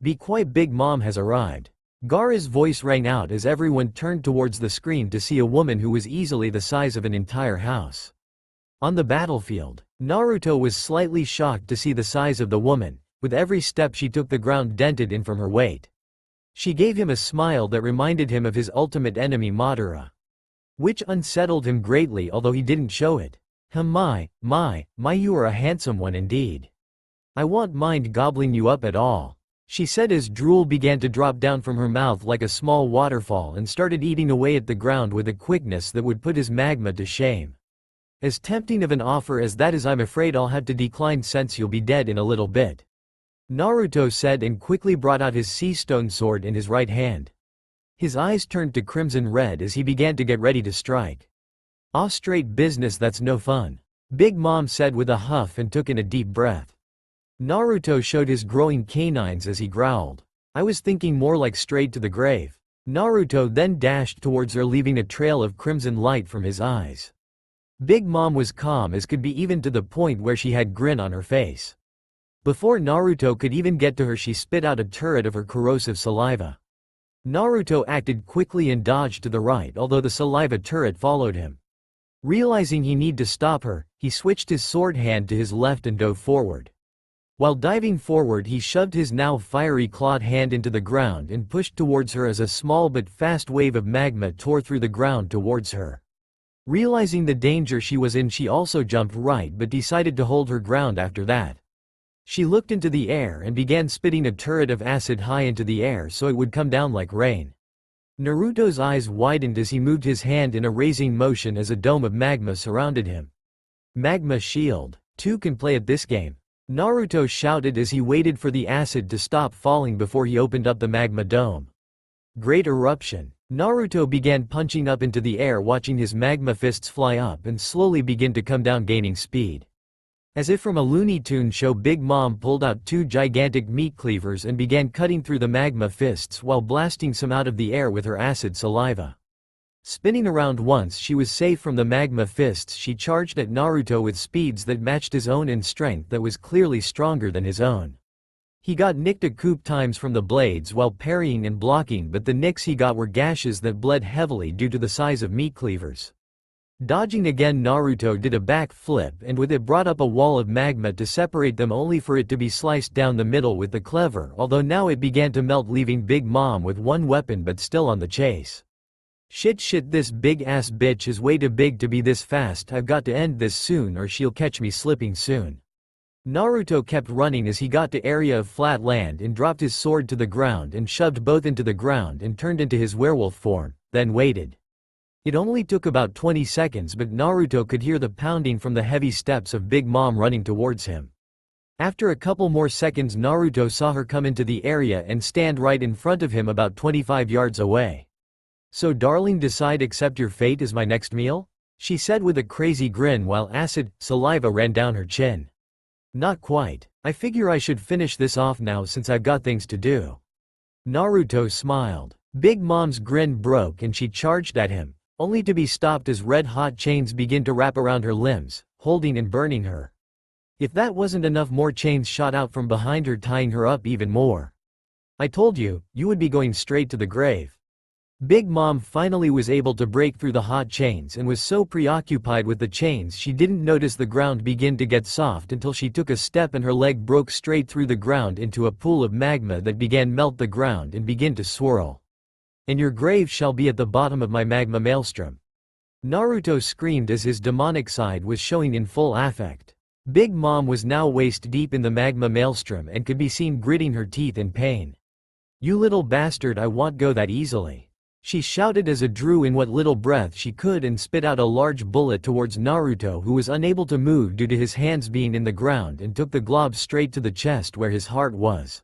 Be quiet, Big Mom has arrived. Gaara's voice rang out as everyone turned towards the screen to see a woman who was easily the size of an entire house. On the battlefield, Naruto was slightly shocked to see the size of the woman. With every step she took, the ground dented in from her weight. She gave him a smile that reminded him of his ultimate enemy Madara, which unsettled him greatly, although he didn't show it. My, you are a handsome one indeed. I won't mind gobbling you up at all, she said as drool began to drop down from her mouth like a small waterfall and started eating away at the ground with a quickness that would put his magma to shame. As tempting of an offer as that is, I'm afraid I'll have to decline since you'll be dead in a little bit, Naruto said and quickly brought out his sea stone sword in his right hand. His eyes turned to crimson red as he began to get ready to strike. Ah, straight business, that's no fun, Big Mom said with a huff and took in a deep breath. Naruto showed his growing canines as he growled. I was thinking more like straight to the grave. Naruto then dashed towards her, leaving a trail of crimson light from his eyes. Big Mom was calm as could be, even to the point where she had grin on her face. Before Naruto could even get to her, she spit out a turret of her corrosive saliva. Naruto acted quickly and dodged to the right, although the saliva turret followed him. Realizing he needed to stop her, he switched his sword hand to his left and dove forward. While diving forward, he shoved his now fiery clawed hand into the ground and pushed towards her as a small but fast wave of magma tore through the ground towards her. Realizing the danger she was in, she also jumped right but decided to hold her ground after that. She looked into the air and began spitting a turret of acid high into the air so it would come down like rain. Naruto's eyes widened as he moved his hand in a raising motion as a dome of magma surrounded him. Magma shield. Two can play at this game. Naruto shouted as he waited for the acid to stop falling before he opened up the magma dome. Great eruption. Naruto began punching up into the air, watching his magma fists fly up and slowly begin to come down, gaining speed. As if from a Looney Tunes show, Big Mom pulled out two gigantic meat cleavers and began cutting through the magma fists while blasting some out of the air with her acid saliva. Spinning around once she was safe from the magma fists, she charged at Naruto with speeds that matched his own and strength that was clearly stronger than his own. He got nicked a coup times from the blades while parrying and blocking, but the nicks he got were gashes that bled heavily due to the size of meat cleavers. Dodging again, Naruto did a back flip and with it brought up a wall of magma to separate them, only for it to be sliced down the middle with the cleaver, although now it began to melt, leaving Big Mom with one weapon but still on the chase. Shit, this big ass bitch is way too big to be this fast. I've got to end this soon or she'll catch me slipping soon. Naruto kept running as he got to area of flat land and dropped his sword to the ground and shoved both into the ground and turned into his werewolf form, then waited. It only took about 20 seconds, but Naruto could hear the pounding from the heavy steps of Big Mom running towards him. After a couple more seconds, Naruto saw her come into the area and stand right in front of him about 25 yards away. So darling, decide accept your fate as my next meal? She said with a crazy grin while acid saliva ran down her chin. Not quite. I figure I should finish this off now since I've got things to do. Naruto smiled. Big Mom's grin broke and she charged at him, only to be stopped as red-hot chains began to wrap around her limbs, holding and burning her. If that wasn't enough, more chains shot out from behind her, tying her up even more. I told you, you would be going straight to the grave. Big Mom finally was able to break through the hot chains and was so preoccupied with the chains she didn't notice the ground begin to get soft until she took a step and her leg broke straight through the ground into a pool of magma that began melt the ground and begin to swirl. And your grave shall be at the bottom of my magma maelstrom. Naruto screamed as his demonic side was showing in full affect. Big Mom was now waist deep in the magma maelstrom and could be seen gritting her teeth in pain. You little bastard, I won't go that easily. She shouted as it drew in what little breath she could and spit out a large bullet towards Naruto, who was unable to move due to his hands being in the ground, and took the glob straight to the chest where his heart was.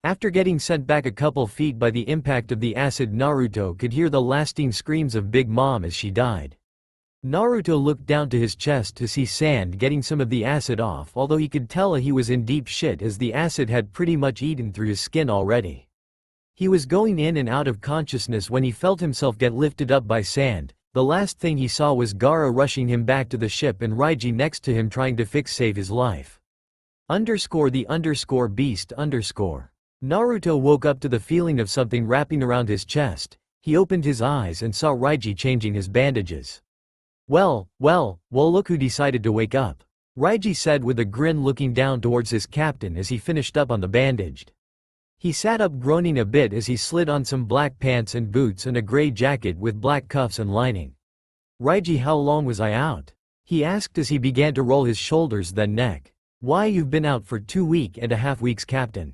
After getting sent back a couple feet by the impact of the acid, Naruto could hear the lasting screams of Big Mom as she died. Naruto looked down to his chest to see sand getting some of the acid off, although he could tell he was in deep shit as the acid had pretty much eaten through his skin already. He was going in and out of consciousness when he felt himself get lifted up by sand. The last thing he saw was Gaara rushing him back to the ship and Raiji next to him trying to save his life. _the beast _. Naruto woke up to the feeling of something wrapping around his chest. He opened his eyes and saw Raiji changing his bandages. Well, look who decided to wake up. Raiji said with a grin, looking down towards his captain as he finished up on the bandaged. He sat up, groaning a bit as he slid on some black pants and boots and a gray jacket with black cuffs and lining. Raiji, how long was I out? He asked as he began to roll his shoulders then neck. Why, you've been out for 2.5 weeks, Captain.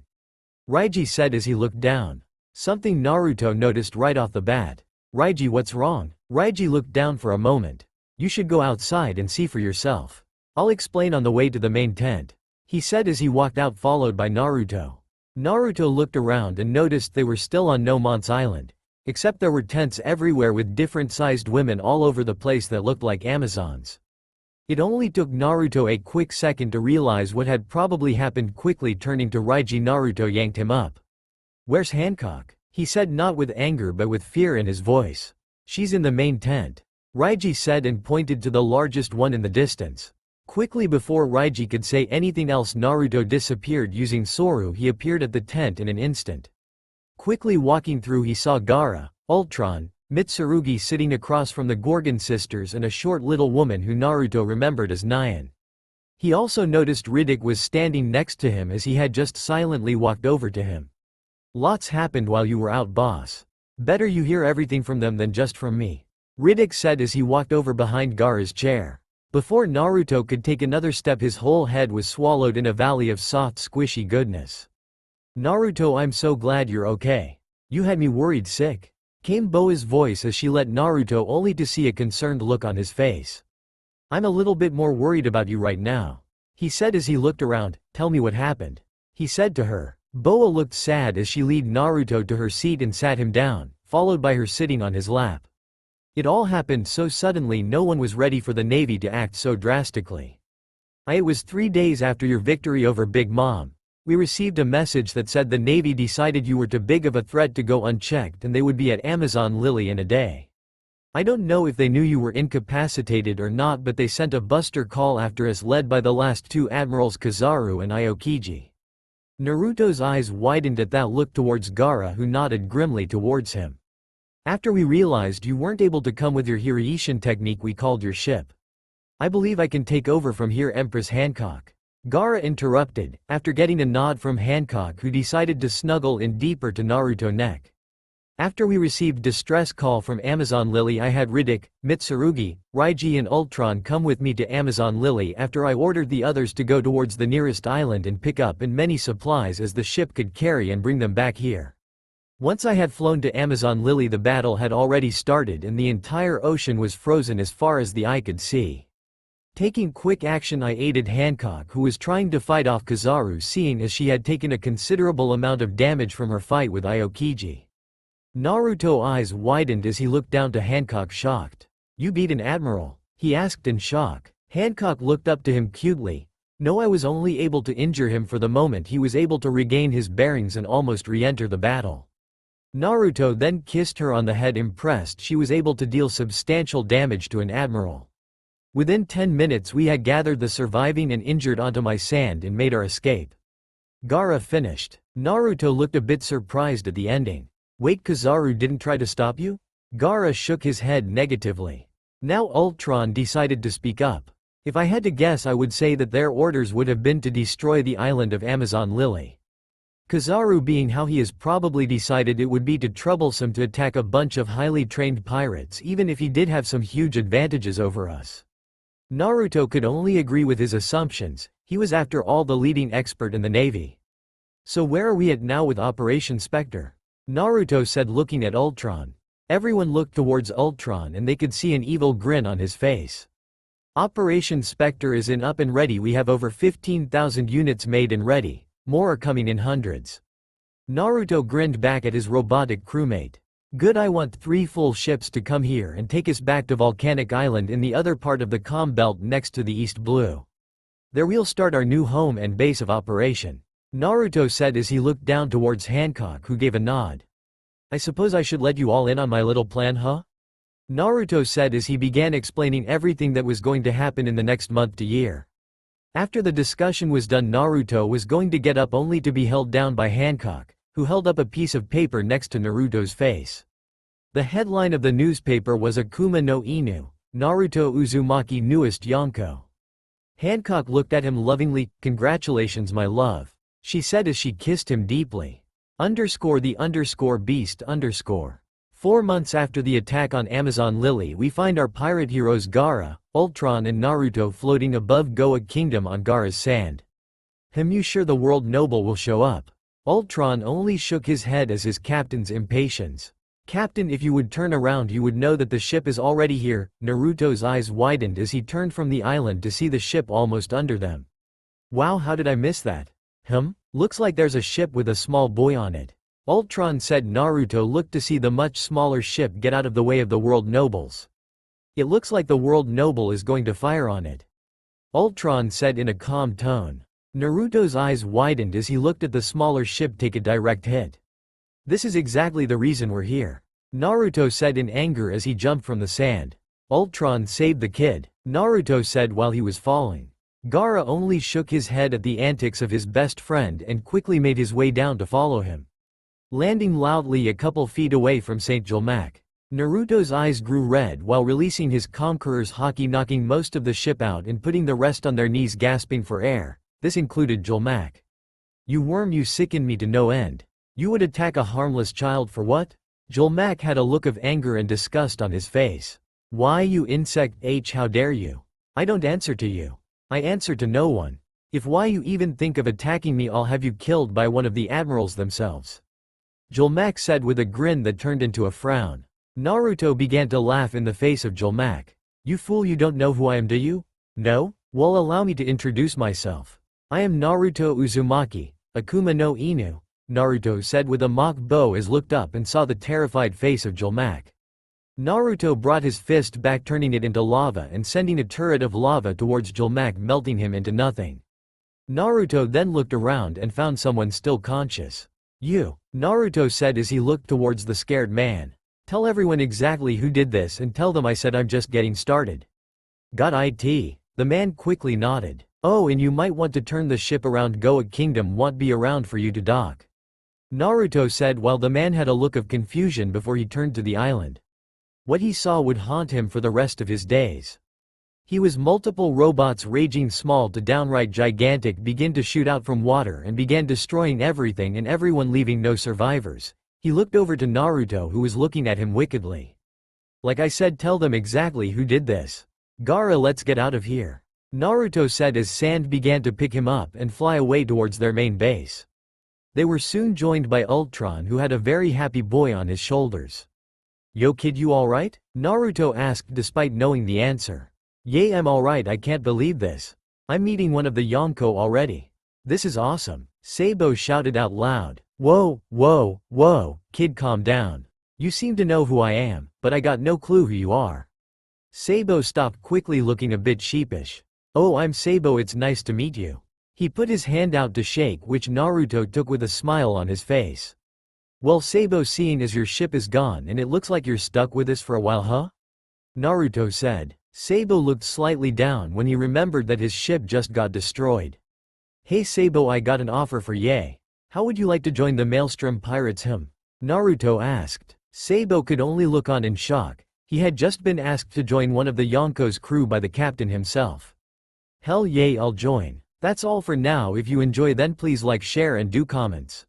Raiji said as he looked down. Something Naruto noticed right off the bat. Raiji, what's wrong? Raiji looked down for a moment. You should go outside and see for yourself. I'll explain on the way to the main tent, he said as he walked out followed by Naruto. Naruto looked around and noticed they were still on No Man's Island, except there were tents everywhere with different-sized women all over the place that looked like Amazons. It only took Naruto a quick second to realize what had probably happened. Quickly turning to Raiji, Naruto yanked him up. "Where's Hancock?" he said, not with anger but with fear in his voice. "She's in the main tent," Raiji said and pointed to the largest one in the distance. Quickly before Raiji could say anything else, Naruto disappeared using Soru. He appeared at the tent in an instant. Quickly walking through, he saw Gaara, Ultron, Mitsurugi sitting across from the Gorgon sisters and a short little woman who Naruto remembered as Nyan. He also noticed Riddick was standing next to him as he had just silently walked over to him. "Lots happened while you were out, boss. Better you hear everything from them than just from me," Riddick said as he walked over behind Gaara's chair. Before Naruto could take another step, his whole head was swallowed in a valley of soft, squishy goodness. "Naruto, I'm so glad you're okay. You had me worried sick," came Boa's voice as she let Naruto, only to see a concerned look on his face. "I'm a little bit more worried about you right now," he said as he looked around. "Tell me what happened," he said to her. Boa looked sad as she led Naruto to her seat and sat him down, followed by her sitting on his lap. It all happened so suddenly, no one was ready for the Navy to act so drastically. It was 3 days after your victory over Big Mom. We received a message that said the Navy decided you were too big of a threat to go unchecked and they would be at Amazon Lily in a day. I don't know if they knew you were incapacitated or not, but they sent a buster call after us led by the last 2 admirals, Kizaru and Aokiji. Naruto's eyes widened at that look towards Gaara, who nodded grimly towards him. After we realized you weren't able to come with your Hiraishin technique, we called your ship. I believe I can take over from here, Empress Hancock. Gaara interrupted, after getting a nod from Hancock, who decided to snuggle in deeper to Naruto's neck. After we received distress call from Amazon Lily, I had Riddick, Mitsurugi, Raiji and Ultron come with me to Amazon Lily after I ordered the others to go towards the nearest island and pick up as many supplies as the ship could carry and bring them back here. Once I had flown to Amazon Lily, the battle had already started and the entire ocean was frozen as far as the eye could see. Taking quick action, I aided Hancock, who was trying to fight off Kizaru, seeing as she had taken a considerable amount of damage from her fight with Aokiji. Naruto's eyes widened as he looked down to Hancock, shocked. "You beat an admiral?" he asked in shock. Hancock looked up to him cutely. "No, I was only able to injure him for the moment. He was able to regain his bearings and almost re-enter the battle." Naruto then kissed her on the head, impressed she was able to deal substantial damage to an admiral. "Within 10 minutes we had gathered the surviving and injured onto my sand and made our escape." Gaara finished. Naruto looked a bit surprised at the ending. "Wait, Kizaru didn't try to stop you?" Gaara shook his head negatively. Now Ultron decided to speak up. "If I had to guess, I would say that their orders would have been to destroy the island of Amazon Lily. Kizaru, being how he is, probably decided it would be too troublesome to attack a bunch of highly trained pirates, even if he did have some huge advantages over us." Naruto could only agree with his assumptions. He was after all the leading expert in the Navy. "So where are we at now with Operation Spectre?" Naruto said, looking at Ultron. Everyone looked towards Ultron and they could see an evil grin on his face. "Operation Spectre is in, up and ready. We have over 15,000 units made and ready. More are coming in hundreds." Naruto grinned back at his robotic crewmate. "Good, I want 3 full ships to come here and take us back to Volcanic Island in the other part of the Calm Belt next to the East Blue. There we'll start our new home and base of operation," Naruto said as he looked down towards Hancock, who gave a nod. "I suppose I should let you all in on my little plan, huh?" Naruto said as he began explaining everything that was going to happen in the next month to year. After the discussion was done, Naruto was going to get up only to be held down by Hancock, who held up a piece of paper next to Naruto's face. The headline of the newspaper was Akuma no Inu, Naruto Uzumaki newest Yonko. Hancock looked at him lovingly. "Congratulations, my love," she said as she kissed him deeply. _the_beast_. 4 months after the attack on Amazon Lily, we find our pirate heroes Gaara, Ultron and Naruto floating above Goa Kingdom on Gaara's sand. "You sure the world noble will show up?" Ultron only shook his head as his captain's impatience. "Captain, if you would turn around you would know that the ship is already here." Naruto's eyes widened as he turned from the island to see the ship almost under them. "Wow, how did I miss that? Looks like there's a ship with a small boy on it," Ultron said. Naruto looked to see the much smaller ship get out of the way of the world nobles. "It looks like the world noble is going to fire on it," Ultron said in a calm tone. Naruto's eyes widened as he looked at the smaller ship take a direct hit. This is exactly the reason we're here. Naruto said in anger as he jumped from the sand. Ultron saved the kid, Naruto said while he was falling. Gaara only shook his head at the antics of his best friend and quickly made his way down to follow him, landing loudly a couple feet away from Saint Julmak. Naruto's eyes grew red while releasing his conqueror's haki, knocking most of the ship out and putting the rest on their knees gasping for air. This included Julmak. You worm, you sicken me to no end. You would attack a harmless child for what? Julmak had a look of anger and disgust on his face. Why, you insect H, how dare you? I don't answer to you. I answer to no one. If why you even think of attacking me, I'll have you killed by one of the admirals themselves. Julmak said with a grin that turned into a frown. Naruto began to laugh in the face of Julmak. You fool, you don't know who I am, do you? No? Well, allow me to introduce myself. I am Naruto Uzumaki, Akuma no Inu, Naruto said with a mock bow as looked up and saw the terrified face of Julmak. Naruto brought his fist back, turning it into lava and sending a turret of lava towards Julmak, melting him into nothing. Naruto then looked around and found someone still conscious. You, Naruto said as he looked towards the scared man. Tell everyone exactly who did this and tell them I said I'm just getting started. Got it? The man quickly nodded. Oh, and you might want to turn the ship around. Goa Kingdom won't be around for you to dock, Naruto said while the man had a look of confusion before he turned to the island. What he saw would haunt him for the rest of his days. He was multiple robots ranging small to downright gigantic begin to shoot out from water and began destroying everything and everyone, leaving no survivors. He looked over to Naruto, who was looking at him wickedly. Like I said, tell them exactly who did this. Gaara, let's get out of here, Naruto said as sand began to pick him up and fly away towards their main base. They were soon joined by Ultron, who had a very happy boy on his shoulders. Yo kid, you alright? Naruto asked despite knowing the answer. Yeah, I'm alright, I can't believe this. I'm meeting one of the Yonko already. This is awesome, Sabo shouted out loud. Whoa, whoa, whoa, kid, calm down. You seem to know who I am, but I got no clue who you are. Sabo stopped quickly, looking a bit sheepish. Oh, I'm Sabo, it's nice to meet you. He put his hand out to shake, which Naruto took with a smile on his face. Well, Sabo, seeing as your ship is gone and it looks like you're stuck with us for a while, huh? Naruto said. Sabo looked slightly down when he remembered that his ship just got destroyed. Hey Sabo, I got an offer for Ye. How would you like to join the Maelstrom Pirates? Naruto asked. Sabo could only look on in shock. He had just been asked to join one of the Yonko's crew by the captain himself. Hell yeah, I'll join. That's all for now. If you enjoy, then please like, share and do comments.